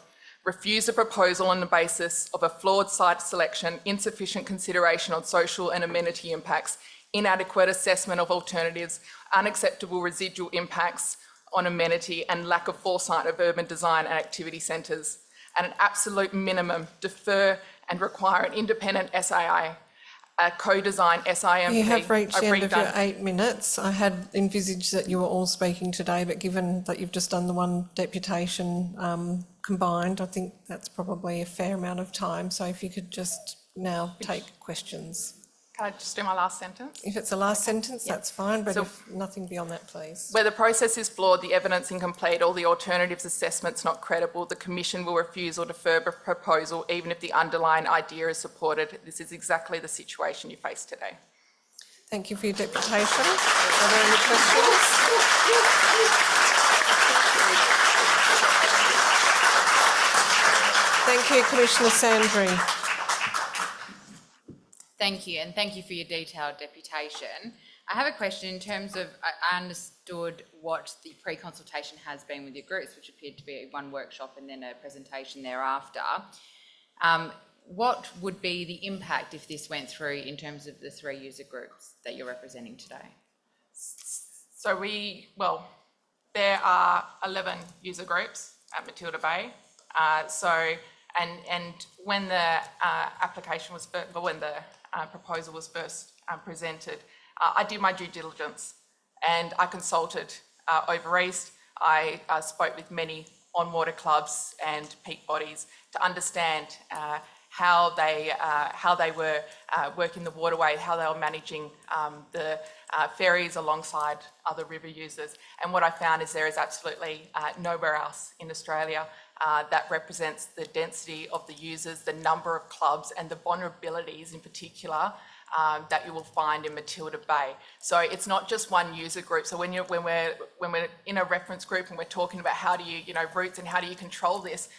Refuse a proposal on the basis of a flawed site selection, insufficient consideration on social and amenity impacts, inadequate assessment of alternatives, unacceptable residual impacts on amenity, and lack of foresight of urban design and activity centres. At an absolute minimum, defer and require an independent SIA, a co-design SIMP. You have reached the end of your redone- 8 minutes. I had envisaged that you were all speaking today, but given that you've just done the one deputation combined, I think that's probably a fair amount of time. So if you could just now take questions. Can I just do my last sentence? If it's the last sentence, that's fine, but So- if nothing beyond that, please. Where the process is flawed, the evidence incomplete, or the alternatives assessment's not credible, the Commission will refuse or defer a proposal even if the underlying idea is supported. This is exactly the situation you face today. Thank you for your deputation. Are there any questions? Thank you, Commissioner Sandry. Thank you, and thank you for your detailed deputation. I have a question in terms of, I understood what the pre-consultation has been with your groups, which appeared to be one workshop and then a presentation thereafter. What would be the impact if this went through in terms of the 3 user groups that you're representing today? So there are 11 user groups at Matilda Bay. And when the application was, when the proposal was first presented, I did my due diligence and I consulted over East. I spoke with many on-water clubs and peak bodies to understand how they were working the waterway, how they were managing the ferries alongside other river users. And what I found is there is absolutely nowhere else in Australia that represents the density of the users, the number of clubs, and the vulnerabilities in particular that you will find in Matilda Bay. So it's not just one user group. So when we're in a reference group and we're talking about how do you routes and how do you control this,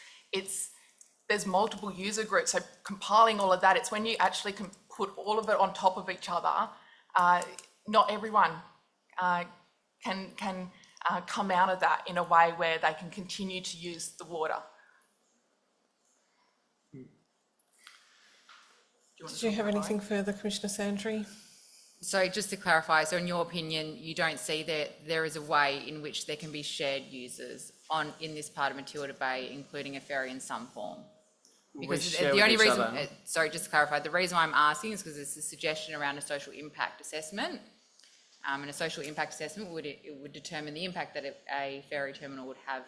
there's multiple user groups. So compiling all of that, it's when you actually can put all of it on top of each other. Not everyone can come out of that in a way where they can continue to use the water. Did you have anything further, Commissioner Sandry? So just to clarify, so in your opinion, you don't see that there is a way in which there can be shared users in this part of Matilda Bay, including a ferry in some form? Because the only reason, sorry, just to clarify, the reason why I'm asking is because it's a suggestion around a social impact assessment. And a social impact assessment would determine the impact that a ferry terminal would have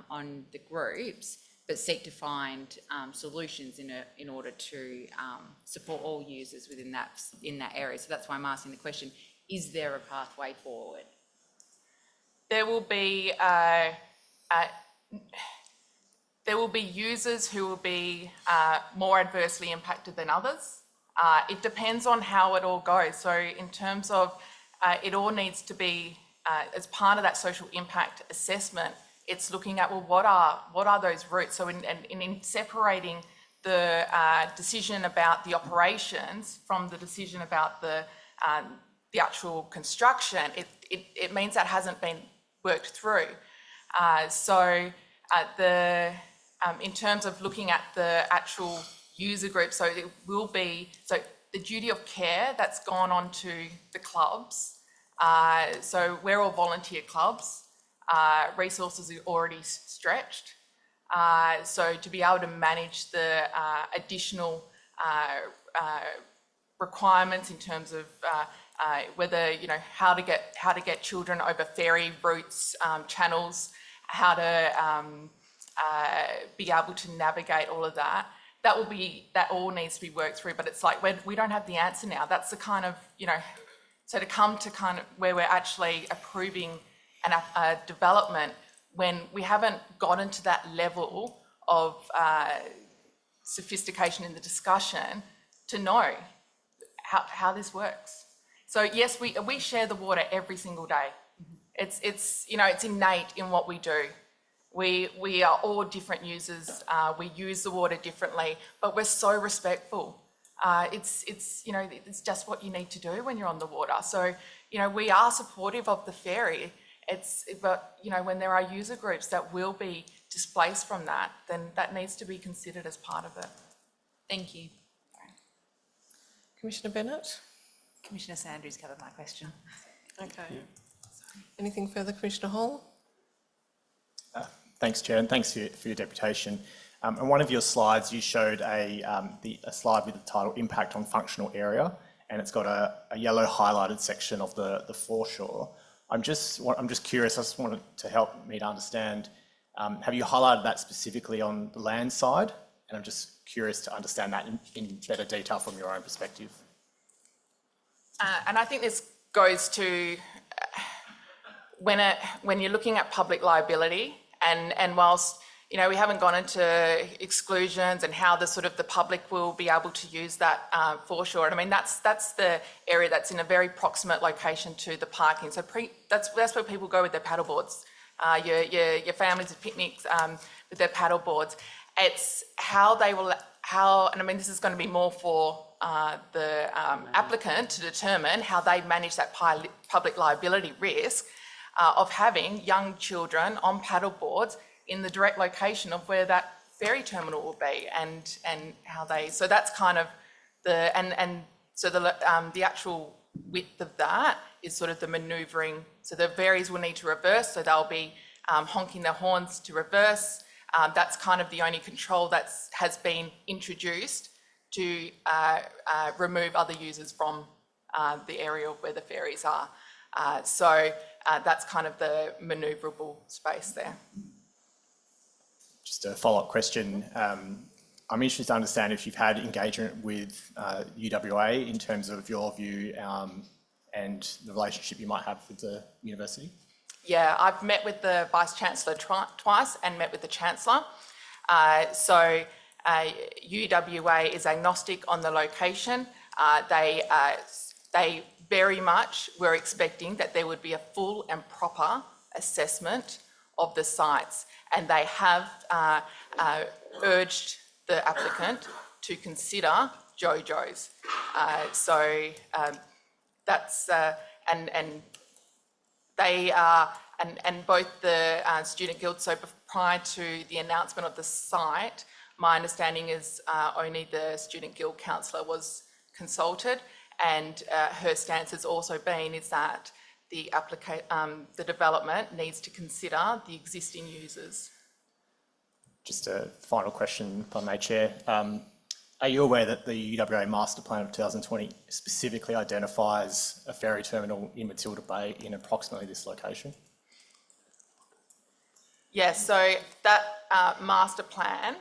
on the groups, but seek to find solutions in order to support all users within in that area. So that's why I'm asking the question: is there a pathway forward? There will be users who will be more adversely impacted than others. It depends on how it all goes. So in terms of it all needs to be, as part of that social impact assessment, it's looking at, well, what are those routes? So in separating the decision about the operations from the decision about the actual construction, it means that hasn't been worked through. In terms of looking at the actual user group, so it will be, so the duty of care that's gone on to the clubs. So we're all volunteer clubs. Resources are already stretched. So to be able to manage the additional requirements in terms of whether, how to get children over ferry routes, channels, how to be able to navigate all of that. That all needs to be worked through, but it's like we don't have the answer now. That's the kind of, so to come to kind of where we're actually approving a development when we haven't gotten to that level of sophistication in the discussion to know how this works. So yes, we share the water every single day. It's innate in what we do. We are all different users. We use the water differently, but we're so respectful. It's just what you need to do when you're on the water. So, we are supportive of the ferry. But when there are user groups that will be displaced from that, then that needs to be considered as part of it. Thank you. Commissioner Bennett? Commissioner Sanders covered my question. Okay. Anything further, Commissioner Hall? Thanks, Chair, and thanks for your deputation. On one of your slides, you showed a slide with the title "Impact on Functional Area," and it's got a yellow highlighted section of the foreshore. I'm just curious. I just wanted to help me to understand. Have you highlighted that specifically on the land side? And I'm just curious to understand that in better detail from your own perspective. And I think this goes to when you're looking at public liability, and whilst we haven't gone into exclusions and how the public will be able to use that foreshore. And I mean that's the area that's in a very proximate location to the parking. So that's where people go with their paddleboards. Your families with picnics with their paddleboards. It's how they will and I mean this is going to be more for the applicant to determine how they manage that public liability risk of having young children on paddleboards in the direct location of where that ferry terminal will be, and how they. So that's kind of the actual width of that is sort of the manoeuvring. So the ferries will need to reverse, so they'll be honking their horns to reverse. That's kind of the only control that has been introduced to remove other users from the area where the ferries are. So that's kind of the manoeuvrable space there. Just a follow-up question. I'm interested to understand if you've had engagement with UWA in terms of your view and the relationship you might have with the university. Yeah, I've met with the Vice-Chancellor twice and met with the Chancellor. So UWA is agnostic on the location. They very much were expecting that there would be a full and proper assessment of the sites, and they have urged the applicant to consider JoJo's. So that's and they are and both the student guild. So prior to the announcement of the site, my understanding is only the student guild councillor was consulted, and her stance has also been is that the development needs to consider the existing users. Just a final question, if I may, Chair. Are you aware that the UWA Master Plan of 2020 specifically identifies a ferry terminal in Matilda Bay in approximately this location? Yes, so that master plan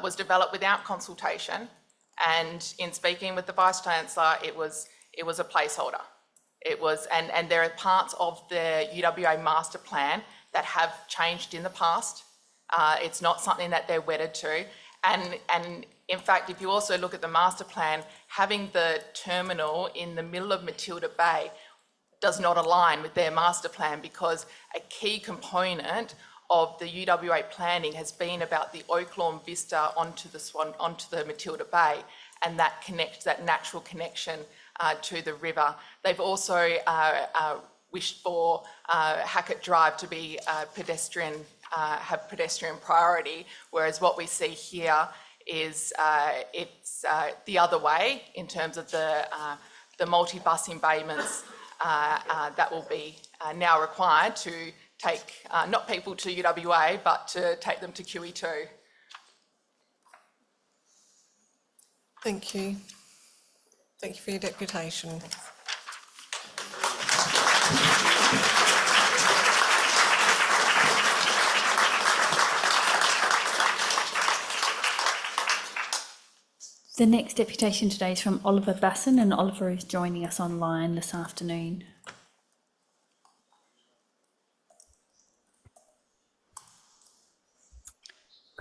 was developed without consultation, and in speaking with the Vice-Chancellor, it was a placeholder. It was, and there are parts of the UWA master plan that have changed in the past. It's not something that they're wedded to. And in fact, if you also look at the master plan, having the terminal in the middle of Matilda Bay does not align with their master plan, because a key component of the UWA planning has been about the Oaklawn Vista onto the Matilda Bay, and that natural connection to the river. They've also wished for Hackett Drive to be have pedestrian priority, whereas what we see here is it's the other way in terms of the multi-bus embayments that will be now required to take not people to UWA, but to take them to QE2. Thank you. Thank you for your deputation. The next deputation today is from Oliver Basson, and Oliver is joining us online this afternoon.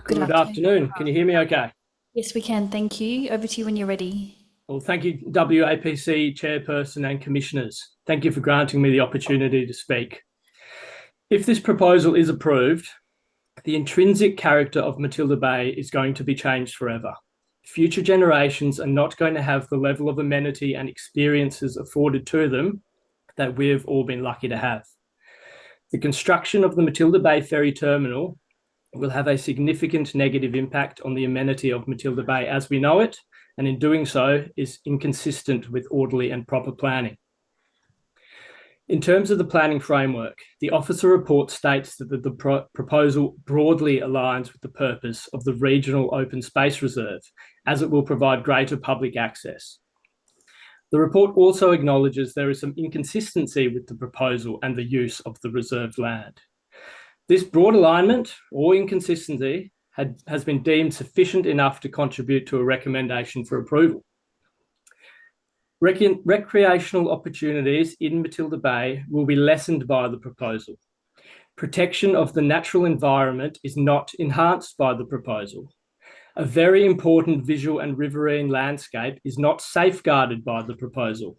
Good afternoon. Can you hear me okay? Yes, we can. Thank you. Over to you when you're ready. Well, thank you, WAPC Chairperson and Commissioners. Thank you for granting me the opportunity to speak. If this proposal is approved, the intrinsic character of Matilda Bay is going to be changed forever. Future generations are not going to have the level of amenity and experiences afforded to them that we've all been lucky to have. The construction of the Matilda Bay Ferry Terminal will have a significant negative impact on the amenity of Matilda Bay as we know it, and in doing so is inconsistent with orderly and proper planning. In terms of the planning framework, the officer report states that the proposal broadly aligns with the purpose of the Regional Open Space Reserve, as it will provide greater public access. The report also acknowledges there is some inconsistency with the proposal and the use of the reserved land. This broad alignment or inconsistency has been deemed sufficient enough to contribute to a recommendation for approval. Recreational opportunities in Matilda Bay will be lessened by the proposal. Protection of the natural environment is not enhanced by the proposal. A very important visual and riverine landscape is not safeguarded by the proposal.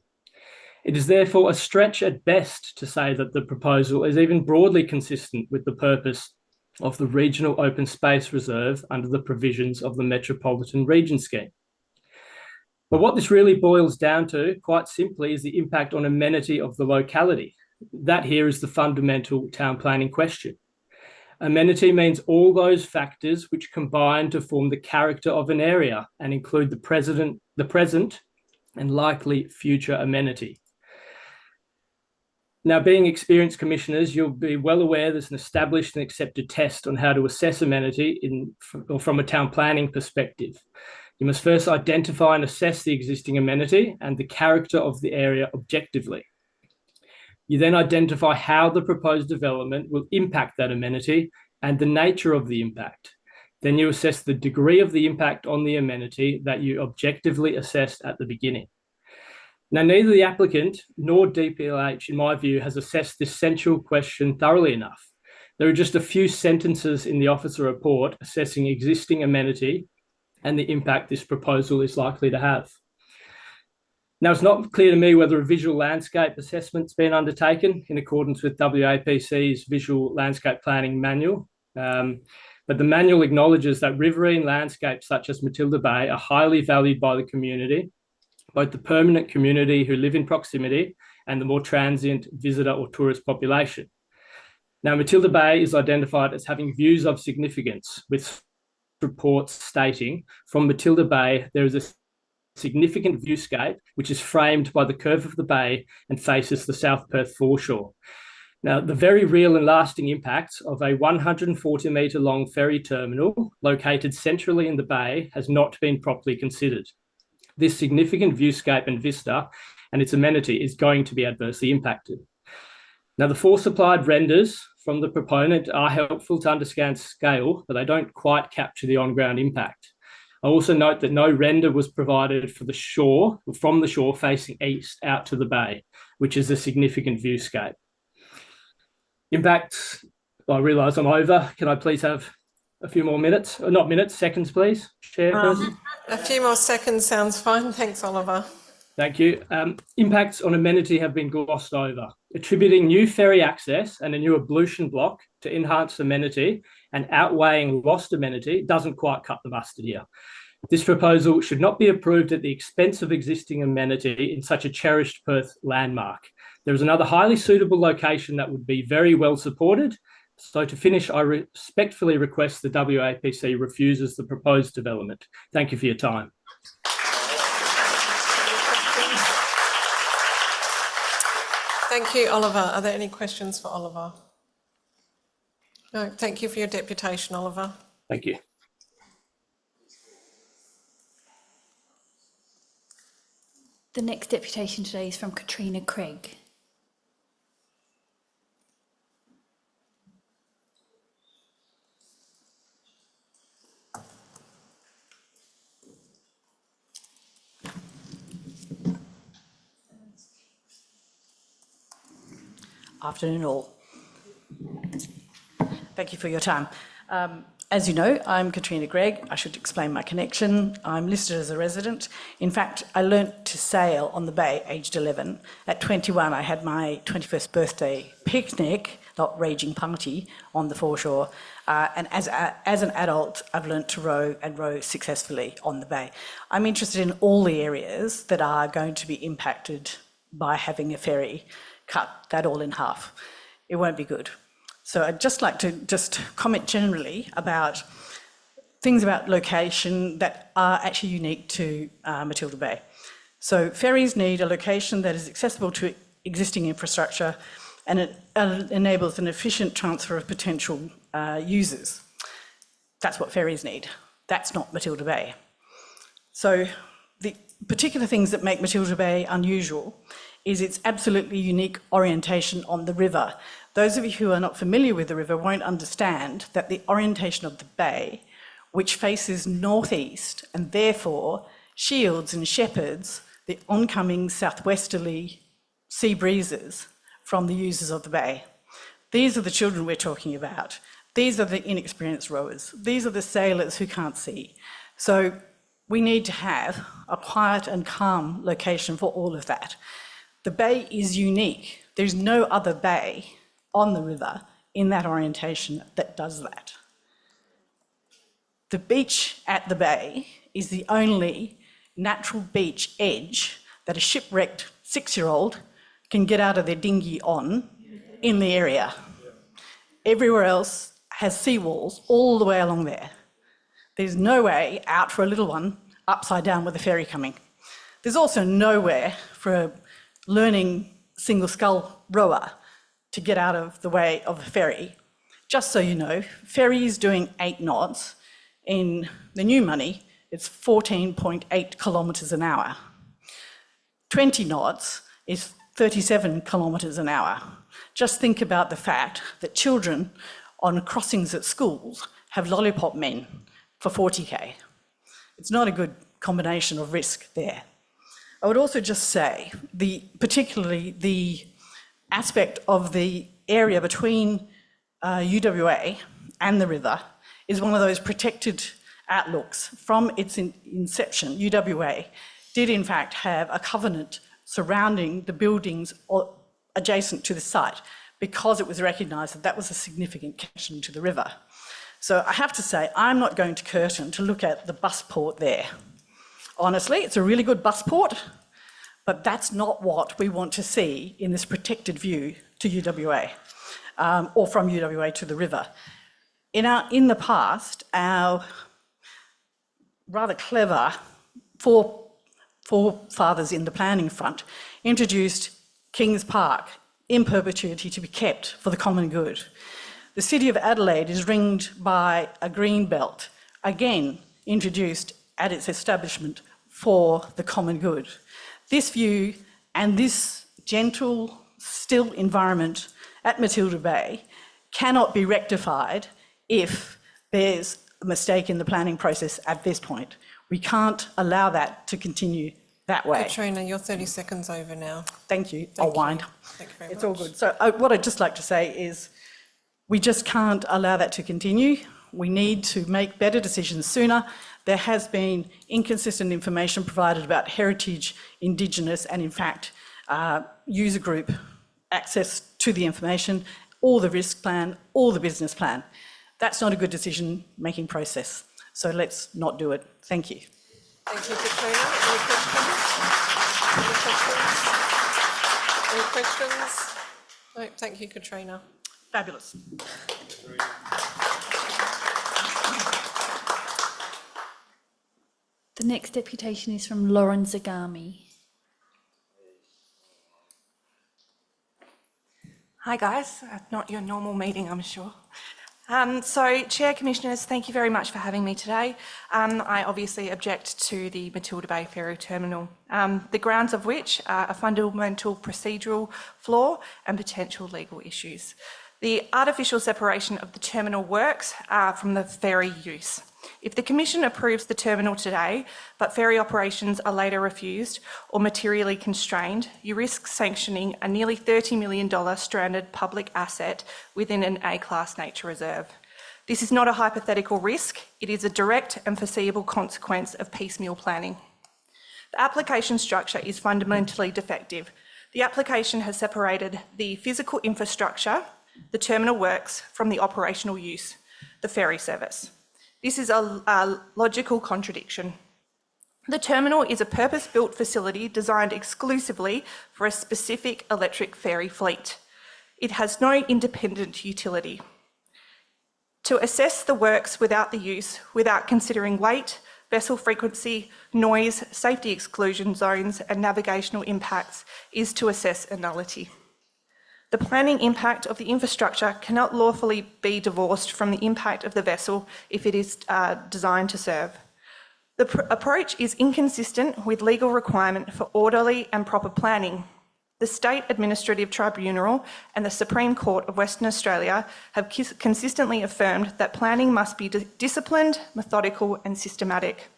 It is therefore a stretch at best to say that the proposal is even broadly consistent with the purpose of the Regional Open Space Reserve under the provisions of the Metropolitan Region Scheme. But what this really boils down to, quite simply, is the impact on amenity of the locality. That here is the fundamental town planning question. Amenity means all those factors which combine to form the character of an area and include the present and likely future amenity. Now, being experienced commissioners, you'll be well aware there's an established and accepted test on how to assess amenity from a town planning perspective. You must first identify and assess the existing amenity and the character of the area objectively. You then identify how the proposed development will impact that amenity and the nature of the impact. Then you assess the degree of the impact on the amenity that you objectively assessed at the beginning. Now, neither the applicant nor DPLH, in my view, has assessed this central question thoroughly enough. There are just a few sentences in the officer report assessing existing amenity and the impact this proposal is likely to have. Now, it's not clear to me whether a visual landscape assessment's been undertaken in accordance with WAPC's Visual Landscape Planning Manual, but the manual acknowledges that riverine landscapes such as Matilda Bay are highly valued by the community, both the permanent community who live in proximity and the more transient visitor or tourist population. Now, Matilda Bay is identified as having views of significance, with reports stating from Matilda Bay there is a significant viewscape which is framed by the curve of the bay and faces the South Perth foreshore. Now, the very real and lasting impacts of a 140-metre long ferry terminal located centrally in the bay has not been properly considered. This significant viewscape and vista and its amenity is going to be adversely impacted. Now, the four supplied renders from the proponent are helpful to understand scale, but they don't quite capture the on-ground impact. I also note that no render was provided for the shore, from the shore facing east out to the bay, which is a significant viewscape. Impacts, I realise I'm over. Can I please have a few more minutes? Or not minutes, seconds, please, Chairperson? A few more seconds sounds fine. Thanks, Oliver. Thank you. Impacts on amenity have been glossed over. Attributing new ferry access and a new ablution block to enhanced amenity and outweighing lost amenity doesn't quite cut the mustard here. This proposal should not be approved at the expense of existing amenity in such a cherished Perth landmark. There is another highly suitable location that would be very well supported. So to finish, I respectfully request the WAPC refuses the proposed development. Thank you for your time. Thank you, Oliver. Are there any questions for Oliver? No, thank you for your deputation, Oliver. Thank you. The next deputation today is from Katrina Craig. Afternoon all. Thank you for your time. As you know, I'm Katrina Gregg. I should explain my connection. I'm listed as a resident. In fact, I learnt to sail on the bay aged 11. At 21, I had my 21st birthday picnic, not raging party, on the foreshore. And as an adult, I've learnt to row and row successfully on the bay. I'm interested in all the areas that are going to be impacted by having a ferry cut that all in half. It won't be good. So I'd just like to comment generally about things about location that are actually unique to Matilda Bay. So ferries need a location that is accessible to existing infrastructure, and it enables an efficient transfer of potential users. That's what ferries need. That's not Matilda Bay. So the particular things that make Matilda Bay unusual is its absolutely unique orientation on the river. Those of you who are not familiar with the river won't understand that the orientation of the bay, which faces northeast and therefore shields and shepherds the oncoming southwesterly sea breezes from the users of the bay. These are the children we're talking about. These are the inexperienced rowers. These are the sailors who can't see. So we need to have a quiet and calm location for all of that. The bay is unique. There's no other bay on the river in that orientation that does that. The beach at the bay is the only natural beach edge that a shipwrecked 6-year-old can get out of their dinghy on in the area. Everywhere else has seawalls all the way along there. There's no way out for a little one upside down with a ferry coming. There's also nowhere for a learning single scull rower to get out of the way of a ferry. Just so you know, ferries doing 8 knots, in the new money, it's 14.8 kilometres an hour. 20 knots is 37 kilometres an hour. Just think about the fact that children on crossings at schools have lollipop men for 40k. It's not a good combination of risk there. I would also just say, particularly the aspect of the area between UWA and the river is one of those protected outlooks. From its inception, UWA did in fact have a covenant surrounding the buildings adjacent to the site because it was recognised that that was a significant connection to the river. So I have to say, I'm not going to Curtin to look at the bus port there. Honestly, it's a really good bus port, but that's not what we want to see in this protected view to UWA, or from UWA to the river. In the past, our rather clever forefathers in the planning front introduced Kings Park in perpetuity to be kept for the common good. The City of Adelaide is ringed by a green belt, again introduced at its establishment for the common good. This view and this gentle, still environment at Matilda Bay cannot be rectified if there's a mistake in the planning process at this point. We can't allow that to continue that way. Katrina, you're 30 seconds over now. Thank you. I'll wind. Thank you very much. It's all good. So what I'd just like to say is we just can't allow that to continue. We need to make better decisions sooner. There has been inconsistent information provided about heritage, Indigenous, and in fact, user group access to the information, or the risk plan, or the business plan. That's not a good decision-making process. So let's not do it. Thank you. Thank you, Katrina. Any questions? Any questions? No, thank you, Katrina. Fabulous. The next deputation is from Lauren Zagami. Hi guys, not your normal meeting, I'm sure. So Chair, Commissioners, thank you very much for having me today. I obviously object to the Matilda Bay Ferry Terminal, the grounds of which are a fundamental procedural flaw and potential legal issues. The artificial separation of the terminal works from the ferry use. If the Commission approves the terminal today, but ferry operations are later refused or materially constrained, you risk sanctioning a nearly $30 million stranded public asset within an A-class nature reserve. This is not a hypothetical risk, it is a direct and foreseeable consequence of piecemeal planning. The application structure is fundamentally defective. The application has separated the physical infrastructure, the terminal works, from the operational use, the ferry service. This is a logical contradiction. The terminal is a purpose-built facility designed exclusively for a specific electric ferry fleet. It has no independent utility. To assess the works without the use, without considering weight, vessel frequency, noise, safety exclusion zones, and navigational impacts, is to assess a nullity. The planning impact of the infrastructure cannot lawfully be divorced from the impact of the vessel if it is designed to serve. The approach is inconsistent with legal requirement for orderly and proper planning. The State Administrative Tribunal and the Supreme Court of Western Australia have consistently affirmed that planning must be disciplined, methodical and systematic.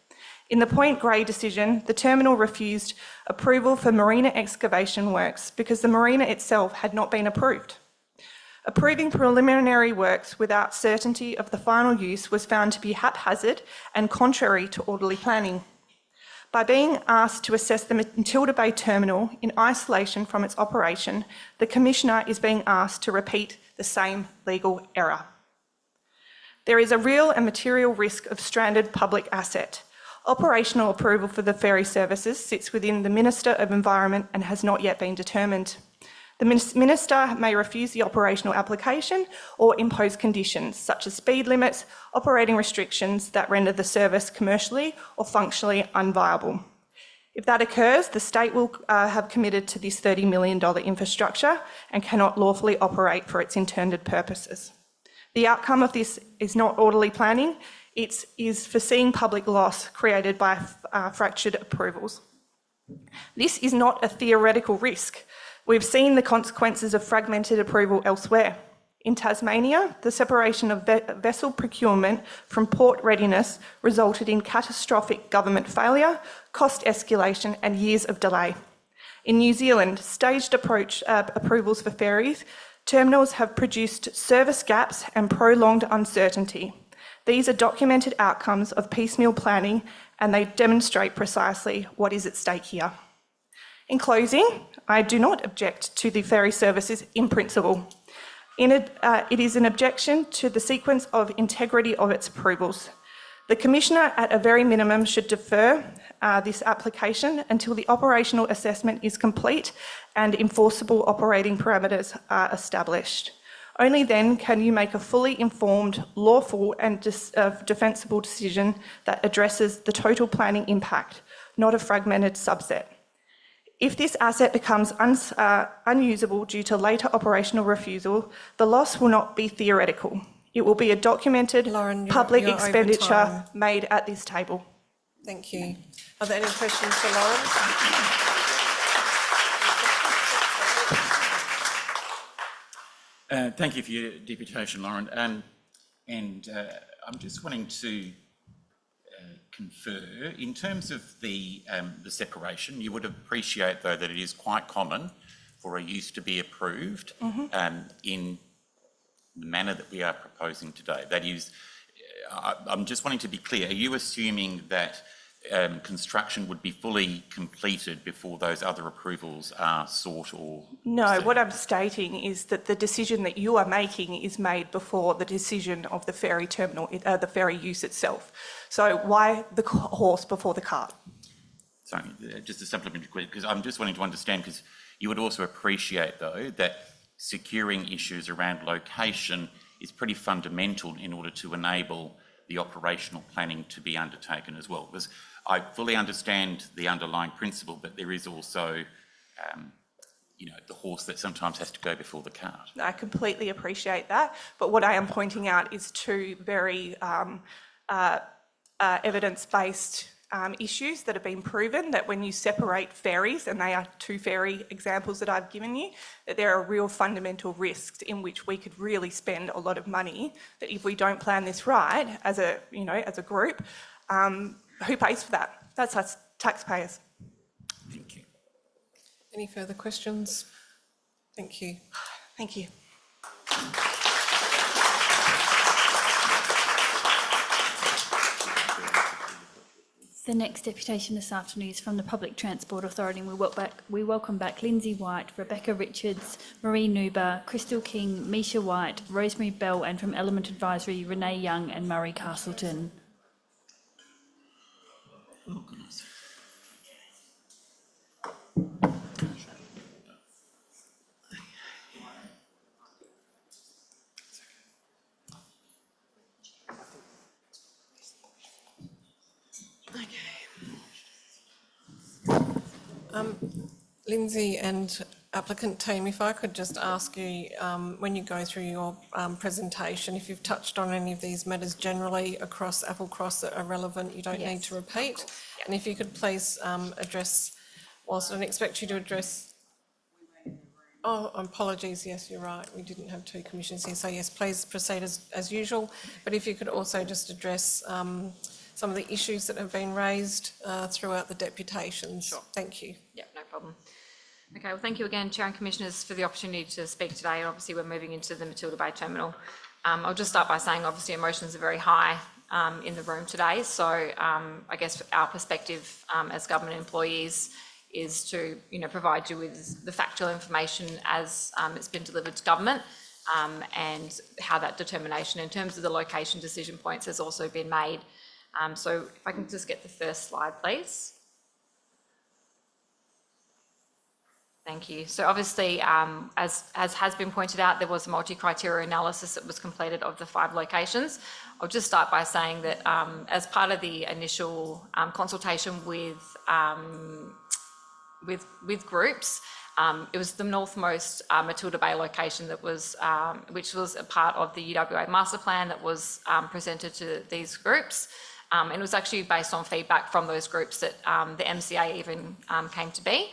In the Point Grey decision, the terminal refused approval for marina excavation works because the marina itself had not been approved. Approving preliminary works without certainty of the final use was found to be haphazard and contrary to orderly planning. By being asked to assess the Matilda Bay terminal in isolation from its operation, the Commissioner is being asked to repeat the same legal error. There is a real and material risk of stranded public asset. Operational approval for the ferry services sits within the Minister of Environment and has not yet been determined. The Minister may refuse the operational application or impose conditions such as speed limits, operating restrictions that render the service commercially or functionally unviable. If that occurs, the state will have committed to this $30 million infrastructure and cannot lawfully operate for its intended purposes. The outcome of this is not orderly planning, it is foreseeing public loss created by fractured approvals. This is not a theoretical risk. We've seen the consequences of fragmented approval elsewhere. In Tasmania, the separation of vessel procurement from port readiness resulted in catastrophic government failure, cost escalation and years of delay. In New Zealand, staged approvals for ferries, terminals have produced service gaps and prolonged uncertainty. These are documented outcomes of piecemeal planning and they demonstrate precisely what is at stake here. In closing, I do not object to the ferry services in principle. It is an objection to the sequence of integrity of its approvals. The Commissioner, at a very minimum, should defer this application until the operational assessment is complete and enforceable operating parameters are established. Only then can you make a fully informed, lawful and defensible decision that addresses the total planning impact, not a fragmented subset. If this asset becomes unusable due to later operational refusal, the loss will not be theoretical. It will be a documented public expenditure made at this table. Thank you. Are there any questions for Lauren? Thank you for your deputation, Lauren. I'm just wanting to confer, in terms of the separation, you would appreciate, though, that it is quite common for a use to be approved in the manner that we are proposing today. That is, I'm just wanting to be clear, are you assuming that construction would be fully completed before those other approvals are sought or... No, what I'm stating is that the decision that you are making is made before the decision of the ferry terminal, the ferry use itself. So why the horse before the cart? Sorry, just a supplementary question, because I'm just wanting to understand, because you would also appreciate, though, that securing issues around location is pretty fundamental in order to enable the operational planning to be undertaken as well. Because I fully understand the underlying principle, but there is also, the horse that sometimes has to go before the cart. I completely appreciate that, but what I am pointing out is two very evidence-based issues that have been proven, that when you separate ferries, and they are two ferry examples that I've given you, that there are real fundamental risks in which we could really spend a lot of money, that if we don't plan this right as a group, who pays for that? That's us taxpayers. Thank you. Any further questions? Thank you. Thank you. The next deputation this afternoon is from the Public Transport Authority, and we welcome back Lindsay White, Rebecca Richards, Marie Nuber, Crystal King, Misha White, Rosemary Bell, and from Element Advisory, Renee Young and Murray Castleton. Oh, goodness. Lindsay and applicant team, if I could just ask you, when you go through your presentation, if you've touched on any of these matters generally across Applecross that are relevant, you don't need to repeat. And if you could please address, whilst I don't expect you to address. Oh, apologies, yes, you're right, we didn't have two commissioners here, so yes, please proceed as usual. But if you could also just address some of the issues that have been raised throughout the deputations. Sure. Thank you. Yeah, no problem. Okay, well, thank you again, Chair and Commissioners, for the opportunity to speak today. And obviously, we're moving into the Matilda Bay Terminal. I'll just start by saying, obviously, emotions are very high in the room today. So I guess our perspective as government employees is to, provide you with the factual information as it's been delivered to government, and how that determination in terms of the location decision points has also been made. So if I can just get the first slide, please. Thank you. So obviously, as has been pointed out, there was a multi-criteria analysis that was completed of the 5 locations. I'll just start by saying that as part of the initial consultation with groups, it was the northmost Matilda Bay location that was, which was a part of the UWA master plan that was presented to these groups. And it was actually based on feedback from those groups that the MCA even came to be.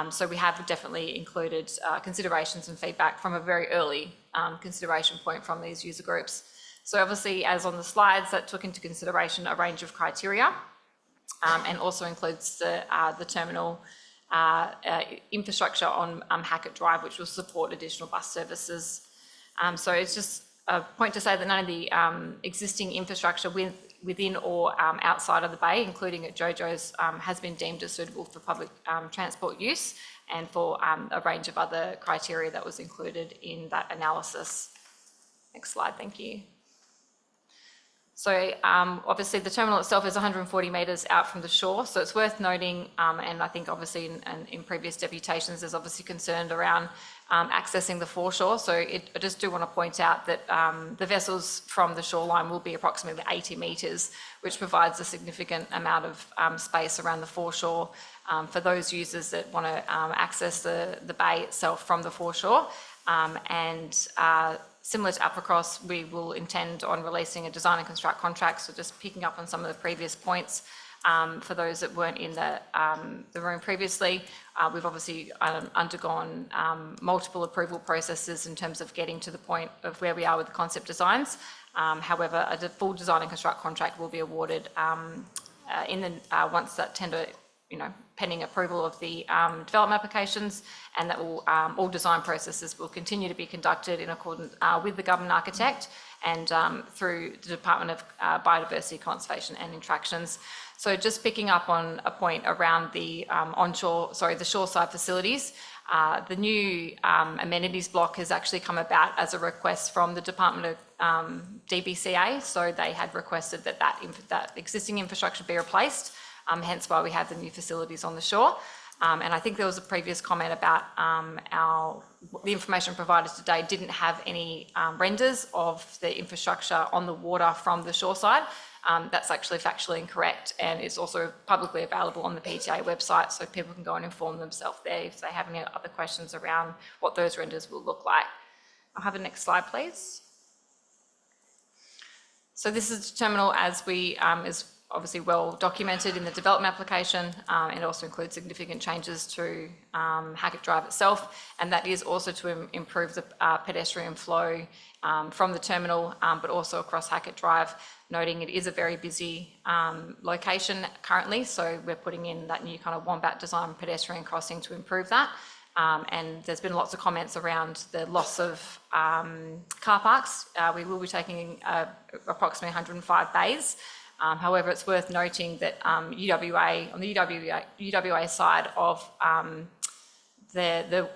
So we have definitely included considerations and feedback from a very early consideration point from these user groups. So obviously, as on the slides, that took into consideration a range of criteria, and also includes the terminal infrastructure on Hackett Drive, which will support additional bus services. So it's just a point to say that none of the existing infrastructure within or outside of the bay, including at Jojo's, has been deemed as suitable for public transport use, and for a range of other criteria that was included in that analysis. Next slide, thank you. So obviously the terminal itself is 140 metres out from the shore, so it's worth noting, and I think obviously in previous deputations there's obviously concern around accessing the foreshore. So I just do want to point out that the vessels from the shoreline will be approximately 80 metres, which provides a significant amount of space around the foreshore for those users that want to access the bay itself from the foreshore. Similar to Applecross, we will intend on releasing a design and construct contract. So just picking up on some of the previous points, for those that weren't in the room previously, we've obviously undergone multiple approval processes in terms of getting to the point of where we are with the concept designs. However, a full design and construct contract will be awarded once that tender, pending approval of the development applications, and that will all design processes will continue to be conducted in accordance with the government architect and through the Department of Biodiversity, Conservation and Interactions. So just picking up on a point around the the shoreside facilities, the new amenities block has actually come about as a request from the Department of DBCA. So they had requested that existing infrastructure be replaced. Hence why we have the new facilities on the shore. And I think there was a previous comment about the information provided today didn't have any renders of the infrastructure on the water from the shoreside. That's actually factually incorrect, and it's also publicly available on the PTA website, so people can go and inform themselves there if they have any other questions around what those renders will look like. I'll have the next slide, please. So this is the terminal as is obviously well documented in the development application. It also includes significant changes to Hackett Drive itself, and that is also to improve the pedestrian flow from the terminal, but also across Hackett Drive, noting it is a very busy location currently, so we're putting in that new kind of Wombat design pedestrian crossing to improve that. And there's been lots of comments around the loss of car parks. We will be taking approximately 105 bays However, it's worth noting that on the UWA side of on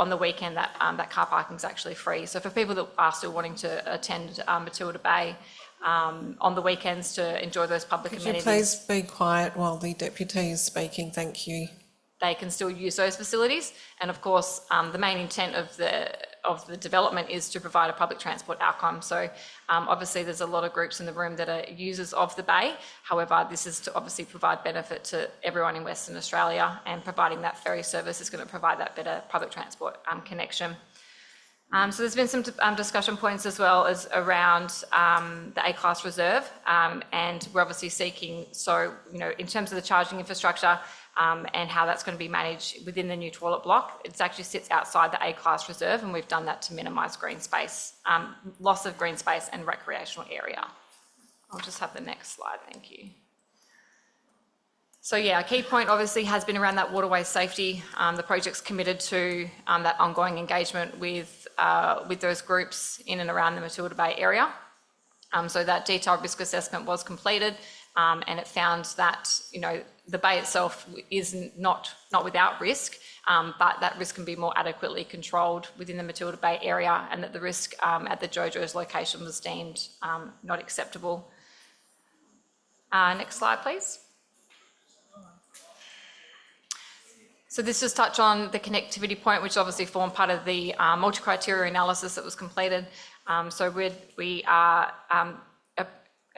the weekend, that car parking is actually free. So for people that are still wanting to attend Matilda Bay on the weekends to enjoy those public amenities. Could you please be quiet while the deputy is speaking? Thank you. They can still use those facilities. And of course, the main intent of the development is to provide a public transport outcome. So obviously there's a lot of groups in the room that are users of the bay. However, this is to obviously provide benefit to everyone in Western Australia, and providing that ferry service is going to provide that better public transport connection. So there's been some discussion points as well as around the A-class reserve, and we're obviously seeking, so, you know, in terms of the charging infrastructure, and how that's going to be managed within the new toilet block. It actually sits outside the A-class reserve, and we've done that to minimise green space, loss of green space and recreational area. I'll just have the next slide, thank you. So yeah, a key point obviously has been around that waterway safety. The project's committed to that ongoing engagement with those groups in and around the Matilda Bay area. So that detailed risk assessment was completed, and it found that, you know, the bay itself is not without risk, but that risk can be more adequately controlled within the Matilda Bay area, and that the risk at the JoJo's location was deemed not acceptable. Next slide, please. So this just touch on the connectivity point, which obviously formed part of the multi-criteria analysis that was completed. So we are, I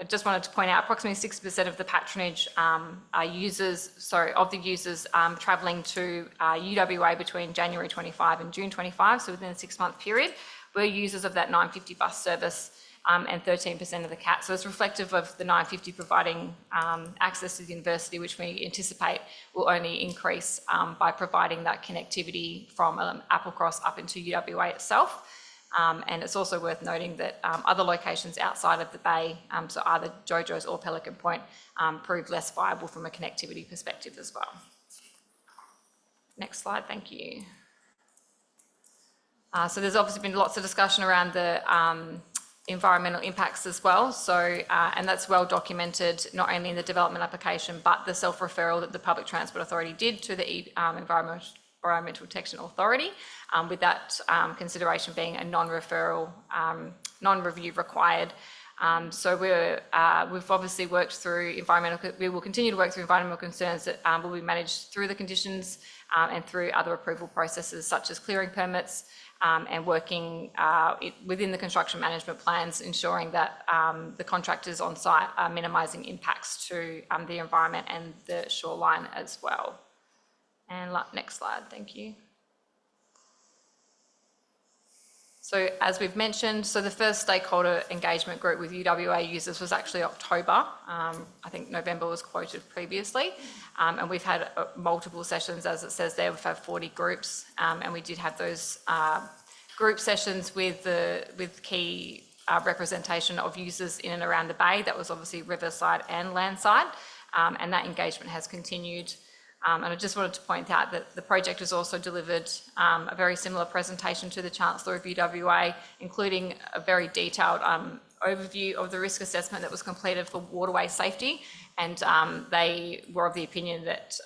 just wanted to point out, approximately 60% of the patronage of the users travelling to UWA between January 25 and June 25, so within a 6-month period, were users of that 950 bus service, and 13% of the CAT. So it's reflective of the 950 providing access to the university, which we anticipate will only increase by providing that connectivity from Applecross up into UWA itself. And it's also worth noting that other locations outside of the bay, so either JoJo's or Pelican Point, proved less viable from a connectivity perspective as well. Next slide, thank you. So there's obviously been lots of discussion around the environmental impacts as well. So, and that's well documented, not only in the development application, but the self-referral that the Public Transport Authority did to the Environmental Protection Authority, with that consideration being a non-referral, non-review required. So we've obviously worked through we will continue to work through environmental concerns that will be managed through the conditions and through other approval processes such as clearing permits, and working within the construction management plans, ensuring that the contractors on site are minimising impacts to the environment and the shoreline as well. And next slide, thank you. So as we've mentioned, so the first stakeholder engagement group with UWA users was actually October. I think November was quoted previously. And we've had multiple sessions, as it says there. We've had 40 groups, and we did have those group sessions with key representation of users in and around the bay. That was obviously riverside and landside, and that engagement has continued. And I just wanted to point out that the project has also delivered a very similar presentation to the Chancellor of UWA, including a very detailed overview of the risk assessment that was completed for waterway safety. And they were of the opinion that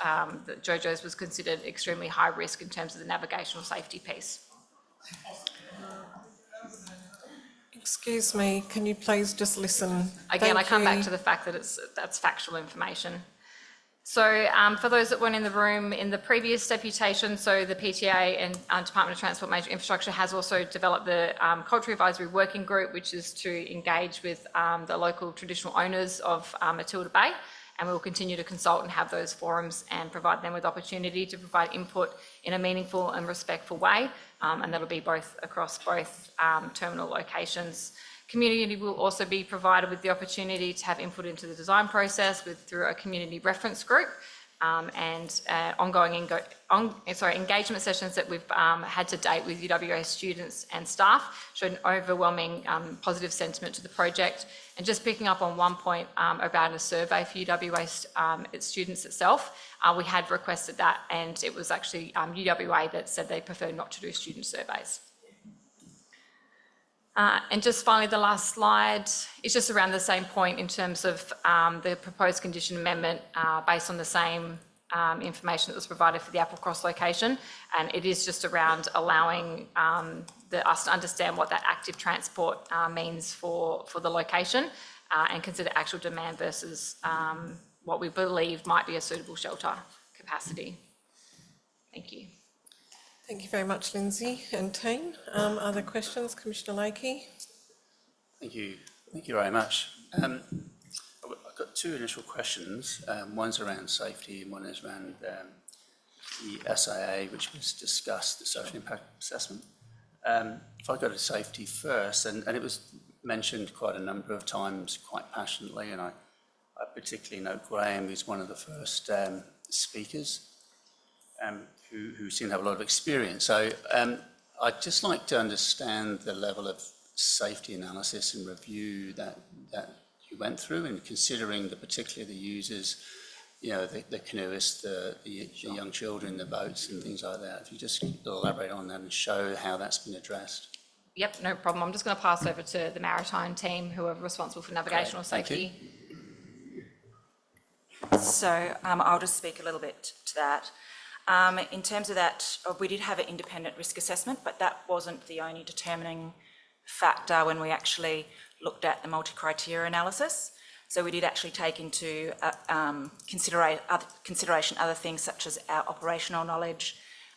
JoJo's was considered extremely high risk in terms of the navigational safety piece. Excuse me, can you please just listen? Again, I come back to the fact that that's factual information. So for those that weren't in the room in the previous deputation, so the PTA and Department of Transport Major Infrastructure has also developed the Culture Advisory Working Group, which is to engage with the local traditional owners of Matilda Bay, and we will continue to consult and have those forums and provide them with opportunity to provide input in a meaningful and respectful way, and that'll be across both terminal locations. Community will also be provided with the opportunity to have input into the design process through a community reference group, and ongoing engagement sessions that we've had to date with UWA students and staff showed an overwhelming positive sentiment to the project. And just picking up on one point about a survey for UWA its students itself, we had requested that, and it was actually UWA that said they prefer not to do student surveys. And just finally, the last slide is just around the same point in terms of the proposed condition amendment based on the same information that was provided for the Applecross location. And it is just around allowing us to understand what that active transport means for the location and consider actual demand versus what we believe might be a suitable shelter capacity. Thank you. Thank you very much, Lindsay and team. Other questions, Commissioner Lakey? Thank you very much. I've got two initial questions. One's around safety and one is around the SIA, which was discussed, the social impact assessment. If I go to safety first, and it was mentioned quite a number of times quite passionately, and I particularly note Graham, who's one of the first speakers, who seem to have a lot of experience. So I'd just like to understand the level of safety analysis and review that you went through, and considering particularly the users, you know, the canoeists, the young children, the boats and things like that. If you just elaborate on that and show how that's been addressed. Yep, no problem. I'm just going to pass over to the maritime team, who are responsible for navigational safety. So I'll just speak a little bit to that. In terms of that, we did have an independent risk assessment, but that wasn't the only determining factor when we actually looked at the multi-criteria analysis. So we did actually take into consideration other things such as our operational knowledge,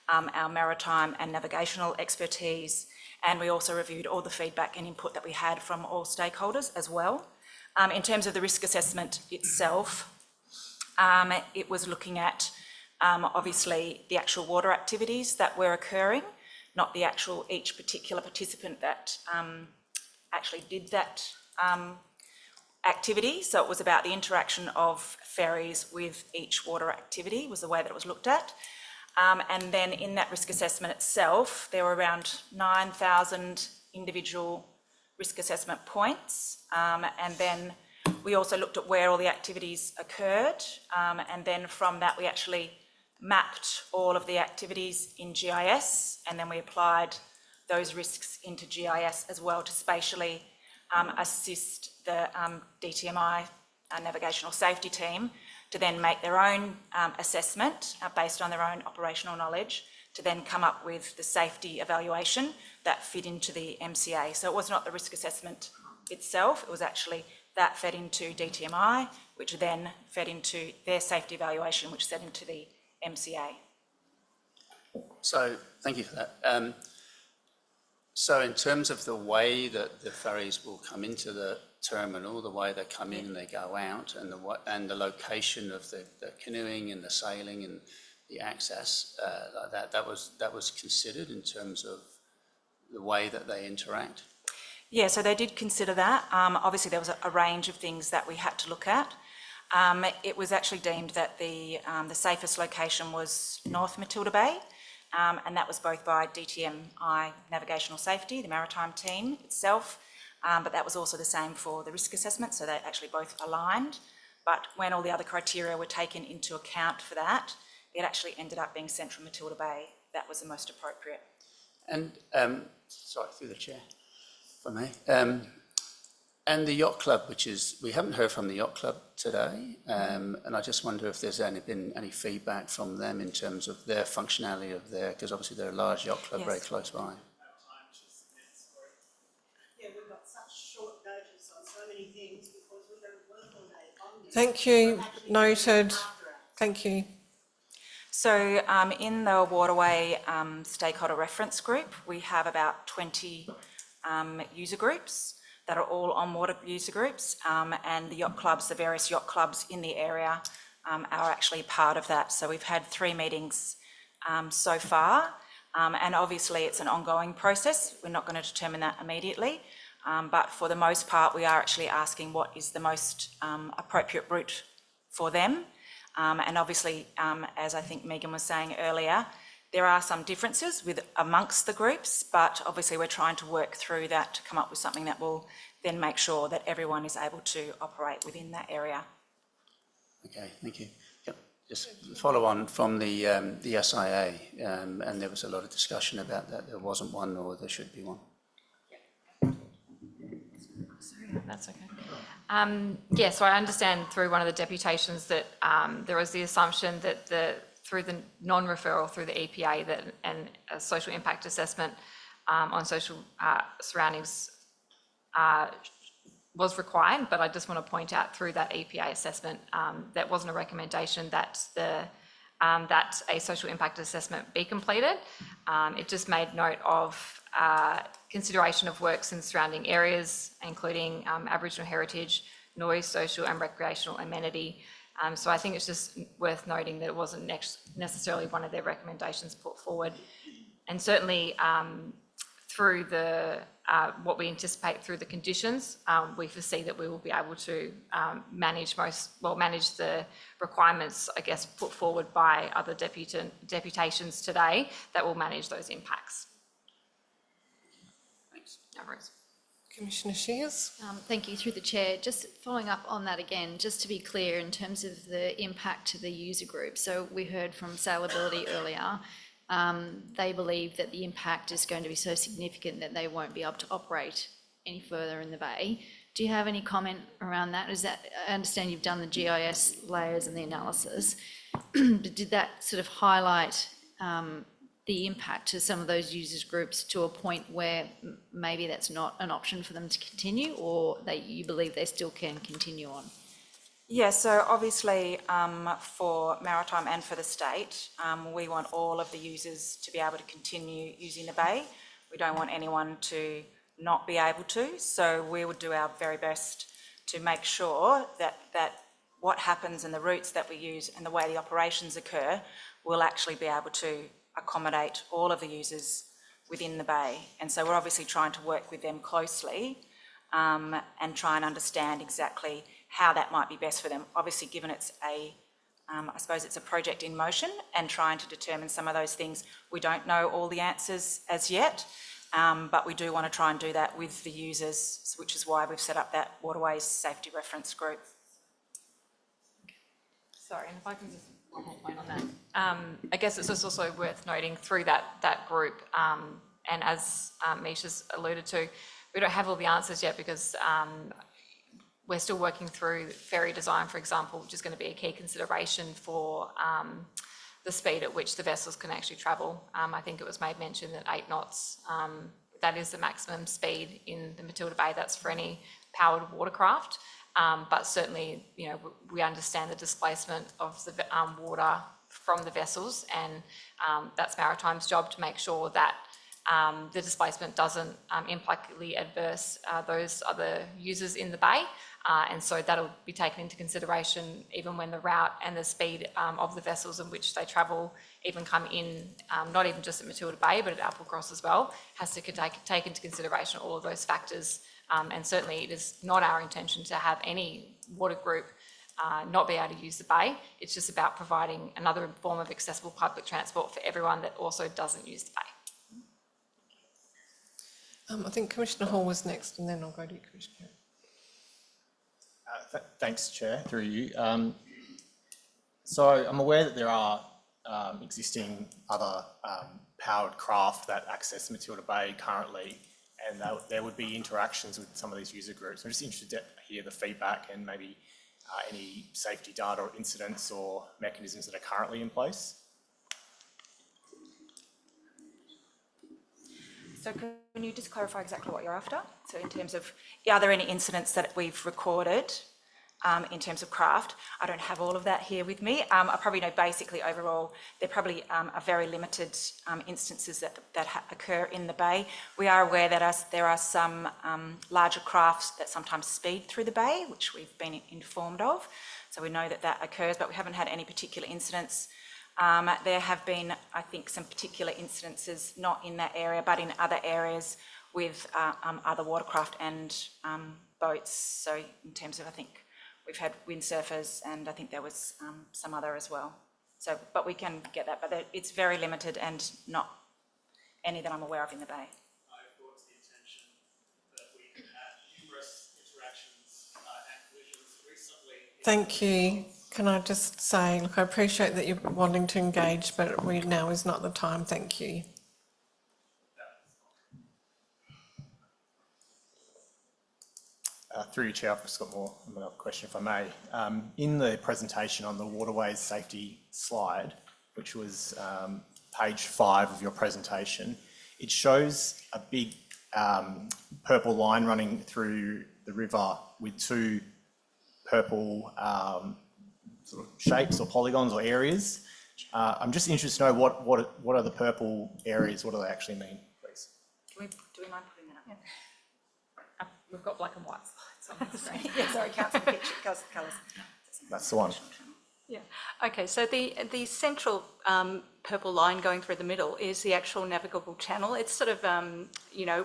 our maritime and navigational expertise, and we also reviewed all the feedback and input that we had from all stakeholders as well. In terms of the risk assessment itself, it was looking at obviously the actual water activities that were occurring, not the actual each particular participant that actually did that activity. So it was about the interaction of ferries with each water activity was the way that it was looked at. And then in that risk assessment itself, there were around 9,000 individual risk assessment points. And then we also looked at where all the activities occurred. And then from that, we actually mapped all of the activities in GIS, and then we applied those risks into GIS as well to spatially assist the DTMI navigational safety team to then make their own assessment based on their own operational knowledge to then come up with the safety evaluation that fit into the MCA. So it was not the risk assessment itself, it was actually that fed into DTMI, which then fed into their safety evaluation, which fed into the MCA. So thank you for that. So in terms of the way that the ferries will come into the terminal, the way they come in and they go out, and the location of the canoeing and the sailing and the access like that was considered in terms of the way that they interact? Yeah, so they did consider that. Obviously, there was a range of things that we had to look at. It was actually deemed that the safest location was North Matilda Bay, and that was both by DTMI Navigational Safety, the maritime team itself, but that was also the same for the risk assessment, so they actually both aligned. But when all the other criteria were taken into account for that, it actually ended up being Central Matilda Bay. That was the most appropriate. And, sorry, through the chair, if I may. And the yacht club, we haven't heard from the yacht club today, and I just wonder if there's been any feedback from them in terms of their functionality of because obviously they're a large yacht club very close by. Yeah, we've got such short notice on so many things because we don't work all day on this. Thank you, noted. Thank you. So in the Waterway Stakeholder Reference Group, we have about 20 user groups that are all on-water user groups, and the yacht clubs, the various yacht clubs in the area are actually part of that. So we've had 3 meetings so far, and obviously it's an ongoing process. We're not going to determine that immediately, but for the most part, we are actually asking what is the most appropriate route for them. And obviously, as I think Megan was saying earlier, there are some differences amongst the groups, but obviously we're trying to work through that to come up with something that will then make sure that everyone is able to operate within that area. Okay, thank you. Yep. Just follow on from the SIA, and there was a lot of discussion about that. There wasn't one, or there should be one. that's okay. Yeah, so I understand through one of the deputations that there was the assumption that through the non-referral through the EPA that a social impact assessment on social surroundings was required, but I just want to point out through that EPA assessment that wasn't a recommendation that that a social impact assessment be completed. It just made note of consideration of works in surrounding areas, including Aboriginal heritage, noise, social and recreational amenity. So I think it's just worth noting that it wasn't necessarily one of their recommendations put forward. And certainly through what we anticipate through the conditions, we foresee that we will be able to manage the requirements, I guess, put forward by other deputations today that will manage those impacts. Thanks. No worries. Commissioner Shears. Thank you, through the chair. Just following up on that again, just to be clear in terms of the impact to the user group. So we heard from Sailability earlier. They believe that the impact is going to be so significant that they won't be able to operate any further in the bay. Do you have any comment around that? I understand you've done the GIS layers and the analysis, but did that sort of highlight the impact to some of those users groups to a point where maybe that's not an option for them to continue, or you believe they still can continue on? Yeah, so obviously for Maritime and for the state, we want all of the users to be able to continue using the bay. We don't want anyone to not be able to, so we would do our very best to make sure that what happens and the routes that we use and the way the operations occur will actually be able to accommodate all of the users within the bay. And so we're obviously trying to work with them closely and try and understand exactly how that might be best for them. Obviously, given it's I suppose it's a project in motion and trying to determine some of those things. We don't know all the answers as yet, but we do want to try and do that with the users, which is why we've set up that Waterways Safety Reference Group. Sorry, and if I can just one more point on that. I guess it's just also worth noting through that group, and as Misha's alluded to, we don't have all the answers yet because we're still working through ferry design, for example, which is going to be a key consideration for the speed at which the vessels can actually travel. I think it was made mention that 8 knots, that is the maximum speed in the Matilda Bay. That's for any powered watercraft. But certainly, we understand the displacement of the water from the vessels, and that's Maritime's job to make sure that the displacement doesn't impliedly adverse those other users in the bay. And so that'll be taken into consideration even when the route and the speed of the vessels in which they travel even come in, not even just at Matilda Bay, but at Applecross as well, has to take into consideration all of those factors. And certainly it is not our intention to have any water group not be able to use the bay. It's just about providing another form of accessible public transport for everyone that also doesn't use the bay. I think Commissioner Hall was next, and then I'll go to you, Commissioner. Thanks, Chair, through you. So I'm aware that there are existing other powered craft that access Matilda Bay currently, and there would be interactions with some of these user groups. I'm just interested to hear the feedback and maybe any safety data or incidents or mechanisms that are currently in place. So can you just clarify exactly what you're after? So in terms of, are there any incidents that we've recorded in terms of craft? I don't have all of that here with me. I probably know basically overall there probably are very limited instances that occur in the bay. We are aware that there are some larger crafts that sometimes speed through the bay, which we've been informed of. So we know that occurs, but we haven't had any particular incidents. There have been, I think, some particular incidences, not in that area, but in other areas with other watercraft and boats. So in terms of, I think, we've had windsurfers, and I think there was some other as well. So, but we can get that, but it's very limited and not any that I'm aware of in the bay. I've brought to the attention that we've had numerous interactions and collisions recently. Thank you. Can I just say, look, I appreciate that you're wanting to engage, but now is not the time. Thank you. through you, Chair, I've just got another question, if I may. In the presentation on the waterways safety slide, which was page 5 of your presentation, it shows a big purple line running through the river with 2 purple sort of shapes or polygons or areas. I'm just interested to know what are the purple areas? What do they actually mean, please? Do we mind putting that up? We've got black and white slides on the screen. Yeah, sorry, can't see the picture, colours. That's the one. Yeah, okay, so the central purple line going through the middle is the actual navigable channel. It's sort of,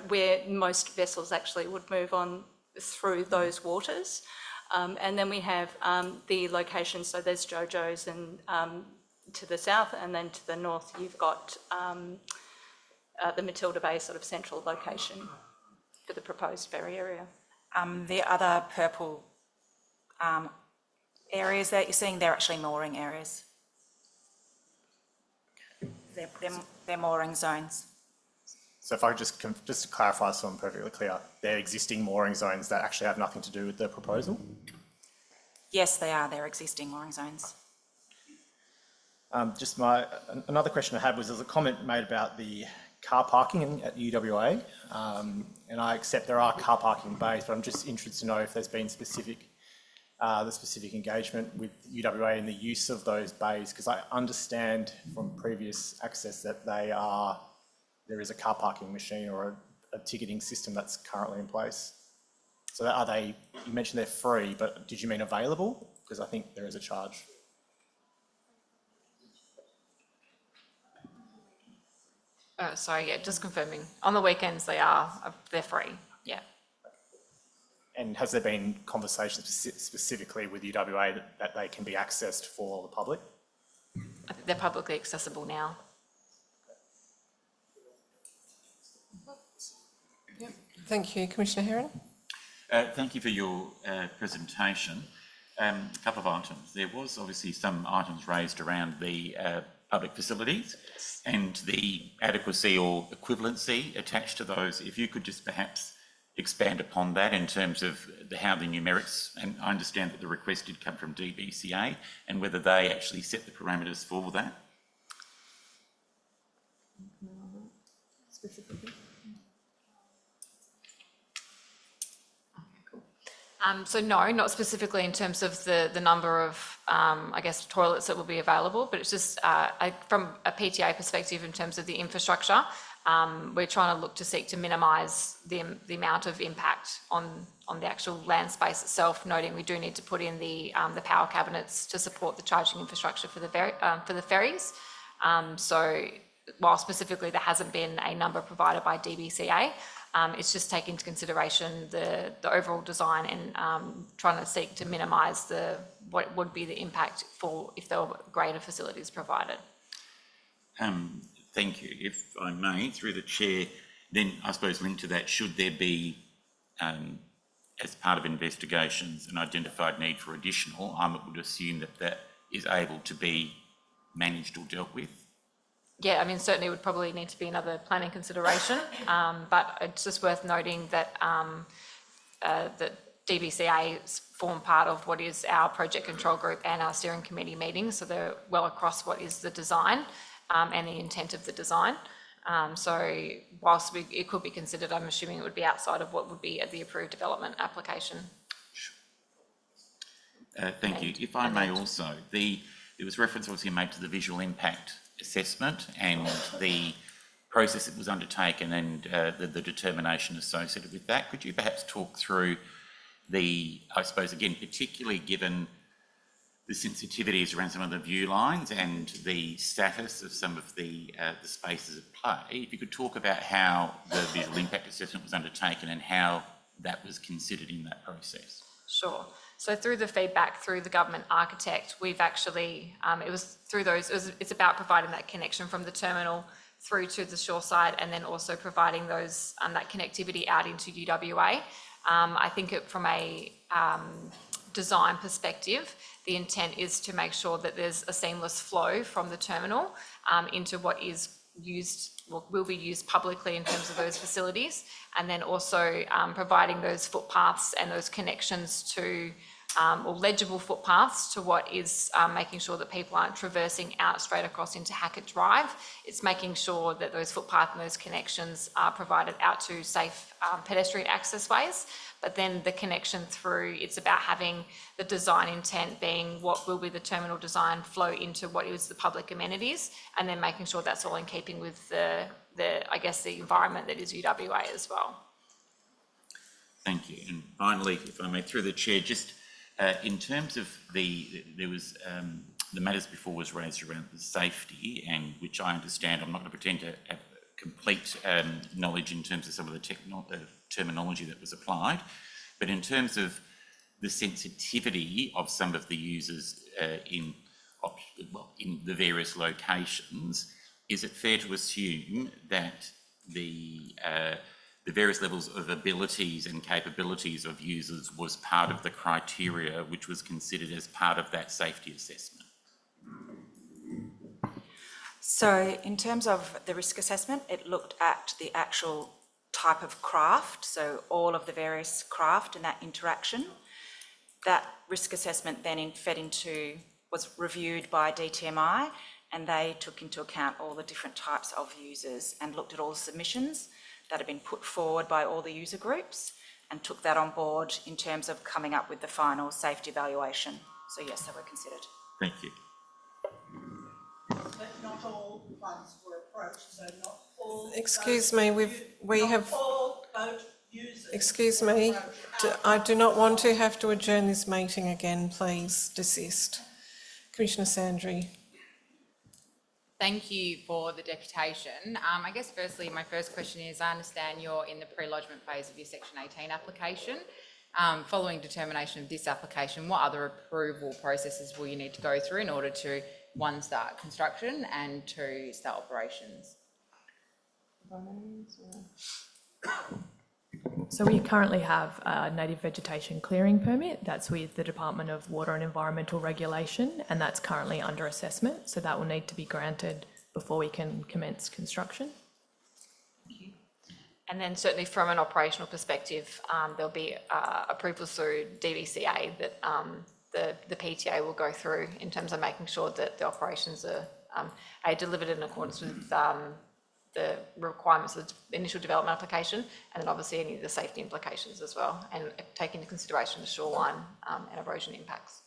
where most vessels actually would move on through those waters. And then we have the locations, so there's Jojo's and to the south, and then to the north you've got the Matilda Bay sort of central location for the proposed ferry area. The other purple areas that you're seeing, they're actually mooring areas. They're mooring zones. So if I could just to clarify so I'm perfectly clear, they're existing mooring zones that actually have nothing to do with the proposal? Yes, they are. They're existing mooring zones. Another question I had was there's a comment made about the car parking at UWA, and I accept there are car parking bays, but I'm just interested to know if there's been the specific engagement with UWA in the use of those bays, because I understand from previous access that there is a car parking machine or a ticketing system that's currently in place. So you mentioned they're free, but did you mean available? Because I think there is a charge. Sorry, yeah, just confirming. On the weekends, they're free, yeah. And has there been conversations specifically with UWA that they can be accessed for the public? I think they're publicly accessible now. Yep. Thank you. Commissioner Heron? Thank you for your presentation. A couple of items. There was obviously some items raised around the public facilities and the adequacy or equivalency attached to those. If you could just perhaps expand upon that in terms of how the numerics, and I understand that the request did come from DBCA, and whether they actually set the parameters for that. Specifically. So no, not specifically in terms of the number of, toilets that will be available, but it's just from a PTA perspective in terms of the infrastructure, we're trying to seek to minimise the amount of impact on the actual land space itself, noting we do need to put in the power cabinets to support the charging infrastructure for the ferries. So while specifically there hasn't been a number provided by DBCA, it's just taking into consideration the overall design and trying to seek to minimise what would be the impact for if there were greater facilities provided. Thank you. If I may, through the chair, then I suppose linked to that, should there be, as part of investigations, an identified need for additional, I would assume that is able to be managed or dealt with? Yeah, I mean, certainly would probably need to be another planning consideration, but it's just worth noting that that DBCA form part of what is our project control group and our steering committee meetings, so they're well across what is the design and the intent of the design. So whilst it could be considered, I'm assuming it would be outside of what would be the approved development application. Thank you. If I may also, there was reference obviously made to the visual impact assessment and the process that was undertaken and the determination associated with that. Could you perhaps talk through I suppose again, particularly given the sensitivities around some of the view lines and the status of some of the spaces at play, if you could talk about how the visual impact assessment was undertaken and how that was considered in that process. Sure. So through the feedback through the government architect, we've actually, it's about providing that connection from the terminal through to the shoreside and then also providing that connectivity out into UWA. I think from a design perspective, the intent is to make sure that there's a seamless flow from the terminal into what is used, will be used publicly in terms of those facilities, and then also providing those footpaths and those connections to, or legible footpaths to what is making sure that people aren't traversing out straight across into Hackett Drive. It's making sure that those footpaths and those connections are provided out to safe pedestrian access ways. But then the connection through, it's about having the design intent being what will be the terminal design flow into what is the public amenities, and then making sure that's all in keeping with the I guess, the environment that is UWA as well. Thank you. And finally, if I may, through the chair, just in terms of there was the matters before was raised around the safety, and which I understand, I'm not going to pretend to have complete knowledge in terms of some of the terminology that was applied, but in terms of the sensitivity of some of the users in the various locations, is it fair to assume that the various levels of abilities and capabilities of users was part of the criteria which was considered as part of that safety assessment? So in terms of the risk assessment, it looked at the actual type of craft, so all of the various craft and that interaction. That risk assessment then was reviewed by DTMI, and they took into account all the different types of users and looked at all the submissions that have been put forward by all the user groups and took that on board in terms of coming up with the final safety evaluation. So yes, they were considered. Thank you. But not all ones were approached, so not all. Excuse me, we have. All boat users. Excuse me, I do not want to have to adjourn this meeting again. Please desist. Commissioner Sandry. Thank you for the deputation. I guess firstly, my first question is, I understand you're in the pre-lodgement phase of your Section 18 application. Following determination of this application, what other approval processes will you need to go through in order to, one, start construction and two, start operations? So we currently have a native vegetation clearing permit. That's with the Department of Water and Environmental Regulation, and that's currently under assessment. So that will need to be granted before we can commence construction. And then certainly from an operational perspective, there'll be approvals through DVCA that the PTA will go through in terms of making sure that the operations are delivered in accordance with the requirements of the initial development application, and then obviously any of the safety implications as well, and take into consideration the shoreline and erosion impacts.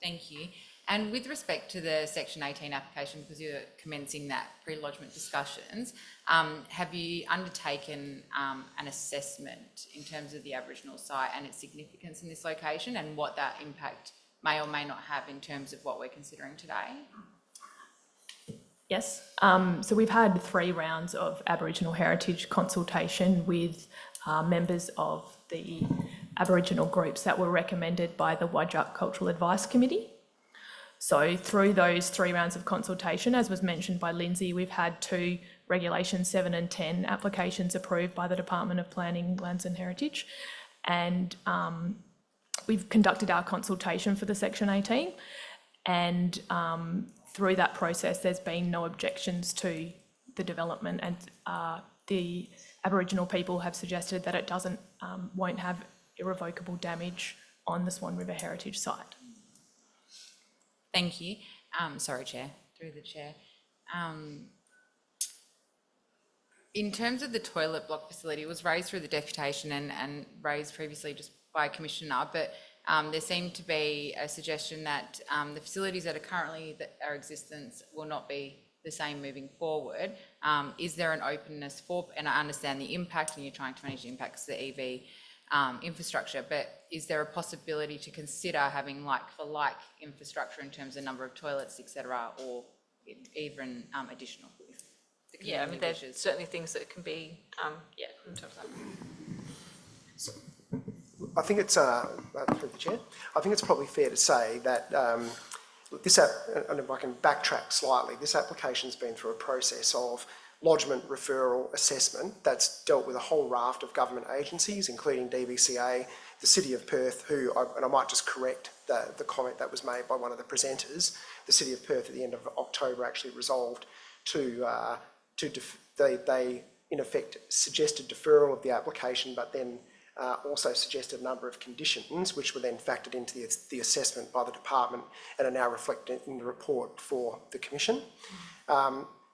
Thank you. And with respect to the Section 18 application, because you're commencing that pre-lodgement discussions, have you undertaken an assessment in terms of the Aboriginal site and its significance in this location, and what that impact may or may not have in terms of what we're considering today? Yes, so we've had 3 rounds of Aboriginal heritage consultation with members of the Aboriginal groups that were recommended by the Wadjuk Cultural Advice Committee. So through those 3 rounds of consultation, as was mentioned by Lindsay, we've had 2 Regulation 7 and 10 applications approved by the Department of Planning, Lands and Heritage, and we've conducted our consultation for the Section 18, and through that process, there's been no objections to the development, and the Aboriginal people have suggested that it won't have irrevocable damage on the Swan River Heritage Site. Thank you. Sorry, Chair, through the Chair. In terms of the toilet block facility, it was raised through the deputation and raised previously just by Commissioner, but there seemed to be a suggestion that the facilities that are currently our existence will not be the same moving forward. Is there an openness for, and I understand the impact and you're trying to manage the impacts of the EV infrastructure, but is there a possibility to consider having like-for-like infrastructure in terms of number of toilets, etc., or even additional? Yeah, I mean, there's certainly things that can be, in terms of that. I think it's, through the chair, I think it's probably fair to say that and if I can backtrack slightly, this application's been through a process of lodgement, referral, assessment that's dealt with a whole raft of government agencies, including DVCA, the City of Perth, and I might just correct the comment that was made by one of the presenters, the City of Perth at the end of October actually resolved to they in effect suggested deferral of the application, but then also suggested a number of conditions which were then factored into the assessment by the department and are now reflected in the report for the Commission.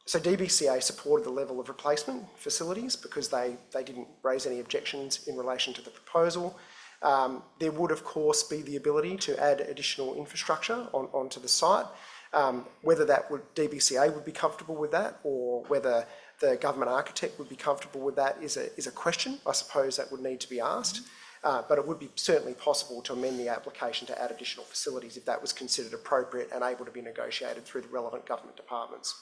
So DBCA supported the level of replacement facilities because they didn't raise any objections in relation to the proposal. There would, of course, be the ability to add additional infrastructure onto the site. Whether DBCA would be comfortable with that, or whether the government architect would be comfortable with that is a question. I suppose that would need to be asked. But it would be certainly possible to amend the application to add additional facilities if that was considered appropriate and able to be negotiated through the relevant government departments.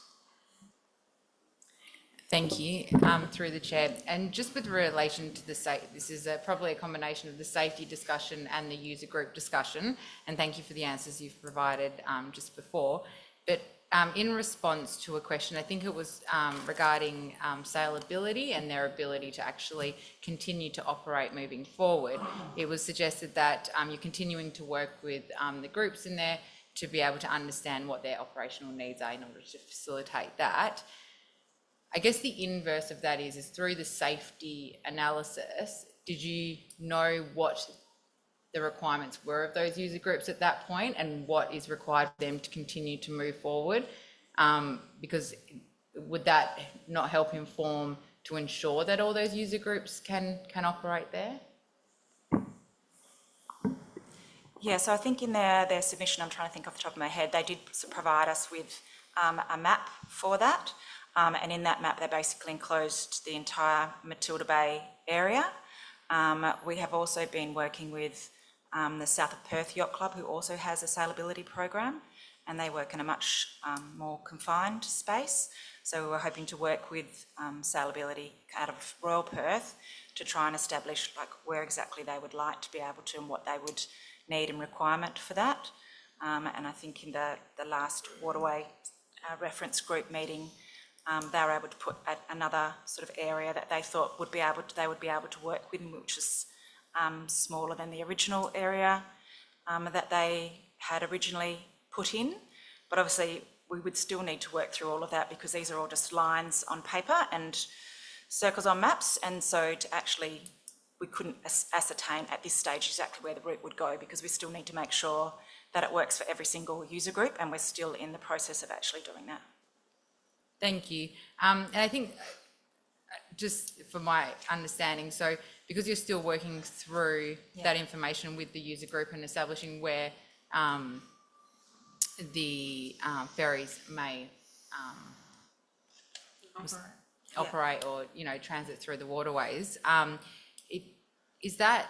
Thank you, through the chair. And just with relation to this is probably a combination of the safety discussion and the user group discussion. And thank you for the answers you've provided just before. But in response to a question, I think it was regarding saleability and their ability to actually continue to operate moving forward. It was suggested that you're continuing to work with the groups in there to be able to understand what their operational needs are in order to facilitate that. I guess the inverse of that is through the safety analysis, did you know what the requirements were of those user groups at that point and what is required for them to continue to move forward? Because would that not help inform to ensure that all those user groups can operate there? Yeah, so I think in their submission, I'm trying to think off the top of my head, they did provide us with a map for that. And in that map, they basically enclosed the entire Matilda Bay area. We have also been working with the South of Perth Yacht Club, who also has a saleability program, and they work in a much more confined space. So we're hoping to work with saleability out of Royal Perth to try and establish where exactly they would like to be able to and what they would need and requirement for that. And I think in the last waterway reference group meeting, they were able to put another sort of area that they thought they would be able to work with, which is smaller than the original area that they had originally put in. But obviously, we would still need to work through all of that because these are all just lines on paper and circles on maps. And so we couldn't ascertain at this stage exactly where the route would go because we still need to make sure that it works for every single user group, and we're still in the process of actually doing that. Thank you. And I think, just for my understanding, so because you're still working through that information with the user group and establishing where the ferries may operate or transit through the waterways, is that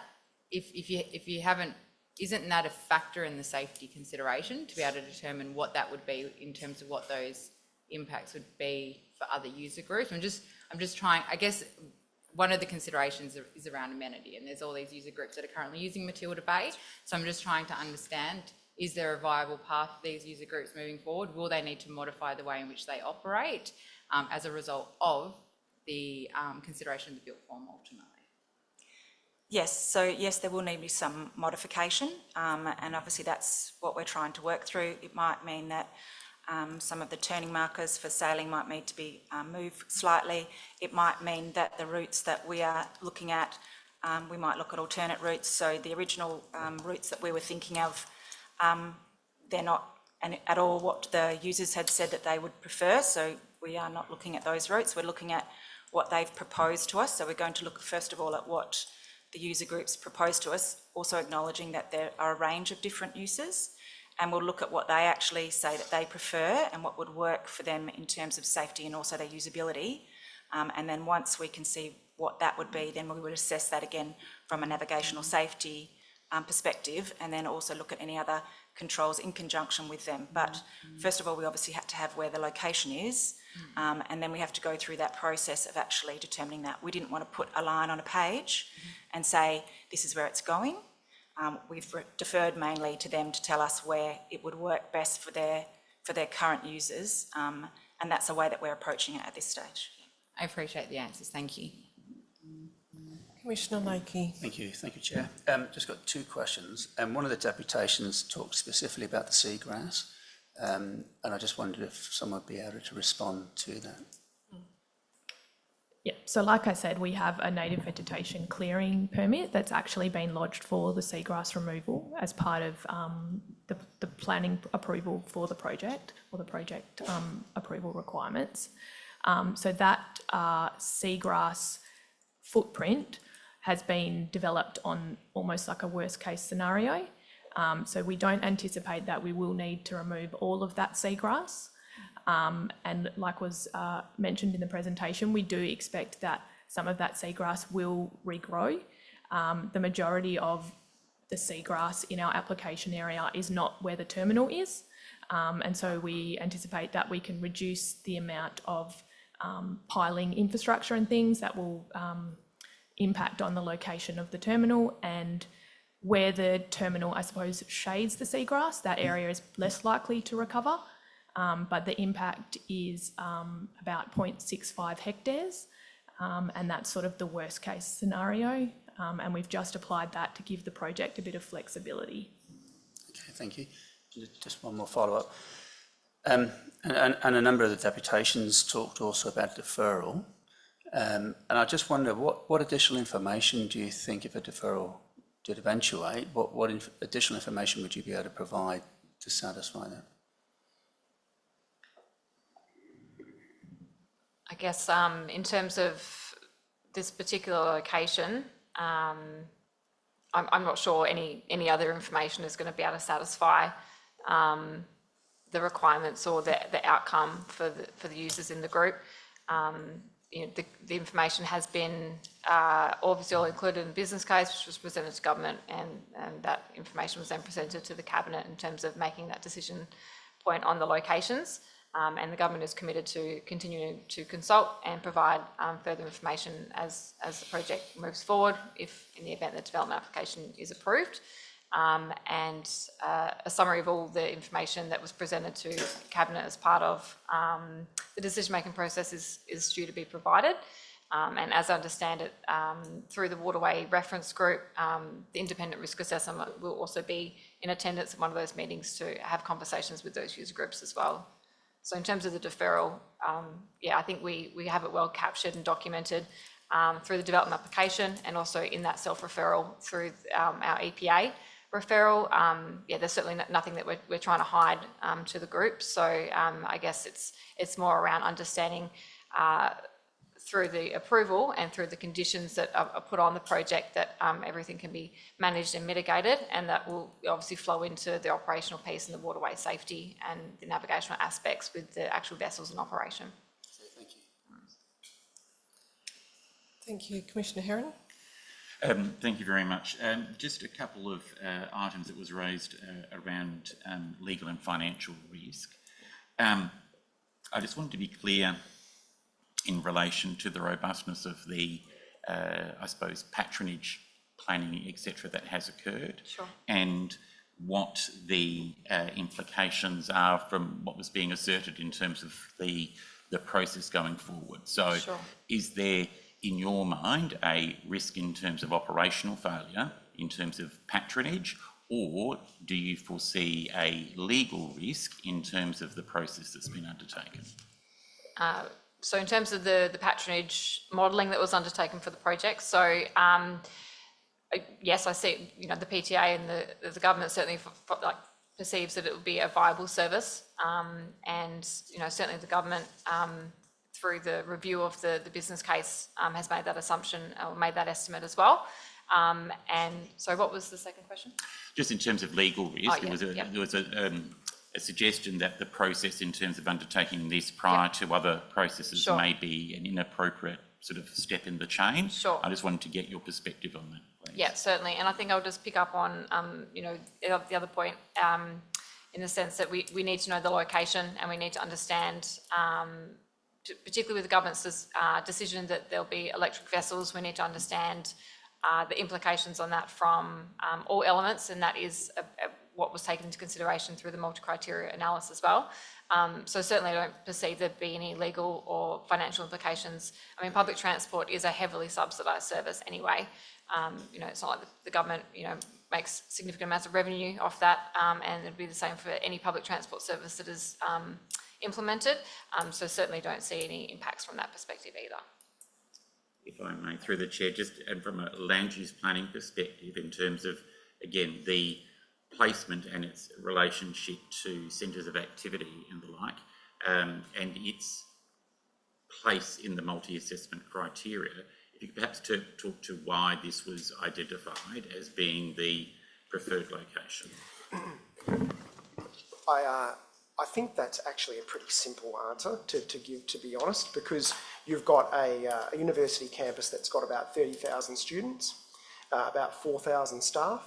if you haven't, isn't that a factor in the safety consideration to be able to determine what that would be in terms of what those impacts would be for other user groups? I'm just trying, I guess one of the considerations is around amenity, and there's all these user groups that are currently using Matilda Bay. So I'm just trying to understand, is there a viable path for these user groups moving forward? Will they need to modify the way in which they operate as a result of the consideration of the built form ultimately? Yes, so yes, there will need to be some modification, and obviously that's what we're trying to work through. It might mean that some of the turning markers for sailing might need to be moved slightly. It might mean that the routes that we are looking at, we might look at alternate routes. So the original routes that we were thinking of, they're not at all what the users had said that they would prefer. So we are not looking at those routes. We're looking at what they've proposed to us. So we're going to look first of all at what the user groups proposed to us, also acknowledging that there are a range of different uses. And we'll look at what they actually say that they prefer and what would work for them in terms of safety and also their usability. And then once we can see what that would be, then we would assess that again from a navigational safety perspective, and then also look at any other controls in conjunction with them. But first of all, we obviously have to have where the location is, and then we have to go through that process of actually determining that. We didn't want to put a line on a page and say, this is where it's going. We've deferred mainly to them to tell us where it would work best for their current users, and that's the way that we're approaching it at this stage. I appreciate the answers. Thank you. Commissioner Lakey. Thank you, Chair. Just got two questions. One of the deputations talked specifically about the seagrass, and I just wondered if someone would be able to respond to that. Yeah, so like I said, we have a native vegetation clearing permit that's actually been lodged for the seagrass removal as part of the planning approval for the project, or the project approval requirements. So that seagrass footprint has been developed on almost like a worst case scenario. So we don't anticipate that we will need to remove all of that seagrass. And like was mentioned in the presentation, we do expect that some of that seagrass will regrow. The majority of the seagrass in our application area is not where the terminal is. And so we anticipate that we can reduce the amount of piling infrastructure and things that will impact on the location of the terminal. And where the terminal, I suppose, shades the seagrass, that area is less likely to recover. But the impact is about 0.65 hectares, and that's sort of the worst case scenario. And we've just applied that to give the project a bit of flexibility. Okay, thank you. Just one more follow-up. And a number of the deputations talked also about deferral. And I just wonder, what additional information do you think, if a deferral did eventuate, what additional information would you be able to provide to satisfy that? I guess in terms of this particular location, I'm not sure any other information is going to be able to satisfy the requirements or the outcome for the users in the group. You know, the information has been obviously all included in the business case, which was presented to government, and that information was then presented to the cabinet in terms of making that decision point on the locations. And the government is committed to continuing to consult and provide further information as the project moves forward, if in the event the development application is approved. And a summary of all the information that was presented to Cabinet as part of the decision-making process is due to be provided. And as I understand it, through the Waterway Reference Group, the independent risk assessment will also be in attendance at one of those meetings to have conversations with those user groups as well. So in terms of the deferral, yeah, I think we have it well captured and documented through the development application, and also in that self-referral through our EPA referral. Yeah, there's certainly nothing that we're trying to hide to the group. So I guess it's more around understanding through the approval and through the conditions that are put on the project that everything can be managed and mitigated, and that will obviously flow into the operational piece and the waterway safety and the navigational aspects with the actual vessels in operation. Thank you. Thank you. Commissioner Heron. Thank you very much. Just a couple of items that was raised around legal and financial risk. I just wanted to be clear in relation to the robustness of the, I suppose, patronage planning, etc., that has occurred, Sure. and what the implications are from what was being asserted in terms of the process going forward. So, Sure. Is there, in your mind, a risk in terms of operational failure, in terms of patronage, or do you foresee a legal risk in terms of the process that's been undertaken? So in terms of the patronage modelling that was undertaken for the project, so yes, I see, you know, the PTA and the government certainly perceives that it would be a viable service, and you know, certainly the government through the review of the business case has made that assumption or made that estimate as well. And so what was the second question? Just in terms of legal risk, Oh, yeah, there was a suggestion that the process in terms of undertaking this prior to other processes Sure. may be an inappropriate sort of step in the chain. Sure. I just wanted to get your perspective on that, please. Yeah, certainly. And I think I'll just pick up on, you know, the other point in the sense that we need to know the location, and we need to understand, particularly with the government's decision that there'll be electric vessels, we need to understand the implications on that from all elements, and that is what was taken into consideration through the multi-criteria analysis as well. So certainly I don't perceive there to be any legal or financial implications. I mean, public transport is a heavily subsidised service anyway. You know, it's not like the government, you know, makes significant amounts of revenue off that, and it'd be the same for any public transport service that is implemented. So certainly don't see any impacts from that perspective either. if I may, through the chair, just and from a land use planning perspective in terms of, again, the placement and its relationship to centres of activity and the like, and its place in the multi-assessment criteria. If you could perhaps talk to why this was identified as being the preferred location. I think that's actually a pretty simple answer to give, to be honest, because you've got a university campus that's got about 30,000 students, about 4,000 staff,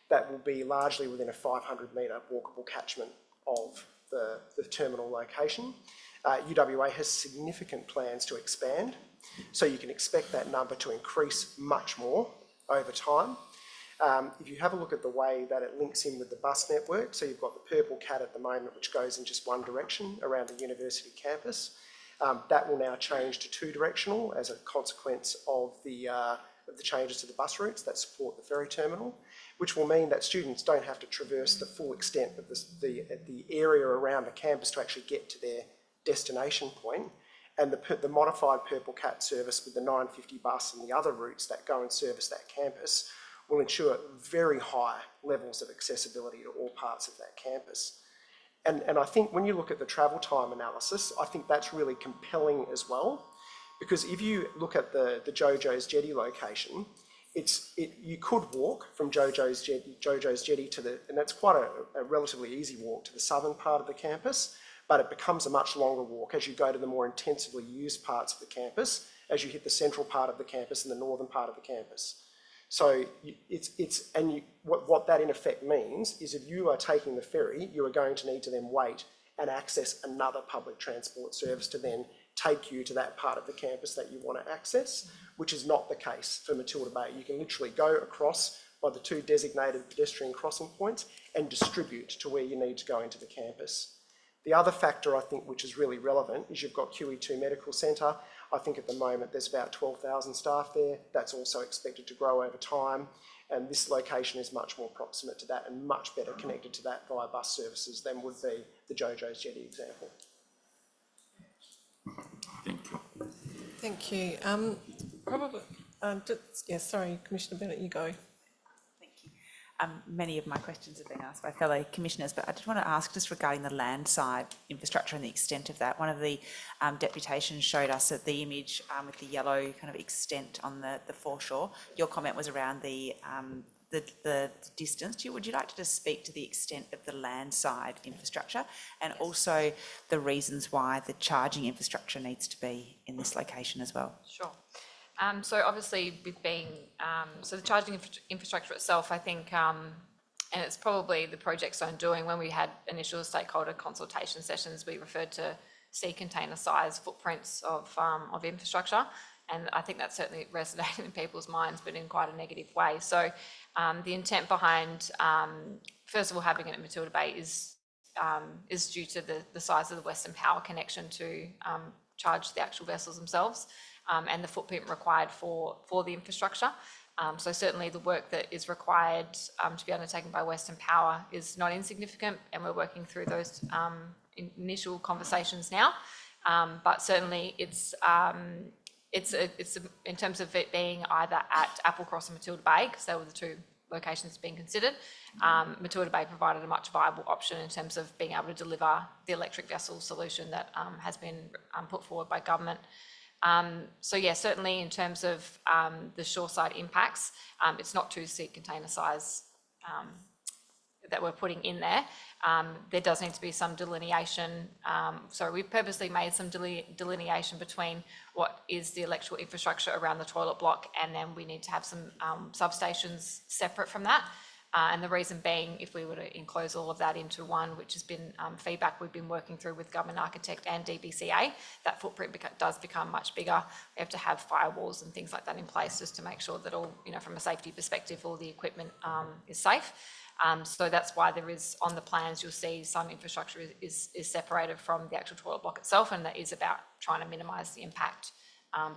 that will be largely within a 500-metre walkable catchment of the terminal location. UWA has significant plans to expand, so you can expect that number to increase much more over time. If you have a look at the way that it links in with the bus network, so you've got the Purple Cat at the moment, which goes in just one direction around the university campus. That will now change to two-directional as a consequence of the changes to the bus routes that support the ferry terminal, which will mean that students don't have to traverse the full extent of the area around the campus to actually get to their destination point. And the modified Purple Cat service with the 950 bus and the other routes that go and service that campus will ensure very high levels of accessibility to all parts of that campus. And I think when you look at the travel time analysis, I think that's really compelling as well, because if you look at the Jojo's Jetty location, you could walk from Jojo's Jetty to and that's quite a relatively easy walk to the southern part of the campus, but it becomes a much longer walk as you go to the more intensively used parts of the campus, as you hit the central part of the campus and the northern part of the campus. So what that in effect means is if you are taking the ferry, you are going to need to then wait and access another public transport service to then take you to that part of the campus that you want to access, which is not the case for Matilda Bay. You can literally go across by the two designated pedestrian crossing points and distribute to where you need to go into the campus. The other factor I think which is really relevant is you've got QE2 Medical Centre. I think at the moment there's about 12,000 staff there. That's also expected to grow over time. And this location is much more proximate to that and much better connected to that via bus services than would be the Jojo's Jetty example. Thank you. Thank you. Sorry, Commissioner Bennett, you go. Many of my questions have been asked by fellow commissioners, but I did want to ask just regarding the land side infrastructure and the extent of that. One of the deputations showed us that the image with the yellow kind of extent on the foreshore. Your comment was around the distance. Would you like to just speak to the extent of the land side infrastructure and also the reasons why the charging infrastructure needs to be in this location as well? Sure. So obviously with being, so the charging infrastructure itself, I think, and it's probably the project's own doing, when we had initial stakeholder consultation sessions, we referred to sea container size footprints of infrastructure. And I think that certainly resonated in people's minds, but in quite a negative way. So the intent behind, first of all, having it at Matilda Bay is due to the size of the Western Power connection to charge the actual vessels themselves. And the footprint required for the infrastructure. So certainly the work that is required to be undertaken by Western Power is not insignificant, and we're working through those initial conversations now. But certainly it's in terms of it being either at Applecross or Matilda Bay, because they were the two locations being considered. Matilda Bay provided a much viable option in terms of being able to deliver the electric vessel solution that has been put forward by government. So yeah, certainly in terms of the shoreside impacts, it's not two sea container size that we're putting in there. There does need to be some delineation. So we've purposely made some delineation between what is the electrical infrastructure around the toilet block, and then we need to have some substations separate from that. And the reason being, if we were to enclose all of that into one, which has been feedback we've been working through with Government Architect and DBCA, that footprint does become much bigger. We have to have firewalls and things like that in place just to make sure that all, from a safety perspective, all the equipment is safe. So that's why there is, on the plans, you'll see some infrastructure is separated from the actual toilet block itself, and that is about trying to minimise the impact.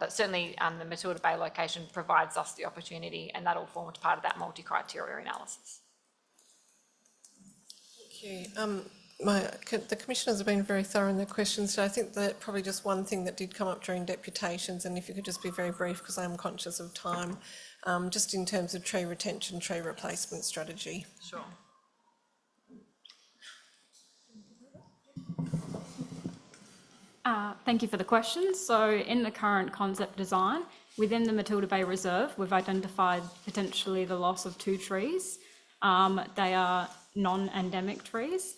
But certainly the Matilda Bay location provides us the opportunity, and that'll form part of that multi-criteria analysis. Thank you. The commissioners have been very thorough in their questions. So I think that probably just one thing that did come up during deputations, and if you could just be very brief because I am conscious of time, just in terms of tree retention, tree replacement strategy. Sure. Thank you for the question. So in the current concept design, within the Matilda Bay Reserve, we've identified potentially the loss of 2 trees. They are non-endemic trees.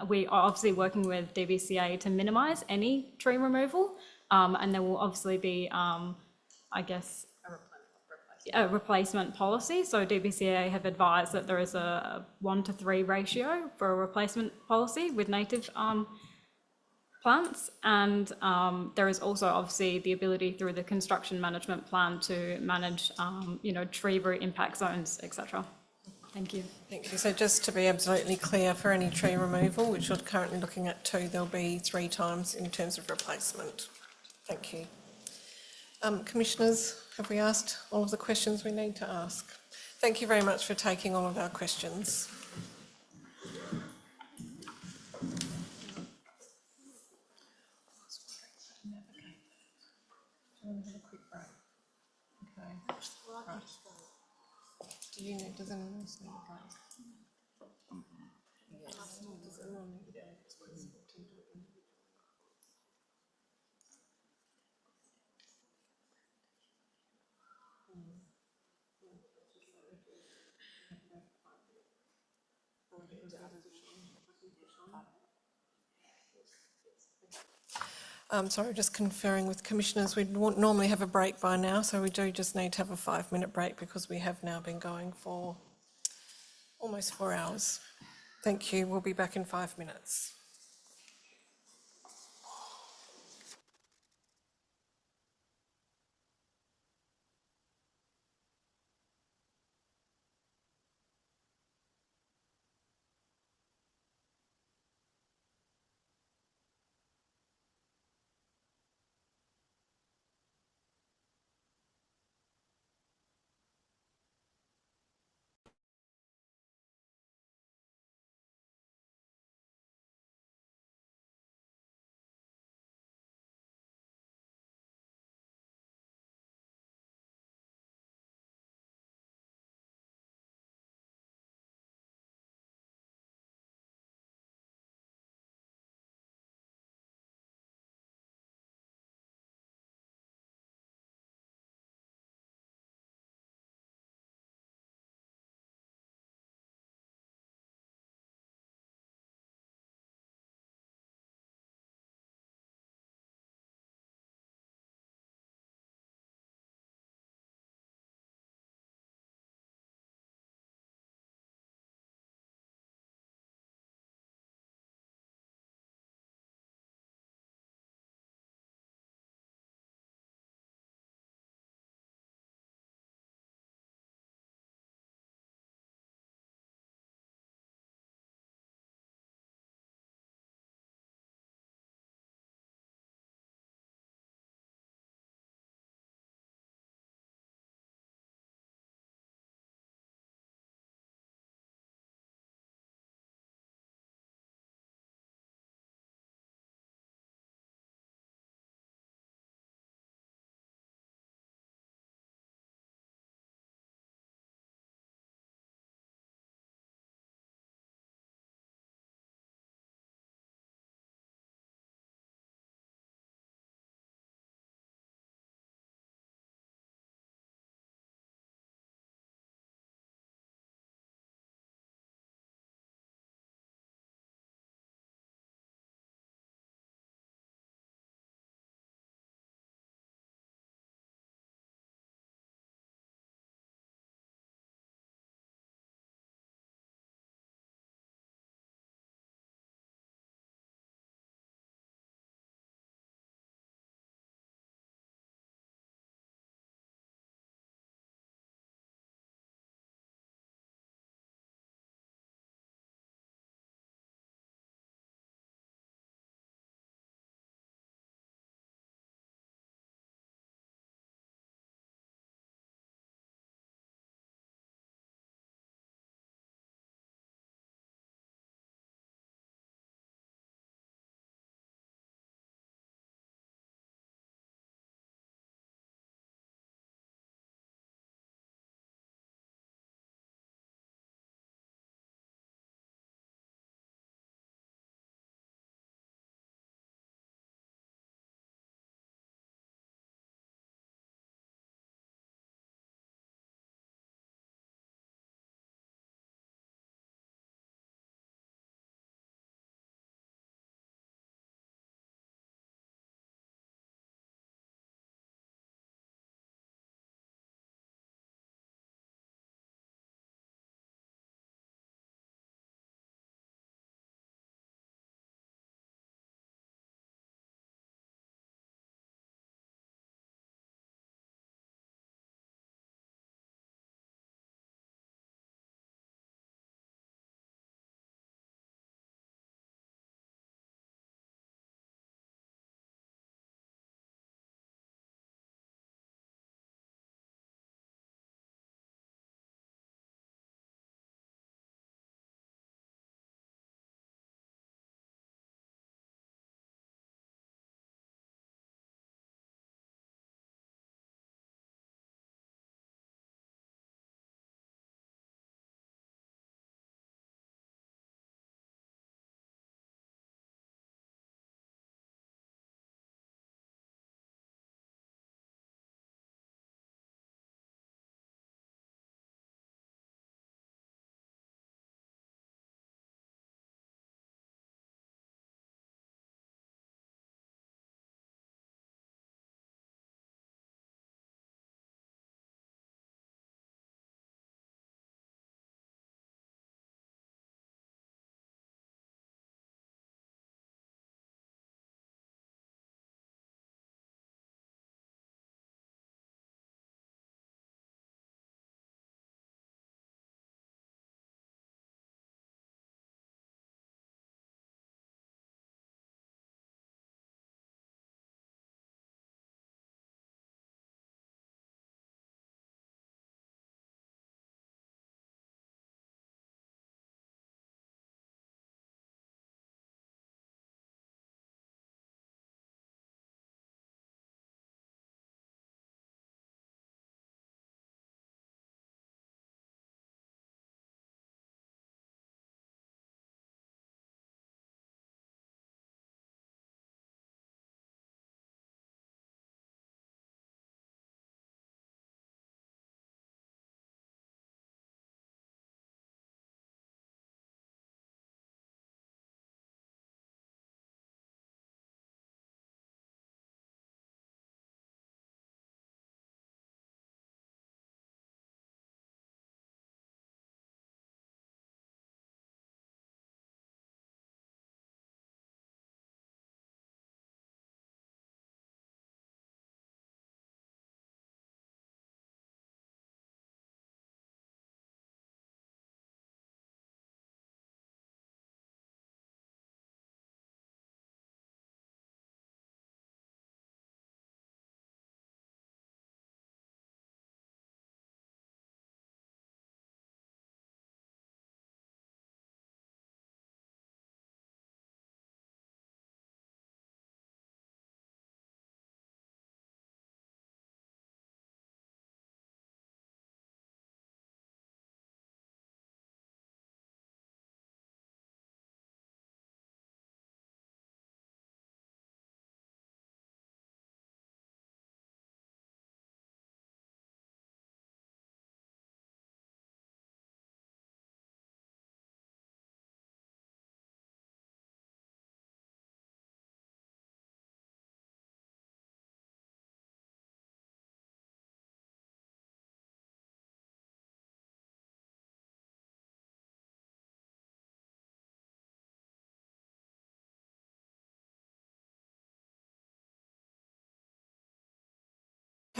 We are obviously working with DBCA to minimise any tree removal, and there will obviously be, I guess, a replacement policy. So DBCA have advised that there is a 1-to-3 ratio for a replacement policy with native plants, and there is also obviously the ability through the construction management plan to manage, tree root impact zones, etc. Thank you. Thank you. So just to be absolutely clear, for any tree removal, which you're currently looking at 2, there'll be 3 times in terms of replacement. Thank you. Commissioners, have we asked all of the questions we need to ask? Thank you very much for taking all of our questions. Does anyone else need a break? Yes. Does anyone need a break? Sorry, just conferring with commissioners. We'd normally have a break by now, so we do just need to have a 5-minute break because we have now been going for almost 4 hours. Thank you. We'll be back in 5 minutes.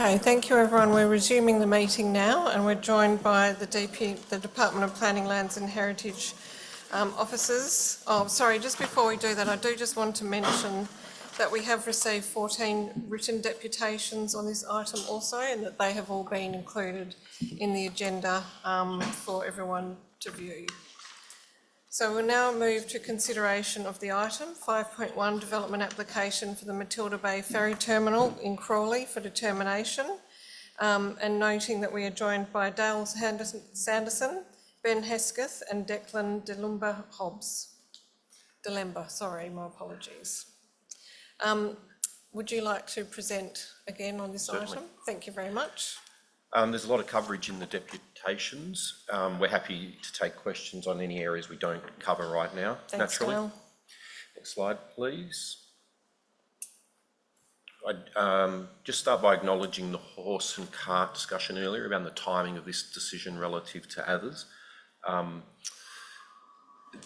Okay, thank you everyone. We're resuming the meeting now and we're joined by the Department of Planning, Lands and Heritage officers. Oh, sorry, just before we do that, I do just want to mention that we have received 14 written deputations on this item also, and that they have all been included in the agenda for everyone to view. So we'll now move to consideration of the item 5.1, development application for the Matilda Bay Ferry Terminal in Crawley for determination, and noting that we are joined by Dale Sanderson, Ben Hesketh and Declan Delemba, sorry, my apologies. Would you like to present again on this Certainly. item? Thank you very much. There's a lot of coverage in the deputations. We're happy to take questions on any areas we don't cover right now, Thanks, naturally. Dale. Next slide, please. I'd just start by acknowledging the horse and cart discussion earlier around the timing of this decision relative to others.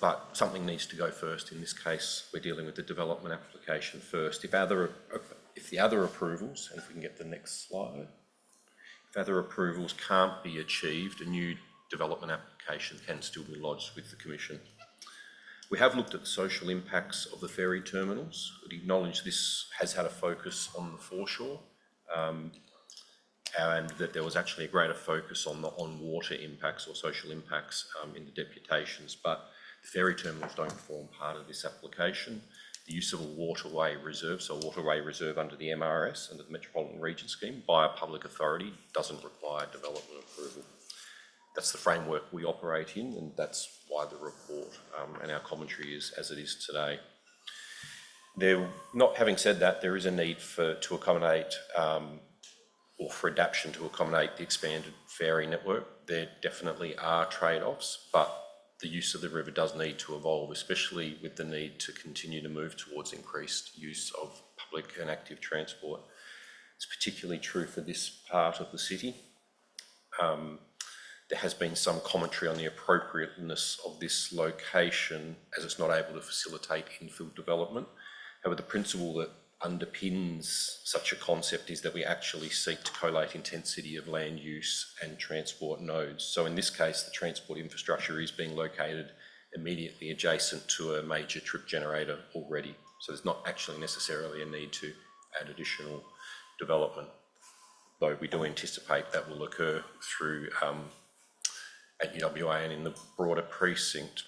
But something needs to go first. In this case, we're dealing with the development application first. If the other approvals, and if we can get the next slide, if other approvals can't be achieved, a new development application can still be lodged with the Commission. We have looked at the social impacts of the ferry terminals. We acknowledge this has had a focus on the foreshore, and that there was actually a greater focus on the on-water impacts or social impacts in the deputations, but the ferry terminals don't form part of this application. The use of a waterway reserve, so a waterway reserve under the MRS, under the Metropolitan Region Scheme, by a public authority doesn't require development approval. That's the framework we operate in, and that's why the report and our commentary is as it is today. Having said that, there is a need to accommodate or for adaptation to accommodate the expanded ferry network. There definitely are trade-offs, but the use of the river does need to evolve, especially with the need to continue to move towards increased use of public and active transport. It's particularly true for this part of the city. There has been some commentary on the appropriateness of this location as it's not able to facilitate infill development. However, the principle that underpins such a concept is that we actually seek to collate intensity of land use and transport nodes. So in this case, the transport infrastructure is being located immediately adjacent to a major trip generator already. So there's not actually necessarily a need to add additional development, though we do anticipate that will occur through at UWA and in the broader precinct.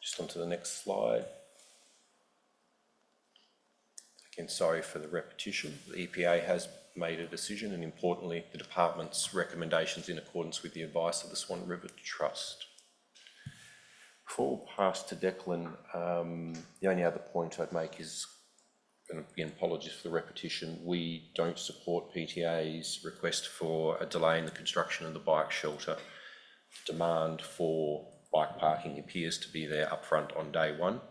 Just onto the next slide. Again, sorry for the repetition. The EPA has made a decision, and importantly, the department's recommendations in accordance with the advice of the Swan River Trust. Before we pass to Declan, the only other point I'd make is, and again, apologies for the repetition, we don't support PTA's request for a delay in the construction of the bike shelter. Demand for bike parking appears to be there upfront on day one.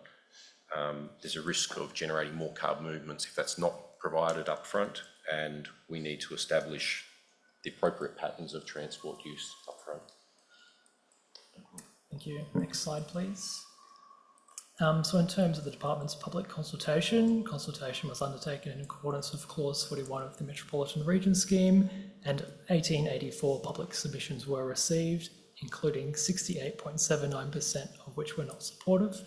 There's a risk of generating more car movements if that's not provided up front, and we need to establish the appropriate patterns of transport use up front. Thank you. Next slide, please. So in terms of the department's public consultation was undertaken in accordance with clause 41 of the Metropolitan Region Scheme, and 1884 public submissions were received, including 68.79% of which were not supportive,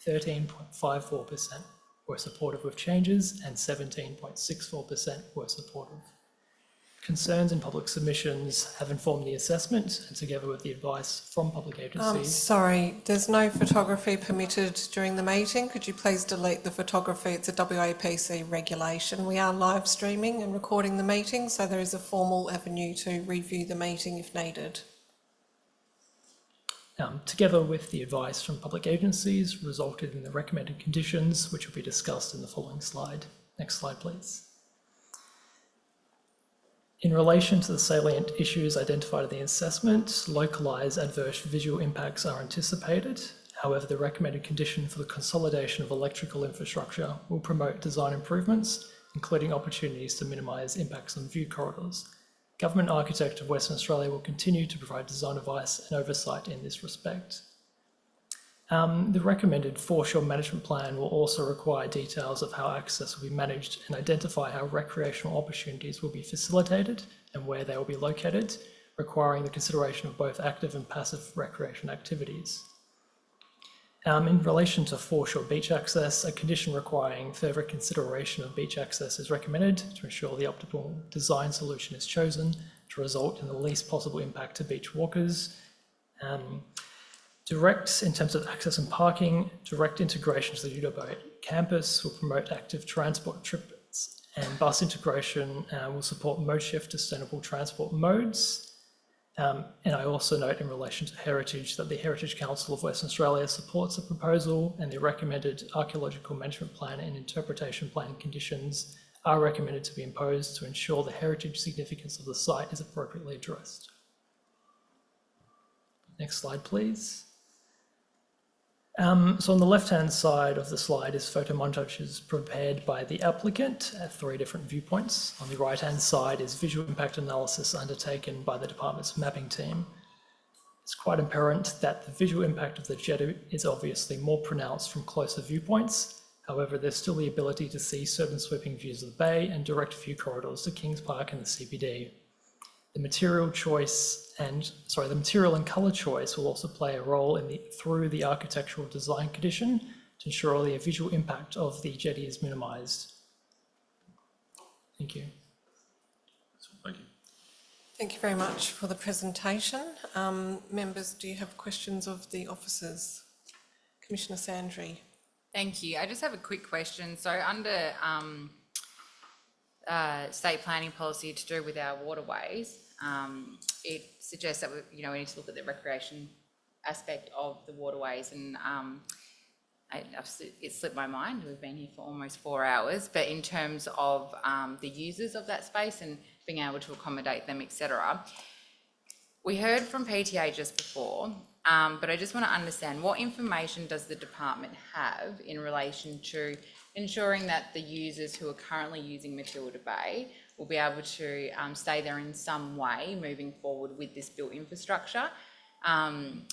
13.54% were supportive with changes, and 17.64% were supportive. Concerns in public submissions have informed the assessment, and together with the advice from public agencies. Sorry, there's no photography permitted during the meeting. Could you please delete the photography? It's a WAPC regulation. We are live streaming and recording the meeting, so there is a formal avenue to review the meeting if needed. Together with the advice from public agencies, resulted in the recommended conditions, which will be discussed in the following slide. Next slide, please. In relation to the salient issues identified in the assessment, localised adverse visual impacts are anticipated. However, the recommended condition for the consolidation of electrical infrastructure will promote design improvements, including opportunities to minimise impacts on view corridors. Government Architect of Western Australia will continue to provide design advice and oversight in this respect. The recommended foreshore management plan will also require details of how access will be managed and identify how recreational opportunities will be facilitated and where they will be located, requiring the consideration of both active and passive recreation activities. In relation to foreshore beach access, a condition requiring further consideration of beach access is recommended to ensure the optimal design solution is chosen to result in the least possible impact to beach walkers. Direct, in terms of access and parking, direct integration to the Judo Bay campus will promote active transport trips, and bus integration will support mode shift to sustainable transport modes. And I also note in relation to heritage that the Heritage Council of Western Australia supports the proposal, and the recommended archaeological management plan and interpretation plan conditions are recommended to be imposed to ensure the heritage significance of the site is appropriately addressed. Next slide, please. So on the left-hand side of the slide is photo montages prepared by the applicant at 3 different viewpoints. On the right-hand side is visual impact analysis undertaken by the department's mapping team. It's quite apparent that the visual impact of the jetty is obviously more pronounced from closer viewpoints. However, there's still the ability to see certain sweeping views of the bay and direct view corridors to Kings Park and the CBD. The material and colour choice will also play a role through the architectural design condition to ensure the visual impact of the jetty is minimised. Thank you. Thank you. Thank you very much for the presentation. Members, do you have questions of the officers? Commissioner Sandry. Thank you. I just have a quick question. So under state planning policy to do with our waterways, it suggests that we need to look at the recreation aspect of the waterways, and it slipped my mind. We've been here for almost 4 hours, but in terms of the users of that space and being able to accommodate them, etc. We heard from PTA just before, but I just want to understand, what information does the department have in relation to ensuring that the users who are currently using Matilda Bay will be able to stay there in some way moving forward with this built infrastructure,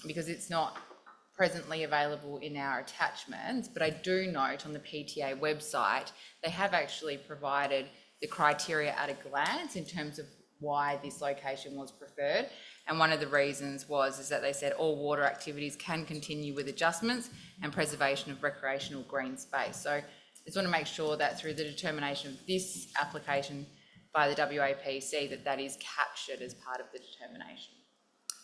because it's not presently available in our attachments, but I do note on the PTA website they have actually provided the criteria at a glance in terms of why this location was preferred, and one of the reasons is that they said all water activities can continue with adjustments and preservation of recreational green space. So I just want to make sure that through the determination of this application by the WAPC that is captured as part of the determination.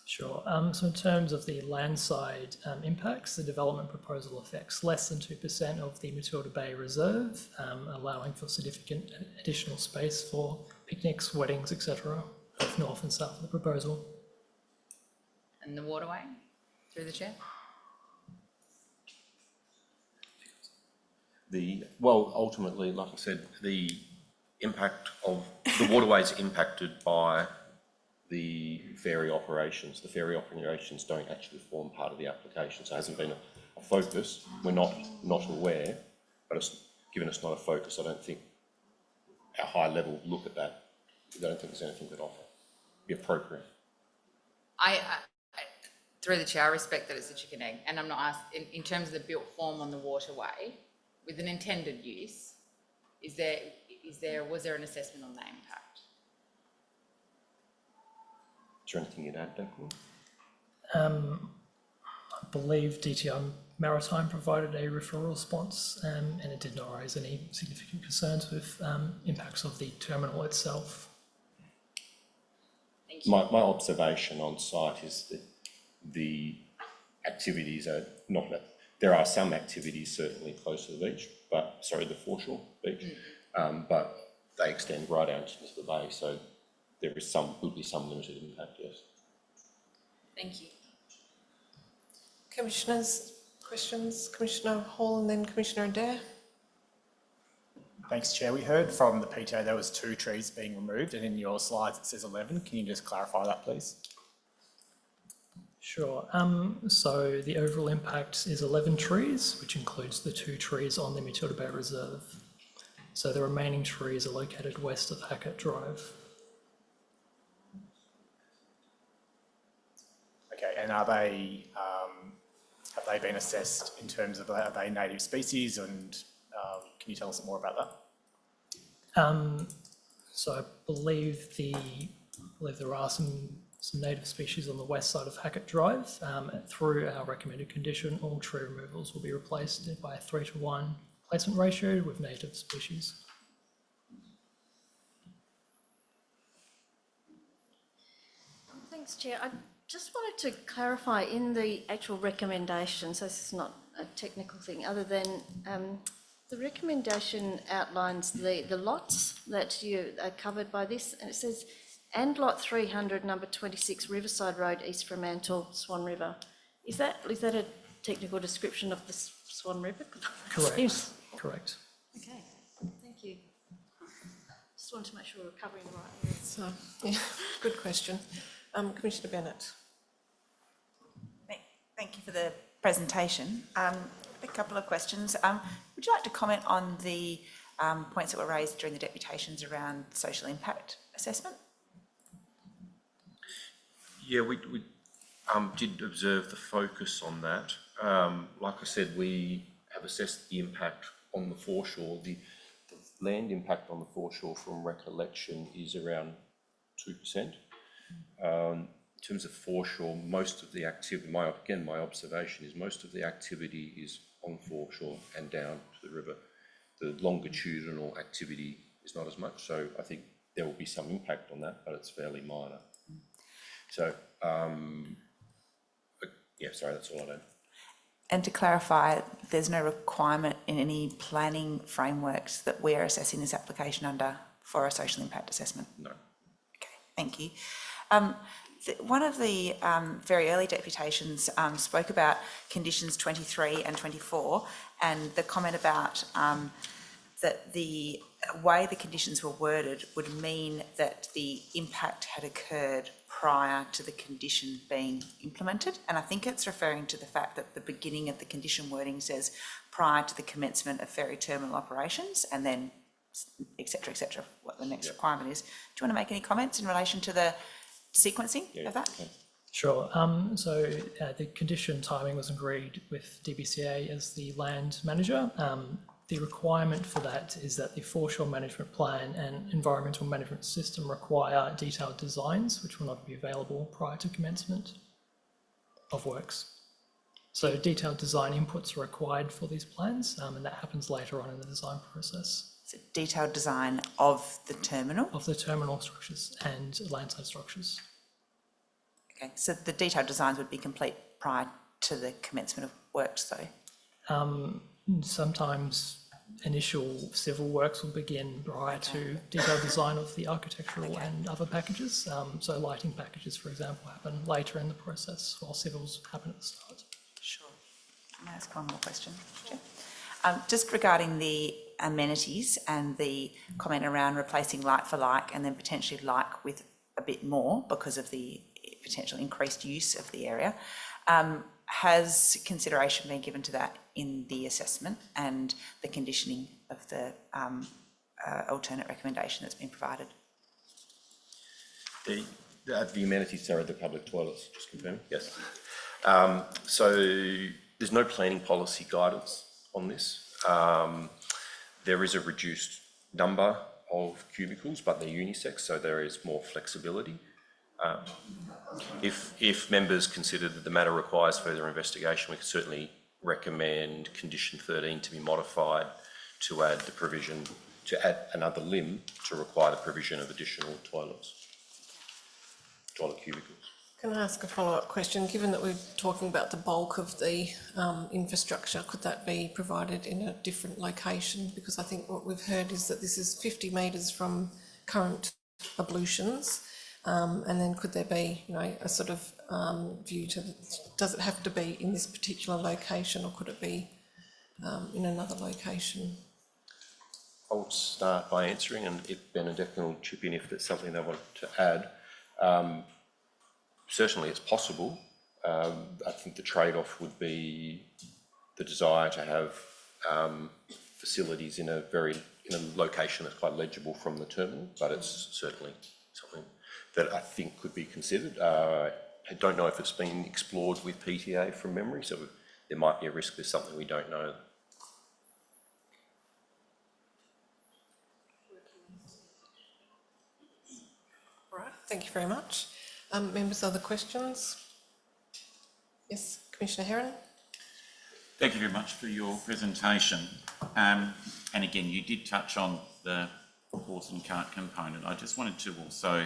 Sure. So in terms of the landside impacts, the development proposal affects less than 2% of the Matilda Bay Reserve, allowing for significant additional space for picnics, weddings, etc., both north and south of the proposal. And the waterway, through the chair? Ultimately, like I said, the impact of the waterways impacted by the ferry operations. The ferry operations don't actually form part of the application, so it hasn't been a focus. We're not aware, but it's given us not a focus. I don't think our high level look at that. I don't think there's anything that offer be appropriate. Through the chair, I respect that it's a chicken egg, and I'm not asking in terms of the built form on the waterway with an intended use. Was there an assessment on that impact? Is there anything you'd add, Declan? I believe DTI Maritime provided a referral response, and it did not raise any significant concerns with impacts of the terminal itself. Thank you. My observation on site is that the activities are not that. There are some activities certainly close to the beach, the foreshore beach, but they extend right out into the bay, so there is will be some limited impact, yes. Thank you. Commissioners, questions? Commissioner Hall and then Commissioner Adair. Thanks, Chair. We heard from the PTA there was 2 trees being removed, and in your slides it says 11. Can you just clarify that, please? Sure. So the overall impact is 11 trees, which includes the 2 trees on the Matilda Bay Reserve. So the remaining trees are located west of Hackett Drive. Okay, and are they, have they been assessed in terms of, are they native species, and can you tell us more about that? So I believe there are some native species on the west side of Hackett Drive. Through our recommended condition, all tree removals will be replaced by a 3:1 placement ratio with native species. Thanks, Chair. I just wanted to clarify in the actual recommendation, so this is not a technical thing, other than the recommendation outlines the lots that are covered by this, and it says, and lot 300, number 26, Riverside Road, East Fremantle, Swan River. Is that a technical description of the Swan River? Correct. Correct. Okay, thank you. Just wanted to make sure we're covering the right areas. So, yeah, good question. Commissioner Bennett. Thank you for the presentation. A couple of questions. Would you like to comment on the points that were raised during the deputations around social impact assessment? Yeah, we did observe the focus on that. Like I said, we have assessed the impact on the foreshore. The land impact on the foreshore from recollection is around 2%. In terms of foreshore, most of the activity, my observation is most of the activity is on foreshore and down to the river. The longitudinal activity is not as much, so I think there will be some impact on that, but it's fairly minor. So, yeah, sorry, that's all I know. And to clarify, there's no requirement in any planning frameworks that we're assessing this application under for a social impact assessment? No. Okay, thank you. One of the very early deputations spoke about conditions 23 and 24, and the comment about that the way the conditions were worded would mean that the impact had occurred prior to the condition being implemented. And I think it's referring to the fact that the beginning of the condition wording says prior to the commencement of ferry terminal operations, and then et cetera, what the next requirement is. Do you want to make any comments in relation to the sequencing of that? Okay. Sure. So the condition timing was agreed with DBCA as the land manager. The requirement for that is that the foreshore management plan and environmental management system require detailed designs, which will not be available prior to commencement of works. So detailed design inputs are required for these plans, and that happens later on in the design process. So detailed design of the terminal? Of the terminal structures and landside structures. Okay, so the detailed designs would be complete prior to the commencement of works, though? Sometimes initial civil works will begin prior to detailed design of the architectural and other packages. So lighting packages, for example, happen later in the process while civils happen at the start. Sure. Can I ask one more question? Sure. Just regarding the amenities and the comment around replacing like for like and then potentially like with a bit more because of the potential increased use of the area. Has consideration been given to that in the assessment and the conditioning of the alternate recommendation that's been provided? The amenities, sorry, the public toilets, just confirm, yes. So there's no planning policy guidance on this. There is a reduced number of cubicles, but they're unisex, so there is more flexibility. If members consider that the matter requires further investigation, we could certainly recommend condition 13 to be modified to add the provision, to add another limb to require the provision of additional toilet cubicles. Can I ask a follow-up question? Given that we're talking about the bulk of the infrastructure, could that be provided in a different location? Because I think what we've heard is that this is 50 metres from current ablutions. And then could there be, a sort of view to, does it have to be in this particular location or could it be in another location? I'll start by answering, and if Benedetta will chip in if there's something they want to add. Certainly it's possible. I think the trade-off would be the desire to have facilities in a location that's quite legible from the terminal, but it's certainly something that I think could be considered. I don't know if it's been explored with PTA from memory, so there might be a risk there's something we don't know. All right, thank you very much. Members, other questions? Yes, Commissioner Heron. Thank you very much for your presentation. And again, you did touch on the horse and cart component. I just wanted to also,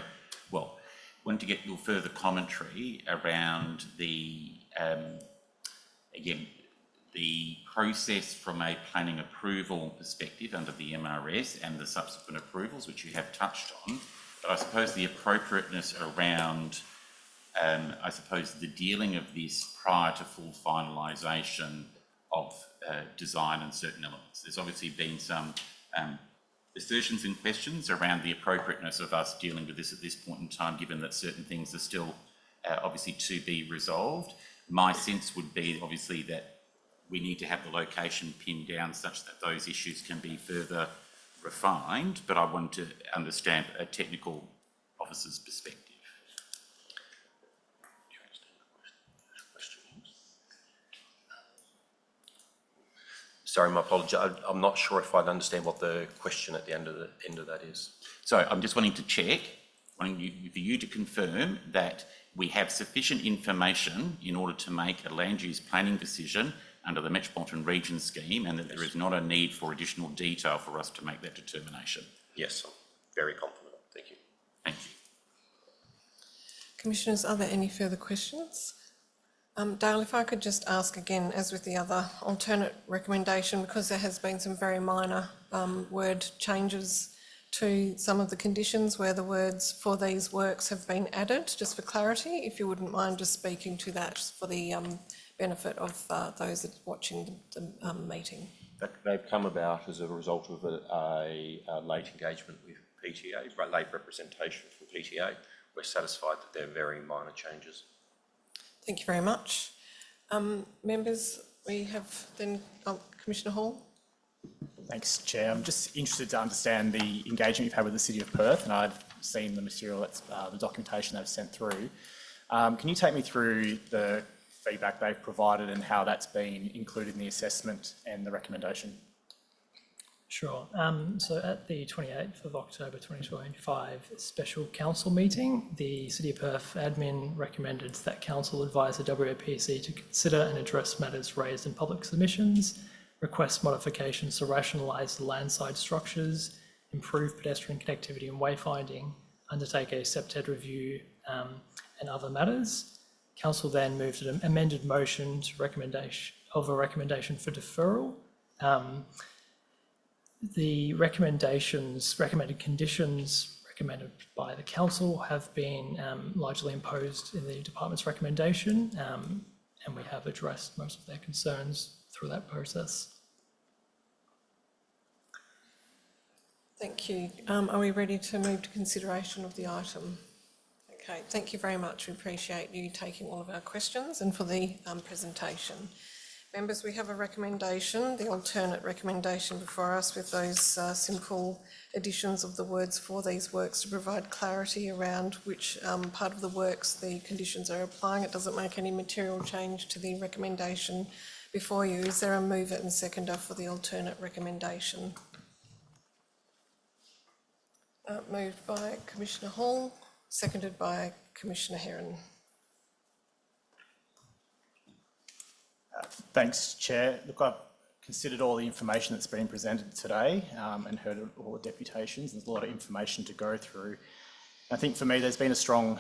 wanted to get your further commentary around the, again, the process from a planning approval perspective under the MRS and the subsequent approvals, which you have touched on. But I suppose the appropriateness around, I suppose, the dealing of this prior to full finalisation of design and certain elements. There's obviously been some assertions and questions around the appropriateness of us dealing with this at this point in time, given that certain things are still obviously to be resolved. My sense would be obviously that we need to have the location pinned down such that those issues can be further refined, but I want to understand a technical officer's perspective. Sorry, my apologies. I'm not sure if I'd understand what the question at the end of that is. So I'm just wanting to check, for you to confirm that we have sufficient information in order to make a land use planning decision under the Metropolitan Region Scheme, and that there is not a need for additional detail for us to make that determination. Yes, I'm very confident. Thank you. Thank you. Commissioners, are there any further questions? Dale, if I could just ask again, as with the other alternate recommendation, because there has been some very minor word changes to some of the conditions where the words "for these works" have been added, just for clarity, if you wouldn't mind just speaking to that for the benefit of those that are watching the meeting. They've come about as a result of a late engagement with PTA, late representation from PTA. We're satisfied that they're very minor changes. Thank you very much. Members, we have then Commissioner Hall. Thanks, Chair. I'm just interested to understand the engagement you've had with the City of Perth, and I've seen the material, that's the documentation they've sent through. Can you take me through the feedback they've provided and how that's been included in the assessment and the recommendation? Sure. So at the 28th of October 2025 special council meeting, the City of Perth admin recommended that council advise the WAPC to consider and address matters raised in public submissions, request modifications to rationalise the landside structures, improve pedestrian connectivity and wayfinding, undertake a SEPTED review and other matters. Council then moved an amended motion to recommendation for deferral. The recommended conditions recommended by the council have been largely imposed in the department's recommendation, and we have addressed most of their concerns through that process. Thank you. Are we ready to move to consideration of the item? Okay, thank you very much. We appreciate you taking all of our questions and for the presentation. Members, we have a recommendation, the alternate recommendation before us with those simple additions of the words "for these works" to provide clarity around which part of the works the conditions are applying. It doesn't make any material change to the recommendation before you. Is there a mover and seconder for the alternate recommendation? Moved by Commissioner Hall, seconded by Commissioner Heron. Thanks, Chair. Look, I've considered all the information that's been presented today and heard all the deputations. There's a lot of information to go through. I think for me, there's been a strong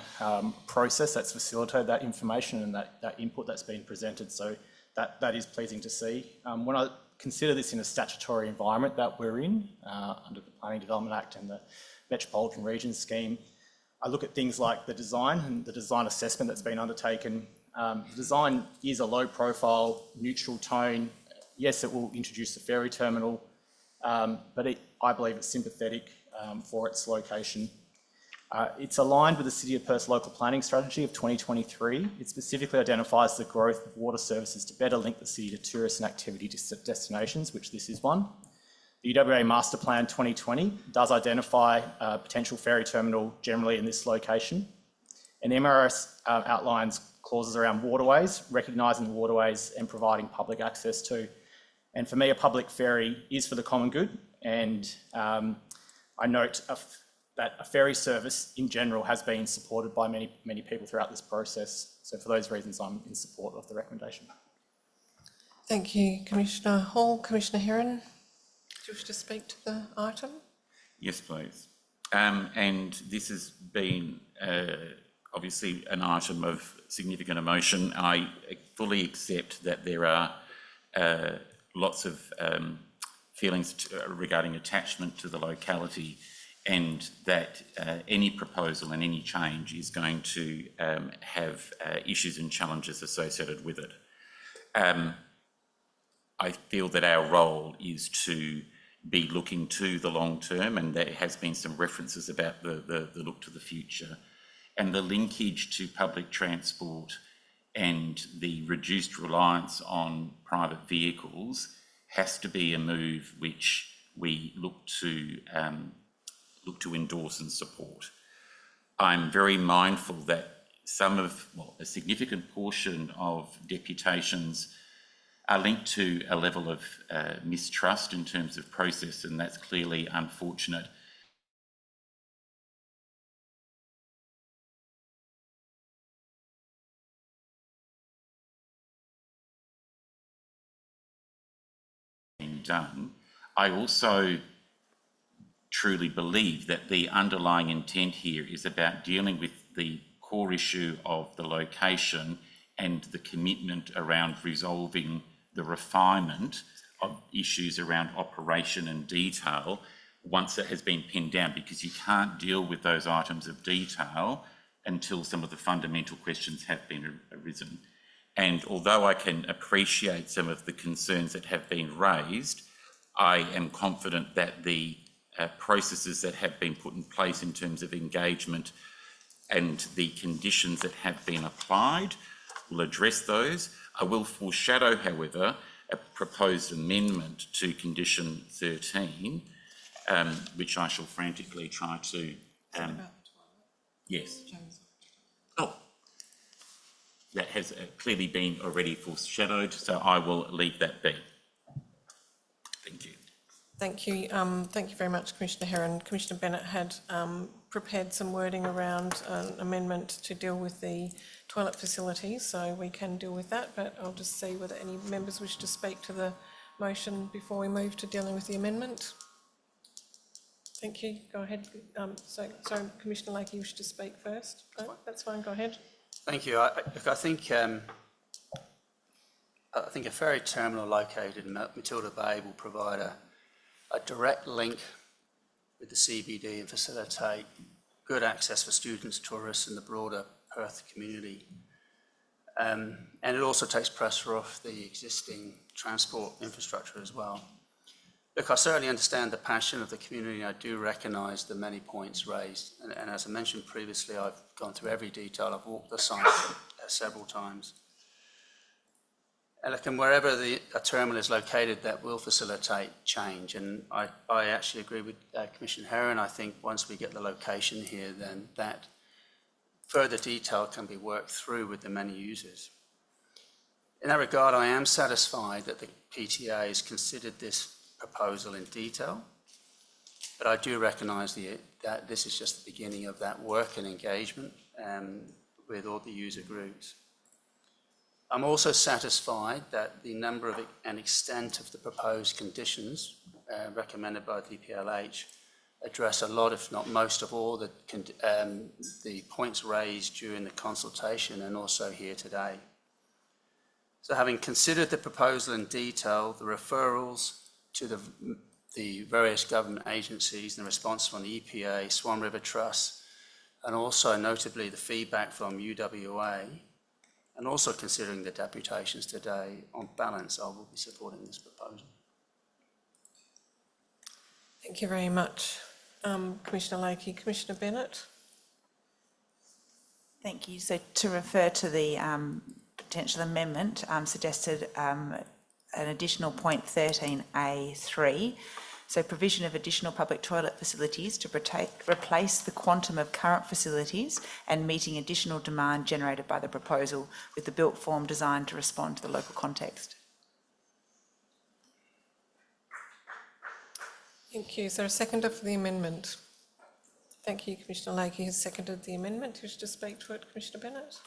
process that's facilitated that information and that input that's been presented. So that is pleasing to see. When I consider this in a statutory environment that we're in under the Planning Development Act and the Metropolitan Region Scheme, I look at things like the design and the design assessment that's been undertaken. The design is a low profile, neutral tone. Yes, it will introduce the ferry terminal, but I believe it's sympathetic for its location. It's aligned with the City of Perth's local planning strategy of 2023. It specifically identifies the growth of water services to better link the city to tourist and activity destinations, which this is one. The UWA Master Plan 2020 does identify a potential ferry terminal generally in this location. And the MRS outlines clauses around waterways, recognising waterways and providing public access to. And for me, a public ferry is for the common good. And I note that a ferry service in general has been supported by many people throughout this process. So for those reasons, I'm in support of the recommendation. Thank you, Commissioner Hall. Commissioner Heron, do you wish to speak to the item? Yes, please. And this has been obviously an item of significant emotion. I fully accept that there are lots of feelings regarding attachment to the locality, and that any proposal and any change is going to have issues and challenges associated with it. I feel that our role is to be looking to the long term, and there has been some references about the look to the future, and the linkage to public transport and the reduced reliance on private vehicles has to be a move which we look to endorse and support. I'm very mindful that a significant portion of deputations are linked to a level of mistrust in terms of process, and that's clearly unfortunate. Done. I also truly believe that the underlying intent here is about dealing with the core issue of the location and the commitment around resolving the refinement of issues around operation and detail once it has been pinned down, because you can't deal with those items of detail until some of the fundamental questions have been arisen. And although I can appreciate some of the concerns that have been raised, I am confident that the processes that have been put in place in terms of engagement and the conditions that have been applied will address those. I will foreshadow, however, a proposed amendment to condition 13, which I shall frantically try to... yes. Oh. That has clearly been already foreshadowed, so I will leave that be. Thank you. Thank you. Thank you very much, Commissioner Heron. Commissioner Bennett had prepared some wording around an amendment to deal with the toilet facilities, so we can deal with that, but I'll just see whether any members wish to speak to the motion before we move to dealing with the amendment. Thank you. Go ahead. Sorry, Commissioner Lakey, you wish to speak first? No, that's fine. Go ahead. Thank you. I think a ferry terminal located in Matilda Bay will provide a direct link with the CBD and facilitate good access for students, tourists and the broader Perth community. And it also takes pressure off the existing transport infrastructure as well. Look, I certainly understand the passion of the community, and I do recognise the many points raised. And as I mentioned previously, I've gone through every detail. I've walked the site several times. And look, and wherever a terminal is located, that will facilitate change. And I actually agree with Commissioner Heron. I think once we get the location here, then that further detail can be worked through with the many users. In that regard, I am satisfied that the PTA has considered this proposal in detail, but I do recognise that this is just the beginning of that work and engagement with all the user groups. I'm also satisfied that the number of and extent of the proposed conditions recommended by the DPLH address a lot, if not most of all, the points raised during the consultation and also here today. So having considered the proposal in detail, the referrals to the various government agencies and the response from the EPA, Swan River Trust, and also notably the feedback from UWA, and also considering the deputations today, on balance, I will be supporting this proposal. Thank you very much, Commissioner Lakey. Commissioner Bennett? Thank you. So to refer to the potential amendment, suggested an additional point 13A3 So provision of additional public toilet facilities to replace the quantum of current facilities and meeting additional demand generated by the proposal with the built form designed to respond to the local context. Thank you. Is there a seconder for the amendment? Thank you. Commissioner Lakey has seconded the amendment. Do you wish to speak to it, Commissioner Bennett?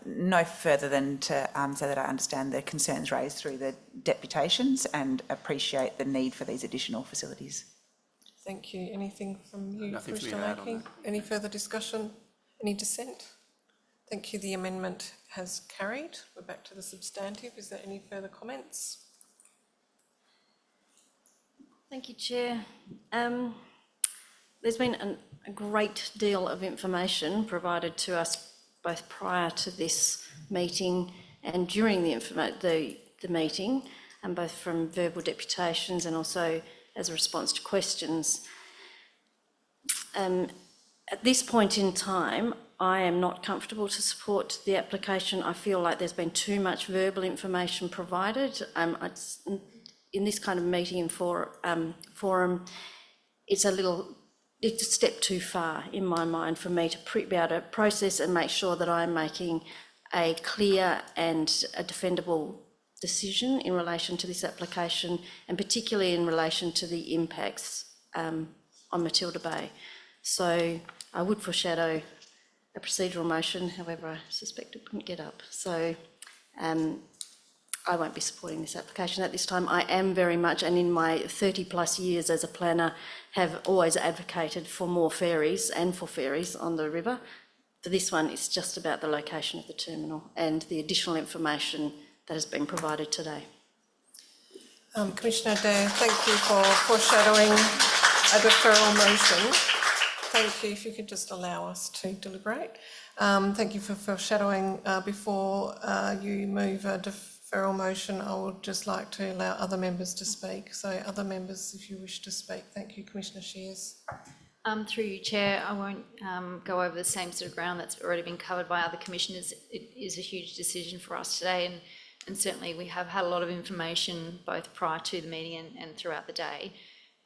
No further than to say that I understand the concerns raised through the deputations and appreciate the need for these additional facilities. Thank you. Anything from you, Nothing for me Commissioner to add on Lakey? Any further discussion? Any dissent? Thank you. The amendment has carried. We're back to the substantive. Is there any further comments? Thank you, Chair. There's been a great deal of information provided to us both prior to this meeting and during the meeting, and both from verbal deputations and also as a response to questions. At this point in time, I am not comfortable to support the application. I feel like there's been too much verbal information provided. In this kind of meeting and forum, it's a step too far in my mind for me to be able to process and make sure that I'm making a clear and a defendable decision in relation to this application, and particularly in relation to the impacts on Matilda Bay. So I would foreshadow a procedural motion, however I suspect it couldn't get up. So I won't be supporting this application at this time. I am very much, and in my 30 plus years as a planner, have always advocated for more ferries and for ferries on the river. For this one, it's just about the location of the terminal and the additional information that has been provided today. Commissioner Dare, thank you for foreshadowing a deferral motion. Thank you. If you could just allow us to deliberate. Thank you for foreshadowing. Before you move a deferral motion, I would just like to allow other members to speak. So other members, if you wish to speak. Thank you, Commissioner Shears. Through you, Chair, I won't go over the same sort of ground that's already been covered by other commissioners. It is a huge decision for us today, and certainly we have had a lot of information both prior to the meeting and throughout the day.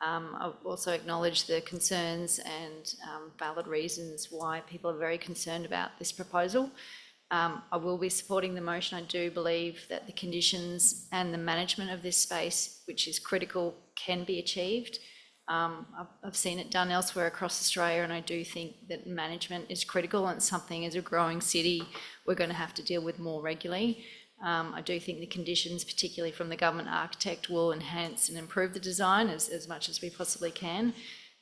I also acknowledge the concerns and valid reasons why people are very concerned about this proposal. I will be supporting the motion. I do believe that the conditions and the management of this space, which is critical, can be achieved. I've seen it done elsewhere across Australia, and I do think that management is critical and something as a growing city we're going to have to deal with more regularly. I do think the conditions, particularly from the government architect, will enhance and improve the design as much as we possibly can.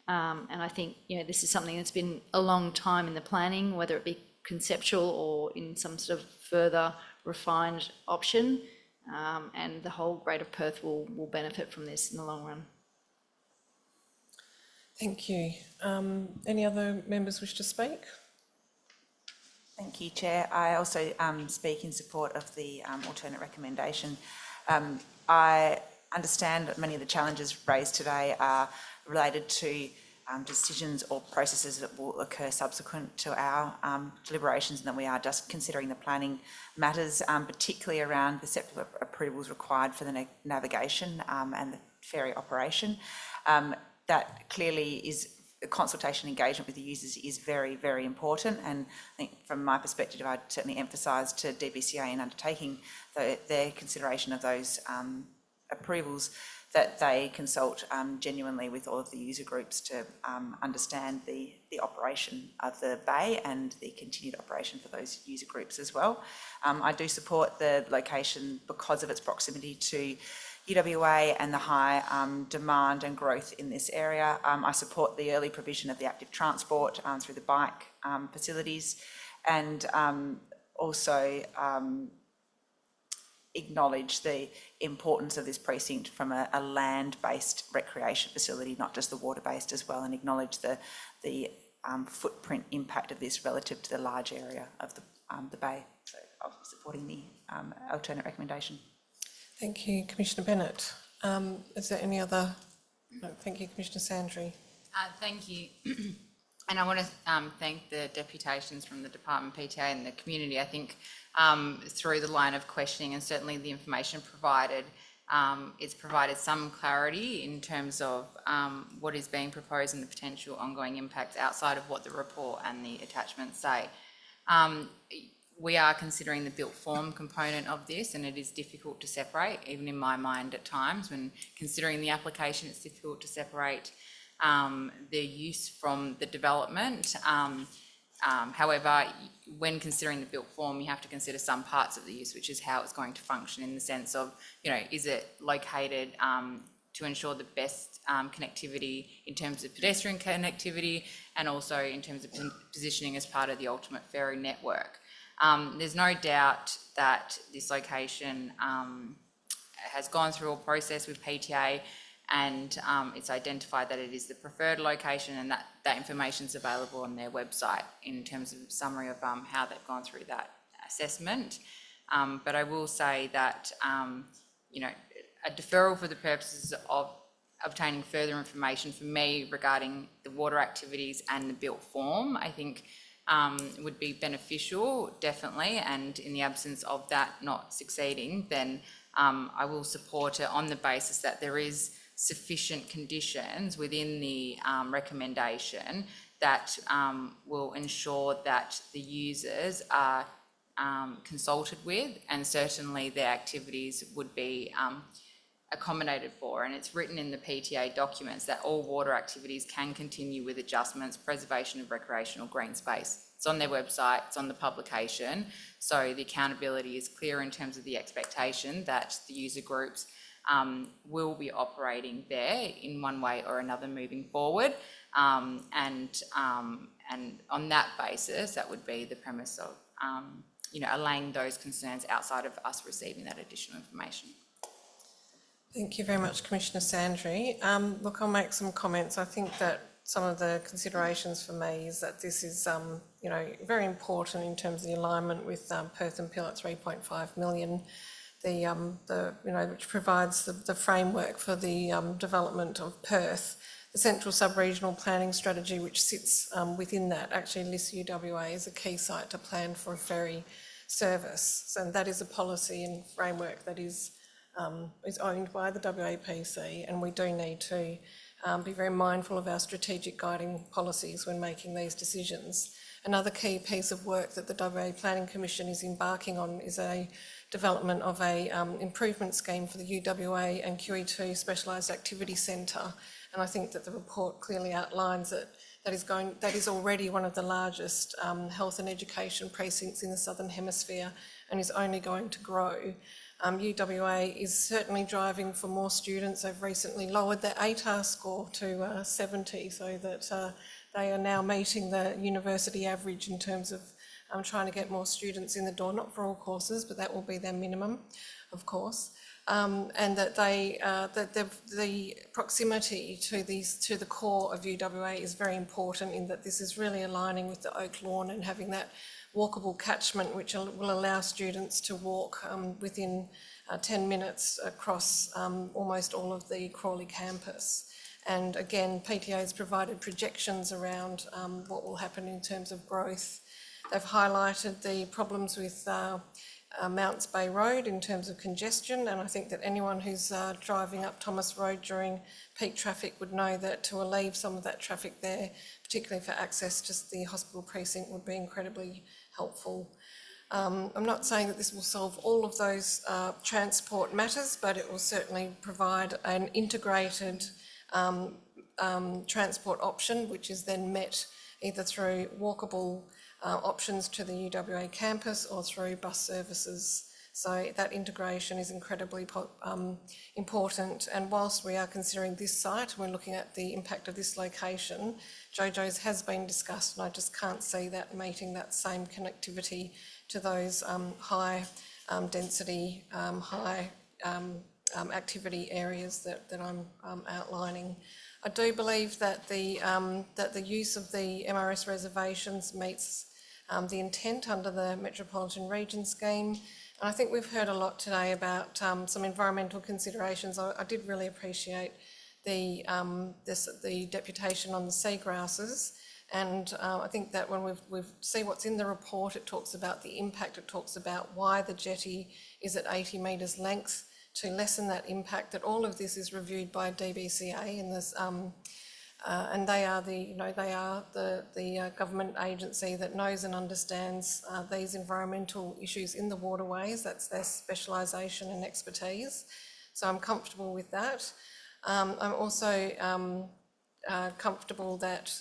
And I think, this is something that's been a long time in the planning, whether it be conceptual or in some sort of further refined option. And the whole Greater Perth will benefit from this in the long run. Thank you. Any other members wish to speak? Thank you, Chair. I also speak in support of the alternate recommendation. I understand that many of the challenges raised today are related to decisions or processes that will occur subsequent to our deliberations, and that we are just considering the planning matters, particularly around the separate approvals required for the navigation and the ferry operation. That clearly is consultation engagement with the users is very, very important, and I think from my perspective I'd certainly emphasise to DBCA in undertaking their consideration of those approvals that they consult genuinely with all of the user groups to understand the operation of the bay and the continued operation for those user groups as well. I do support the location because of its proximity to UWA and the high demand and growth in this area. I support the early provision of the active transport through the bike facilities, and also acknowledge the importance of this precinct from a land-based recreation facility, not just the water-based as well, and acknowledge the footprint impact of this relative to the large area of the bay. So I'm supporting the alternate recommendation. Thank you, Commissioner Bennett. Is there any other? No, thank you, Commissioner Sandry. Thank you. And I want to thank the deputations from the Department, PTA and the community. I think through the line of questioning and certainly the information provided, It's provided some clarity in terms of what is being proposed and the potential ongoing impacts outside of what the report and the attachments say. We are considering the built form component of this, and it is difficult to separate, even in my mind at times. When considering the application, it's difficult to separate the use from the development. However, when considering the built form, you have to consider some parts of the use, which is how it's going to function in the sense of, is it located to ensure the best connectivity in terms of pedestrian connectivity and also in terms of positioning as part of the ultimate ferry network. There's no doubt that this location has gone through a process with PTA, and it's identified that it is the preferred location, and that information is available on their website in terms of summary of how they've gone through that assessment. But I will say that, a deferral for the purposes of obtaining further information for me regarding the water activities and the built form, I think would be beneficial, definitely, and in the absence of that not succeeding, then I will support it on the basis that there is sufficient conditions within the recommendation that will ensure that the users are consulted with, and certainly their activities would be accommodated for. And it's written in the PTA documents that all water activities can continue with adjustments, preservation of recreational green space. It's on their website, it's on the publication, so the accountability is clear in terms of the expectation that the user groups will be operating there in one way or another moving forward. And on that basis, that would be the premise of allaying those concerns outside of us receiving that additional information. Thank you very much, Commissioner Sandry. Look, I'll make some comments. I think that some of the considerations for me is that this is, very important in terms of the alignment with Perth and Peel at 3.5 million, which provides the framework for the development of Perth. The Central Sub-Regional Planning Strategy, which sits within that, actually lists UWA as a key site to plan for a ferry service. And that is a policy and framework that is owned by the WAPC, and we do need to be very mindful of our strategic guiding policies when making these decisions. Another key piece of work that the WA Planning Commission is embarking on is a development of a improvement scheme for the UWA and QE2 Specialised Activity Centre, and I think that the report clearly outlines that is already one of the largest health and education precincts in the Southern Hemisphere and is only going to grow. UWA is certainly driving for more students. They've recently lowered their ATAR score to 70, so that they are now meeting the university average in terms of trying to get more students in the door, not for all courses, but that will be their minimum, of course. And that the proximity to the core of UWA is very important, in that this is really aligning with the Oak Lawn and having that walkable catchment, which will allow students to walk within 10 minutes across almost all of the Crawley campus. And again, PTA has provided projections around what will happen in terms of growth. They've highlighted the problems with Mounts Bay Road in terms of congestion, and I think that anyone who's driving up Thomas Road during peak traffic would know that to alleviate some of that traffic there, particularly for access to the hospital precinct, would be incredibly helpful. I'm not saying that this will solve all of those transport matters, but it will certainly provide an integrated transport option, which is then met either through walkable options to the UWA campus or through bus services. So that integration is incredibly important. And whilst we are considering this site, we're looking at the impact of this location, Jojo's has been discussed, and I just can't see that meeting that same connectivity to those high density, high activity areas that I'm outlining. I do believe that the use of the MRS reservations meets the intent under the Metropolitan Region Scheme. And I think we've heard a lot today about some environmental considerations. I did really appreciate the deputation on the seagrasses, and I think that when we see what's in the report, it talks about the impact, it talks about why the jetty is at 80 metres length to lessen that impact, that all of this is reviewed by DBCA in this, and they are the government agency that knows and understands these environmental issues in the waterways. That's their specialisation and expertise. So I'm comfortable with that. I'm also comfortable that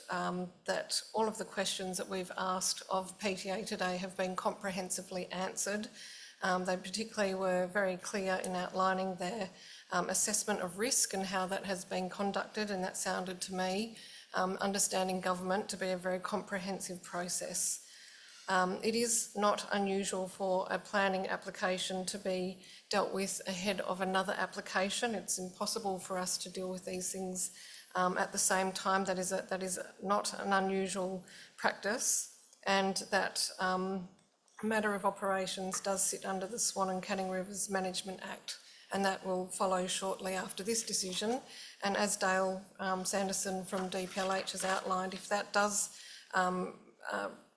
that all of the questions that we've asked of PTA today have been comprehensively answered. They particularly were very clear in outlining their assessment of risk and how that has been conducted, and that sounded to me, understanding government, to be a very comprehensive process. It is not unusual for a planning application to be dealt with ahead of another application. It's impossible for us to deal with these things at the same time. That is not an unusual practice, and that matter of operations does sit under the Swan and Canning Rivers Management Act, and that will follow shortly after this decision. And as Dale Sanderson from DPLH has outlined, if that does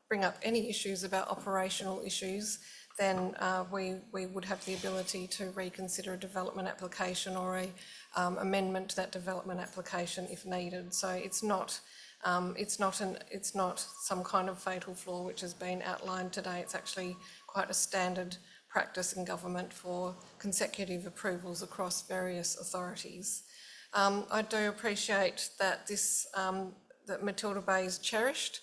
bring up any issues about operational issues, then we would have the ability to reconsider a development application or a amendment to that development application if needed. So it's not some kind of fatal flaw which has been outlined today. It's actually quite a standard practice in government for consecutive approvals across various authorities. I do appreciate that that Matilda Bay is cherished.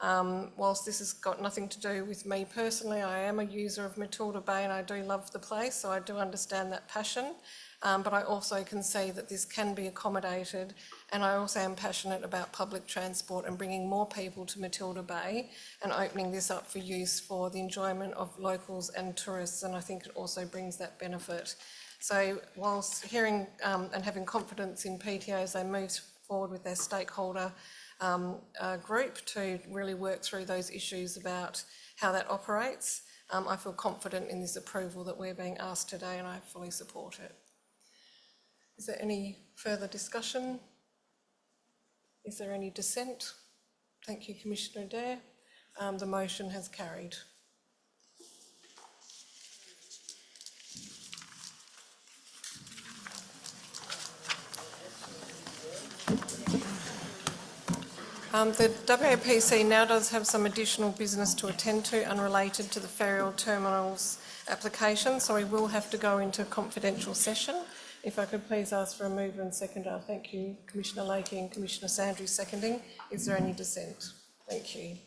Whilst this has got nothing to do with me personally, I am a user of Matilda Bay and I do love the place, so I do understand that passion. But I also can see that this can be accommodated, and I also am passionate about public transport and bringing more people to Matilda Bay and opening this up for use for the enjoyment of locals and tourists, and I think it also brings that benefit. So whilst hearing and having confidence in PTA as they move forward with their stakeholder group to really work through those issues about how that operates, I feel confident in this approval that we're being asked today, and I fully support it. Is there any further discussion? Is there any dissent? Thank you, Commissioner Adair. The motion has carried. The WAPC now does have some additional business to attend to unrelated to the Ferrier Terminals application, so we will have to go into confidential session. If I could please ask for a mover and seconder. Thank you, Commissioner Lakey and Commissioner Sandry seconding. Is there any dissent? Thank you.